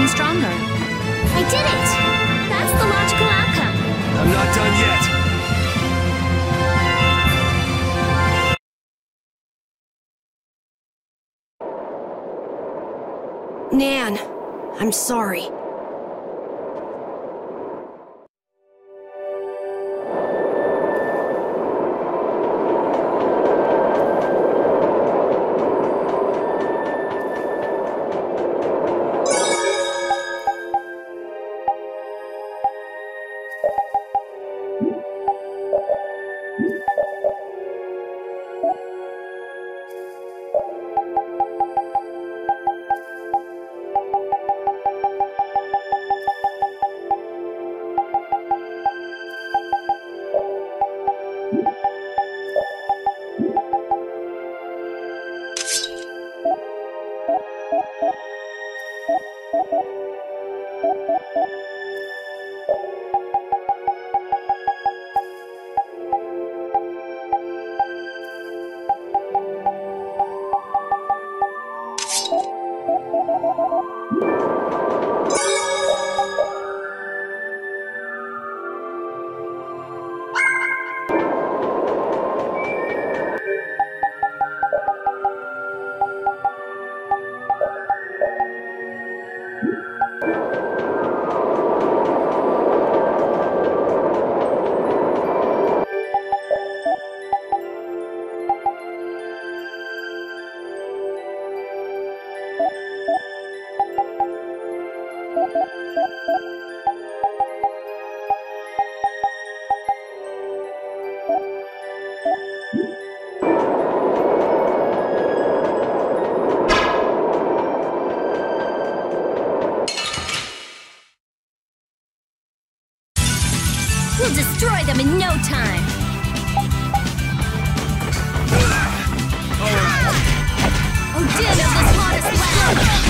Speaker 4: Stronger. I did it! That's the logical outcome.
Speaker 3: I'm not done yet.
Speaker 2: Nan, I'm sorry.
Speaker 4: We'll destroy them in no time. Oh, din of this hottest land!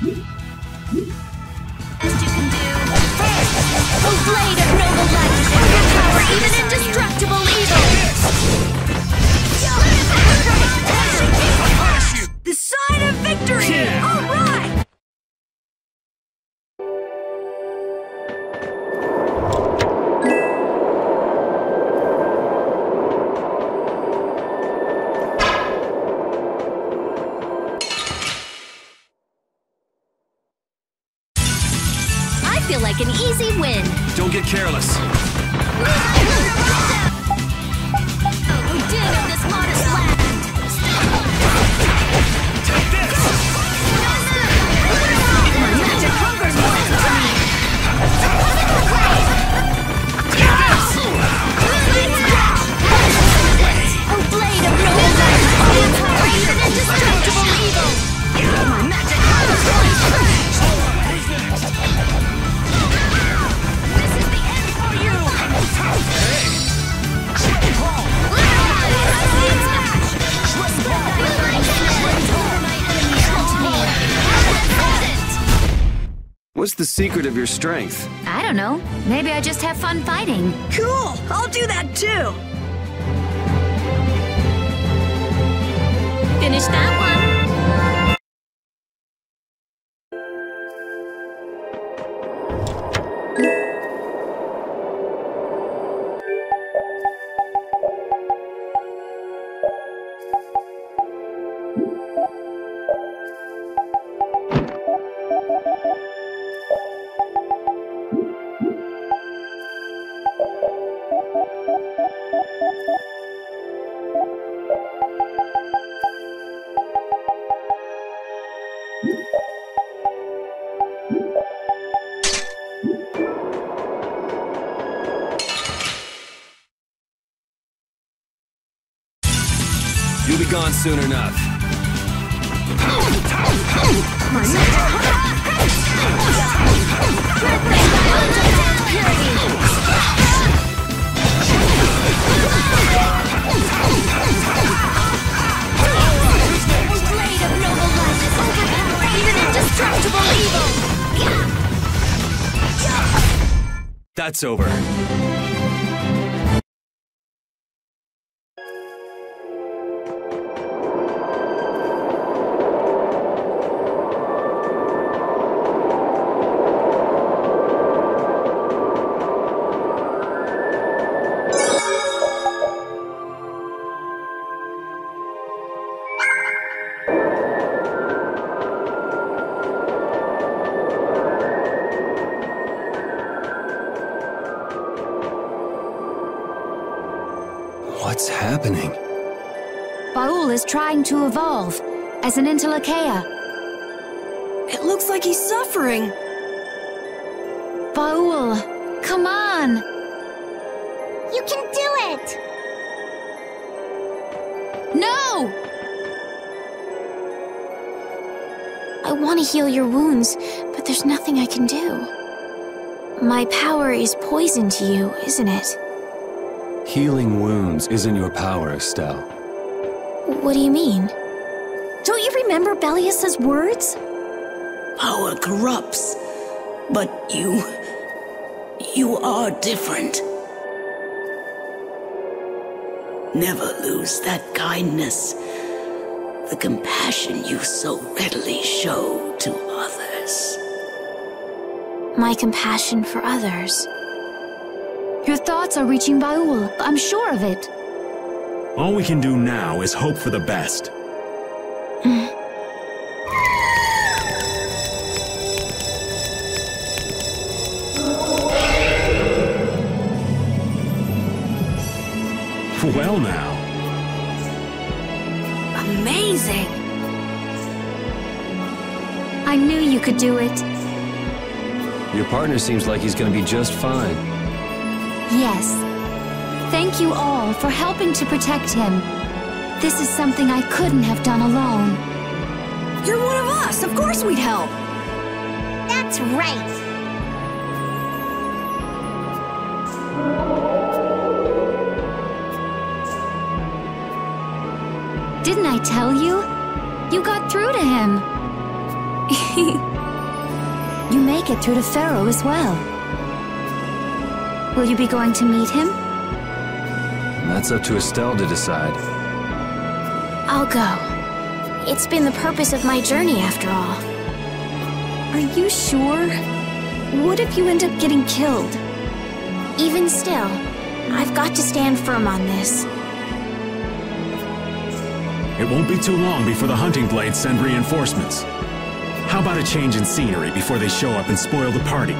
Speaker 16: You
Speaker 5: Oh, blade of noble light, overpower even indestructible evil!
Speaker 2: The sign of victory!
Speaker 8: Yeah.
Speaker 2: All right!
Speaker 5: I feel like an easy win.
Speaker 7: Don't get careless.
Speaker 5: We did in this modest land.
Speaker 8: Take this!
Speaker 5: My magic hungers for me. Oh, blade of noble light, overpower even indestructible evil. My magic hungers for me. This is the end for you.
Speaker 3: What's the secret of your strength?
Speaker 15: I don't know. Maybe I just have fun fighting.
Speaker 2: Cool! I'll do that too!
Speaker 5: Finish that one.
Speaker 3: You'll be gone soon enough.
Speaker 5: Blade of noble light, overpower even indestructible evil.
Speaker 3: That's over. What's happening?
Speaker 15: Baul is trying to evolve as an Entelekea.
Speaker 2: It looks like he's suffering.
Speaker 15: Baul, come on!
Speaker 10: You can do it!
Speaker 15: No! I want to heal your wounds, but there's nothing I can do. My power is poison to you, isn't it?
Speaker 3: Healing wounds isn't your power, Estelle.
Speaker 15: What do you mean? Don't you remember Bellius's words?
Speaker 16: Power corrupts, but you are different. Never lose that kindness, the compassion you so readily show to others.
Speaker 15: My compassion for others. Your thoughts are reaching Baul, I'm sure of it.
Speaker 1: All we can do now is hope for the best. Well now.
Speaker 2: Amazing!
Speaker 15: I knew you could do it.
Speaker 3: Your partner seems like he's gonna be just fine.
Speaker 15: Yes. Thank you all for helping to protect him. This is something I couldn't have done alone.
Speaker 2: You're one of us! Of course we'd help!
Speaker 10: That's right!
Speaker 15: Didn't I tell you? You got through to him. make it through to Pharaoh as well. Will you be going to meet him?
Speaker 3: That's up to Estelle to decide.
Speaker 6: I'll go. It's been the purpose of my journey after all.
Speaker 5: Are you sure? What if you end up getting killed?
Speaker 6: Even still, I've got to stand firm on this.
Speaker 1: It won't be too long before the hunting blades send reinforcements. How about a change in scenery before they show up and spoil the party?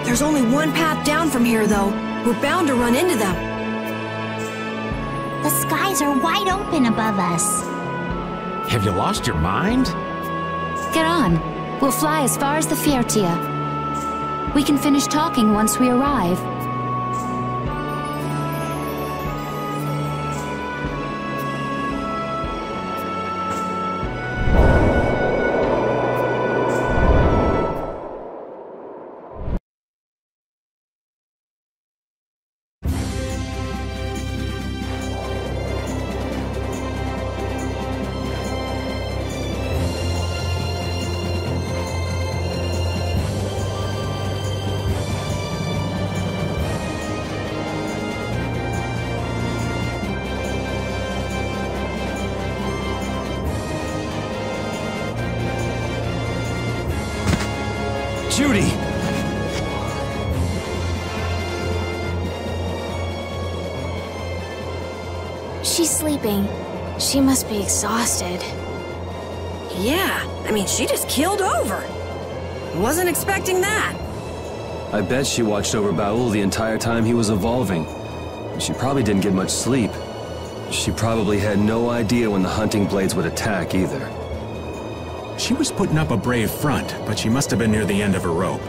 Speaker 2: There's only one path down from here, though. We're bound to run into them.
Speaker 10: The skies are wide open above us.
Speaker 1: Have you lost your mind?
Speaker 15: Get on. We'll fly as far as the Fiertia. We can finish talking once we arrive.
Speaker 8: Judy!
Speaker 6: She's sleeping. She must be exhausted.
Speaker 2: Yeah, I mean, she just keeled over. Wasn't expecting that.
Speaker 3: I bet she watched over Baul the entire time he was evolving. She probably didn't get much sleep. She probably had no idea when the hunting blades would attack either.
Speaker 1: She was putting up a brave front, but she must have been near the end of her rope.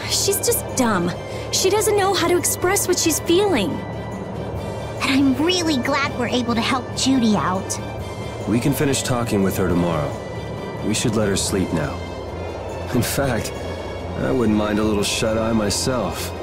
Speaker 5: She's just dumb. She doesn't know how to express what she's feeling.
Speaker 10: And I'm really glad we're able to help Judy out.
Speaker 3: We can finish talking with her tomorrow. We should let her sleep now. In fact, I wouldn't mind a little shut-eye myself.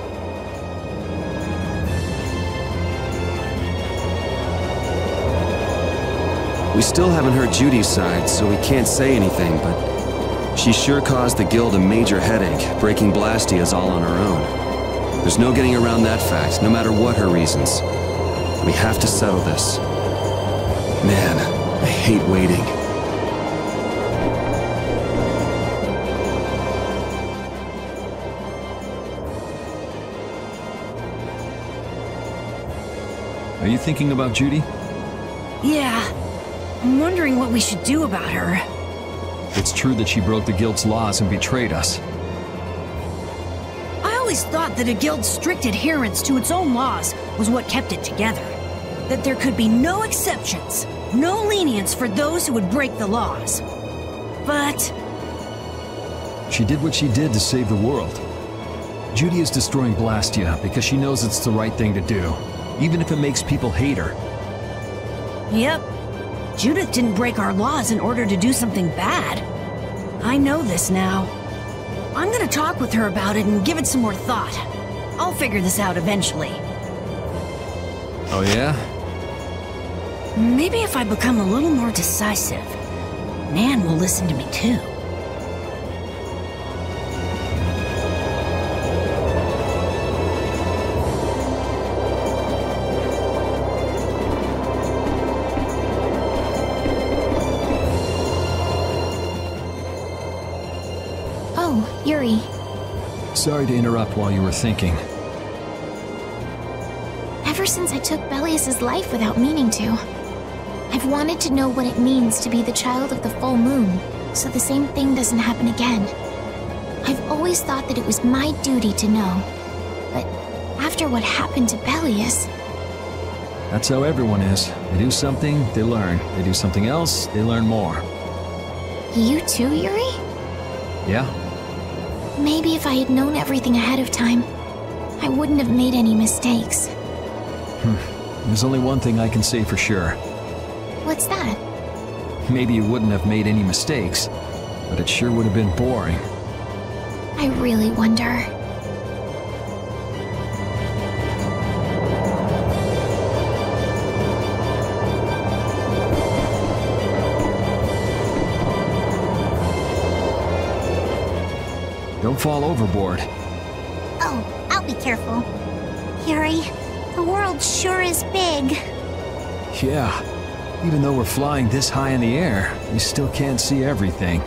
Speaker 3: We still haven't heard Judy's side, so we can't say anything, but she sure caused the guild a major headache, breaking Blastias all on her own. There's no getting around that fact, no matter what her reasons. We have to settle this. Man, I hate waiting.
Speaker 7: Are you thinking about Judy?
Speaker 2: Yeah. I'm wondering what we should do about her.
Speaker 7: It's true that she broke the guild's laws and betrayed us.
Speaker 17: I always thought that a guild's strict adherence to its own laws was what kept it together. That there could be no exceptions, no lenience for those who would break the laws. But
Speaker 7: She did what she did to save the world. Judy is destroying Blastia because she knows it's the right thing to do, even if it makes people hate her.
Speaker 17: Yep. Judith didn't break our laws in order to do something bad. I know this now. I'm gonna talk with her about it and give it some more thought. I'll figure this out eventually.
Speaker 7: Oh yeah?
Speaker 17: Maybe if I become a little more decisive, Nan will listen to me too.
Speaker 6: Yuri.
Speaker 7: Sorry to interrupt while you were thinking.
Speaker 6: Ever since I took Belius's life without meaning to, I've wanted to know what it means to be the child of the full moon, so the same thing doesn't happen again. I've always thought that it was my duty to know, but after what happened to Belius...
Speaker 7: That's how everyone is. They do something, they learn. They do something else, they learn more.
Speaker 6: You too, Yuri?
Speaker 7: Yeah?
Speaker 6: Maybe if I had known everything ahead of time, I wouldn't have made any mistakes.
Speaker 7: There's only one thing I can say for sure.
Speaker 6: What's that?
Speaker 7: Maybe you wouldn't have made any mistakes, but it sure would have been boring.
Speaker 6: I really wonder.
Speaker 7: Don't fall overboard.
Speaker 10: Oh, I'll be careful. Yuri, the world sure is big.
Speaker 7: Yeah, even though we're flying this high in the air, we still can't see everything.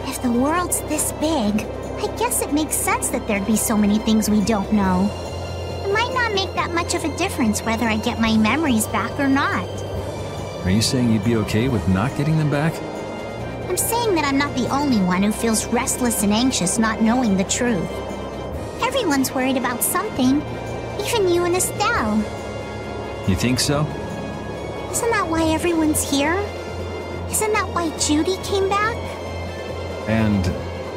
Speaker 10: If the world's this big, I guess it makes sense that there'd be so many things we don't know. It might not make that much of a difference whether I get my memories back or not.
Speaker 7: Are you saying you'd be okay with not getting them back?
Speaker 10: I'm saying that I'm not the only one who feels restless and anxious not knowing the truth. Everyone's worried about something, even you and Estelle.
Speaker 7: You think so?
Speaker 10: Isn't that why everyone's here? Isn't that why Judy came back?
Speaker 7: And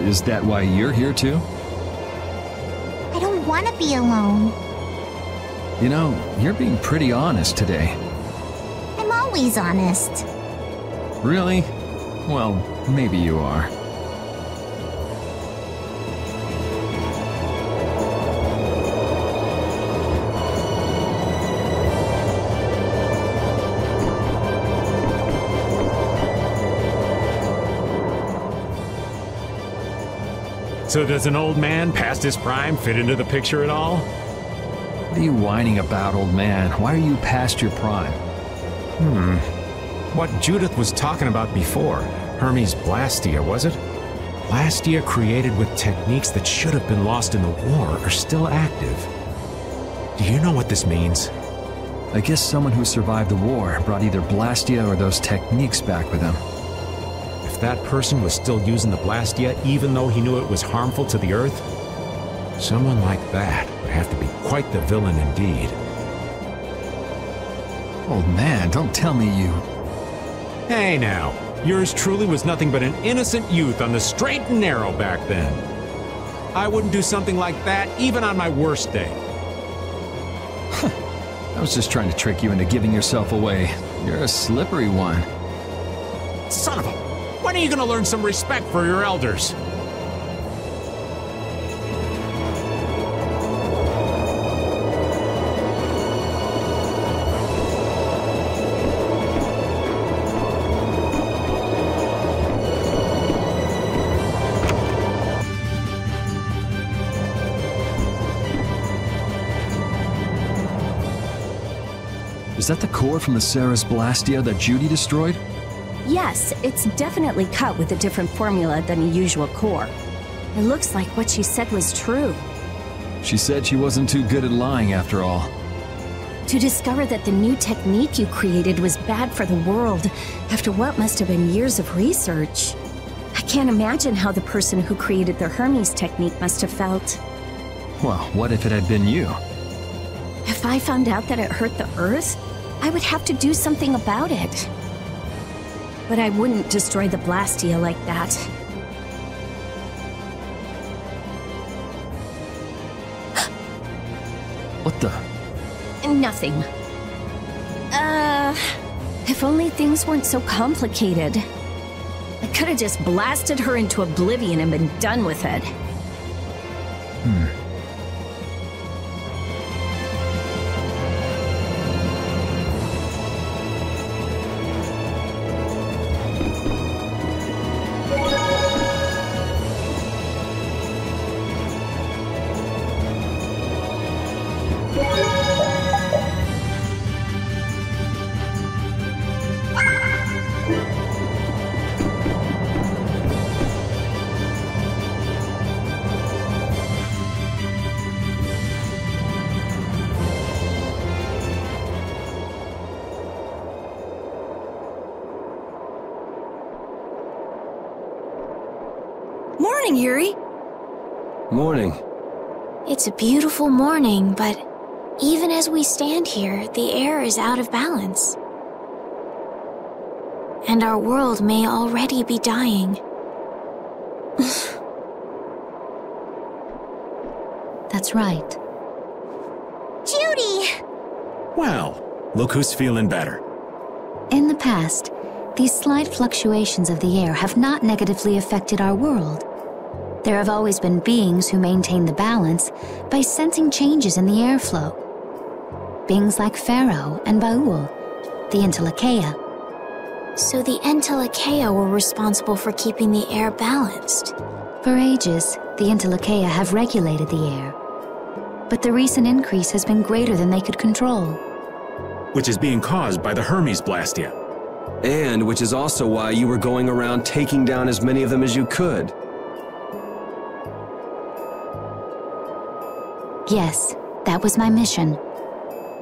Speaker 7: is that why you're here too?
Speaker 10: I don't want to be alone.
Speaker 7: You know, you're being pretty honest today.
Speaker 10: I'm always honest.
Speaker 7: Really? Well, maybe you are.
Speaker 1: So does an old man past his prime fit into the picture at all?
Speaker 7: What are you whining about, old man? Why are you past your prime?
Speaker 1: What Judith was talking about before, Hermes Blastia, was it? Blastia created with techniques that should have been lost in the war are still active. Do you know what this means?
Speaker 7: I guess someone who survived the war brought either Blastia or those techniques back with him.
Speaker 1: If that person was still using the Blastia even though he knew it was harmful to the Earth, someone like that would have to be quite the villain indeed.
Speaker 7: Old man, don't tell me you...
Speaker 1: Hey now, yours truly was nothing but an innocent youth on the straight and narrow back then. I wouldn't do something like that even on my worst day.
Speaker 7: I was just trying to trick you into giving yourself away. You're a slippery one.
Speaker 1: Son of a... When are you gonna learn some respect for your elders?
Speaker 7: Is that the core from the Ceres Blastia that Judy destroyed?
Speaker 5: Yes, it's definitely cut with a different formula than the usual core. It looks like what she said was true.
Speaker 7: She said she wasn't too good at lying after all.
Speaker 5: To discover that the new technique you created was bad for the world, after what must have been years of research. I can't imagine how the person who created the Hermes technique must have felt.
Speaker 7: Well, what if it had been you?
Speaker 5: If I found out that it hurt the Earth, I would have to do something about it. But I wouldn't destroy the Blastia like that.
Speaker 7: What the?
Speaker 5: Nothing. If only things weren't so complicated. I could have just blasted her into oblivion and been done with it.
Speaker 2: Morning, Yuri.
Speaker 3: Morning.
Speaker 6: It's a beautiful morning, but even as we stand here, the air is out of balance. And our world may already be dying.
Speaker 15: That's right.
Speaker 10: Judy!
Speaker 18: Well, look who's feeling better.
Speaker 15: In the past, these slight fluctuations of the air have not negatively affected our world. There have always been beings who maintain the balance by sensing changes in the airflow. Beings like Pharaoh and Baul, the Entelekea.
Speaker 6: So the Entelekea were responsible for keeping the air balanced.
Speaker 15: For ages, the Entelekea have regulated the air. But the recent increase has been greater than they could control.
Speaker 18: Which is being caused by the Hermes Blastia.
Speaker 3: And which is also why you were going around taking down as many of them as you could.
Speaker 15: Yes, that was my mission.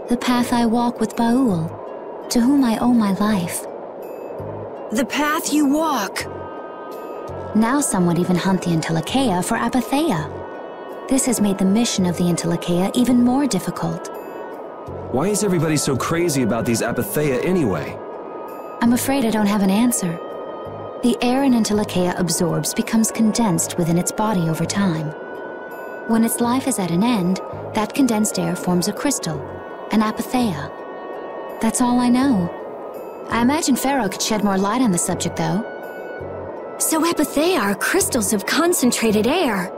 Speaker 15: The path I walk with Baul, to whom I owe my life.
Speaker 2: The path you walk.
Speaker 15: Now some would even hunt the Entelekea for Apatheia. This has made the mission of the Entelekea even more difficult.
Speaker 3: Why is everybody so crazy about these Apatheia anyway?
Speaker 15: I'm afraid I don't have an answer. The air an Entelekea absorbs becomes condensed within its body over time. When its life is at an end, that condensed air forms a crystal, an Apatheia. That's all I know. I imagine Pharaoh could shed more light on the subject, though.
Speaker 4: So Apatheia are crystals of concentrated air.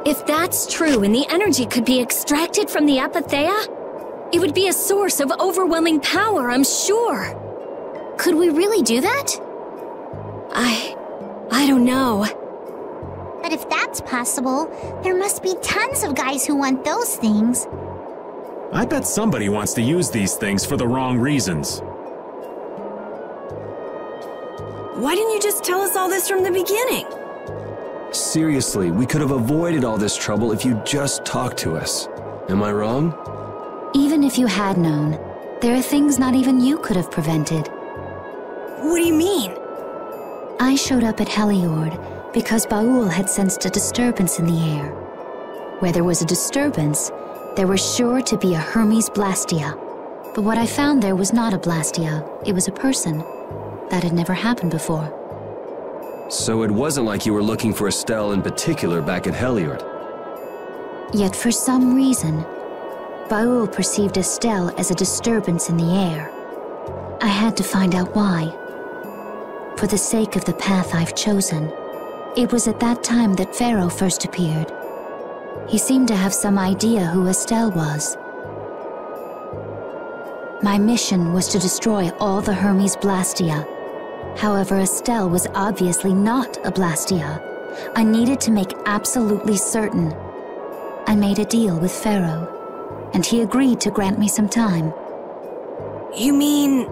Speaker 4: If that's true and the energy could be extracted from the Apatheia, it would be a source of overwhelming power, I'm sure.
Speaker 6: Could we really do that?
Speaker 4: I don't know.
Speaker 10: But if that's possible, there must be tons of guys who want those things.
Speaker 18: I bet somebody wants to use these things for the wrong reasons.
Speaker 2: Why didn't you just tell us all this from the beginning?
Speaker 3: Seriously, we could have avoided all this trouble if you just talked to us. Am I wrong?
Speaker 15: Even if you had known, there are things not even you could have prevented.
Speaker 2: What do you mean?
Speaker 15: I showed up at Heliord because Baul had sensed a disturbance in the air. Where there was a disturbance, there was sure to be a Hermes Blastia. But what I found there was not a Blastia, it was a person. That had never happened before.
Speaker 3: So it wasn't like you were looking for Estelle in particular back at Heliord.
Speaker 15: Yet for some reason, Baul perceived Estelle as a disturbance in the air. I had to find out why. For the sake of the path I've chosen, it was at that time that Pharaoh first appeared. He seemed to have some idea who Estelle was. My mission was to destroy all the Hermes Blastia. However, Estelle was obviously not a Blastia. I needed to make absolutely certain. I made a deal with Pharaoh, and he agreed to grant me some time.
Speaker 2: You mean...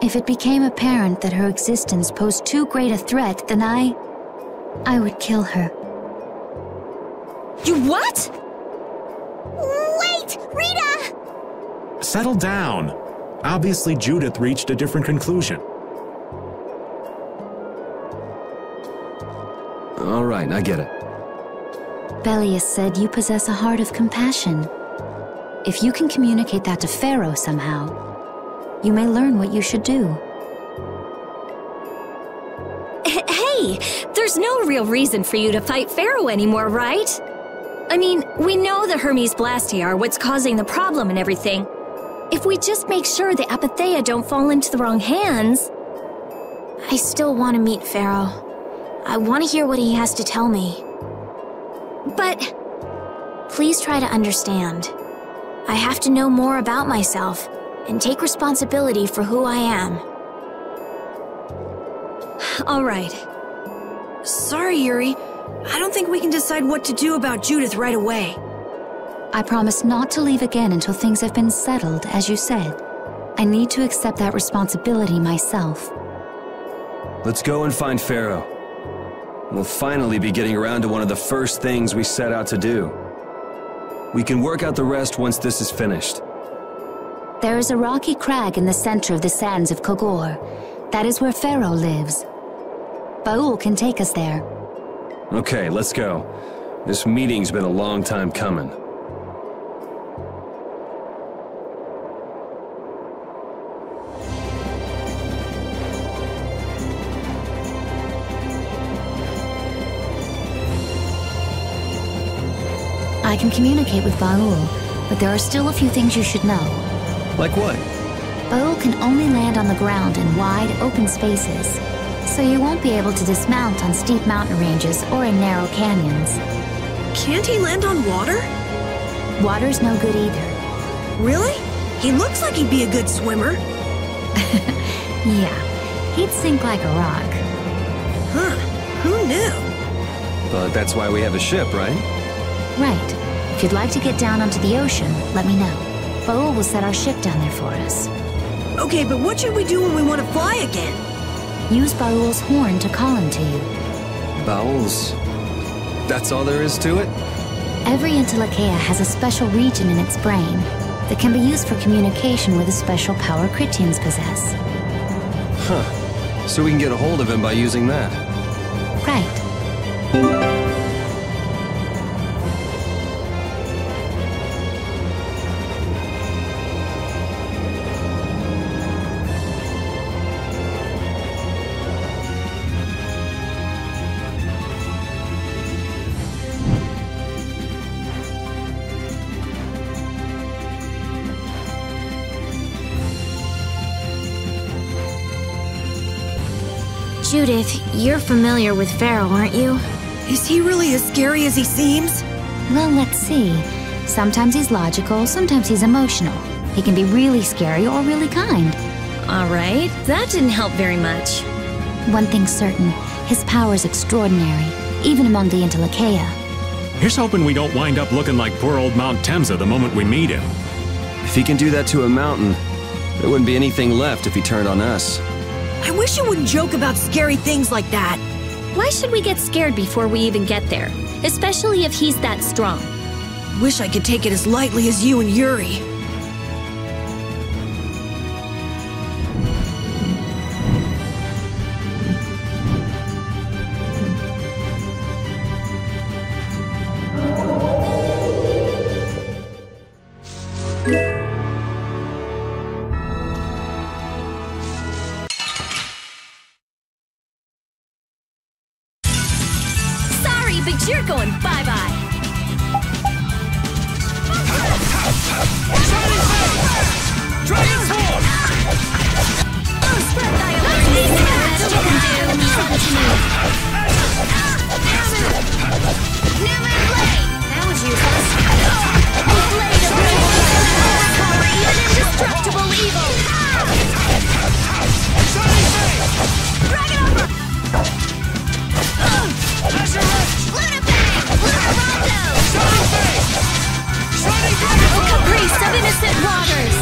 Speaker 15: If it became apparent that her existence posed too great a threat, then I would kill her.
Speaker 2: You what?
Speaker 10: Wait! Rita!
Speaker 18: Settle down. Obviously, Judith reached a different conclusion.
Speaker 3: All right, I get it.
Speaker 15: Belius said you possess a heart of compassion. If you can communicate that to Pharaoh somehow, you may learn what you should do.
Speaker 4: Hey, there's no real reason for you to fight Pharaoh anymore, right? I mean, we know the Hermes Blastia are what's causing the problem and everything. If we just make sure the Apatheia don't fall into the wrong hands...
Speaker 6: I still want to meet Pharaoh. I want to hear what he has to tell me.
Speaker 4: But...
Speaker 6: Please try to understand. I have to know more about myself and take responsibility for who I am.
Speaker 2: All right. Sorry, Yuri. I don't think we can decide what to do about Judith right away.
Speaker 15: I promise not to leave again until things have been settled, as you said. I need to accept that responsibility myself.
Speaker 3: Let's go and find Pharaoh. We'll finally be getting around to one of the first things we set out to do. We can work out the rest once this is finished.
Speaker 15: There is a rocky crag in the center of the sands of Kogor. That is where Pharaoh lives. Baul can take us there.
Speaker 3: Okay, let's go. This meeting's been a long time coming.
Speaker 15: I can communicate with Baul, but there are still a few things you should know.
Speaker 3: Like what?
Speaker 15: Baul can only land on the ground in wide, open spaces, so you won't be able to dismount on steep mountain ranges or in narrow canyons.
Speaker 2: Can't he land on water?
Speaker 15: Water's no good either.
Speaker 2: Really? He looks like he'd be a good swimmer.
Speaker 15: Yeah, he'd sink like a rock.
Speaker 2: Huh, who knew?
Speaker 3: But that's why we have a ship, right?
Speaker 15: Right. If you'd like to get down onto the ocean, let me know. Baul will set our ship down there for us.
Speaker 17: Okay, but what should we do when we want to fly again?
Speaker 15: Use Baul's horn to call him to you.
Speaker 3: Bowels. That's all there is to it?
Speaker 15: Every Entelekea has a special region in its brain that can be used for communication with a special power Critians possess.
Speaker 3: Huh. So we can get a hold of him by using that.
Speaker 15: Right.
Speaker 6: Judith, you're familiar with Pharaoh, aren't you?
Speaker 2: Is he really as scary as he seems?
Speaker 15: Well, let's see. Sometimes he's logical, sometimes he's emotional. He can be really scary or really kind.
Speaker 5: Alright, that didn't help very much.
Speaker 15: One thing's certain, his power is extraordinary, even among the Entelekea.
Speaker 18: Here's hoping we don't wind up looking like poor old Mount Temza the moment we meet him.
Speaker 3: If he can do that to a mountain, there wouldn't be anything left if he turned on us.
Speaker 2: I wish you wouldn't joke about scary things like that.
Speaker 4: Why should we get scared before we even get there? Especially if he's that strong.
Speaker 2: Wish I could take it as lightly as you and Yuri.
Speaker 4: But you're going bye-bye.
Speaker 8: Dragon Sword!
Speaker 4: Oh, spread thy awareness. Best you can do, Newman Blade! That was useless. The blade of overpower even indestructible evil.
Speaker 8: Shining Face!
Speaker 4: Dragon over!
Speaker 8: Azure Edge!
Speaker 4: Shining
Speaker 8: Face! Shining Dragon
Speaker 4: Oh, caprice of innocent waters!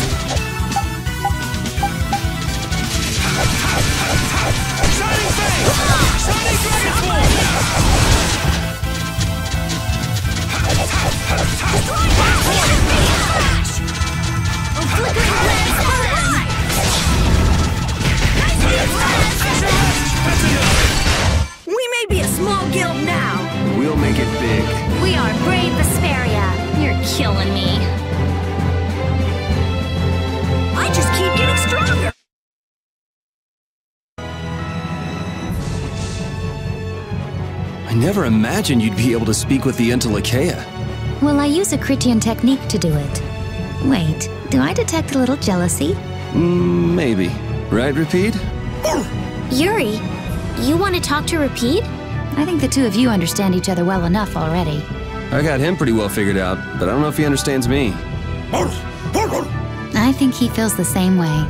Speaker 8: Shining Face! Shining Dragon Sword!
Speaker 4: Oh, flickering blades for life!
Speaker 8: That's enough!
Speaker 2: We may be a small guild now.
Speaker 3: We'll make it big.
Speaker 4: We are brave Vesperia. You're killing me.
Speaker 2: I just keep getting stronger.
Speaker 3: I never imagined you'd be able to speak with the Entelekea.
Speaker 15: Well, I use a Critian technique to do it. Wait, do I detect a little jealousy?
Speaker 3: Maybe. Right, Repeat?
Speaker 6: Yuri, you want to talk to Repeat?
Speaker 15: I think the two of you understand each other well enough already.
Speaker 3: I got him pretty well figured out, but I don't know if he understands me.
Speaker 15: I think he feels the same way.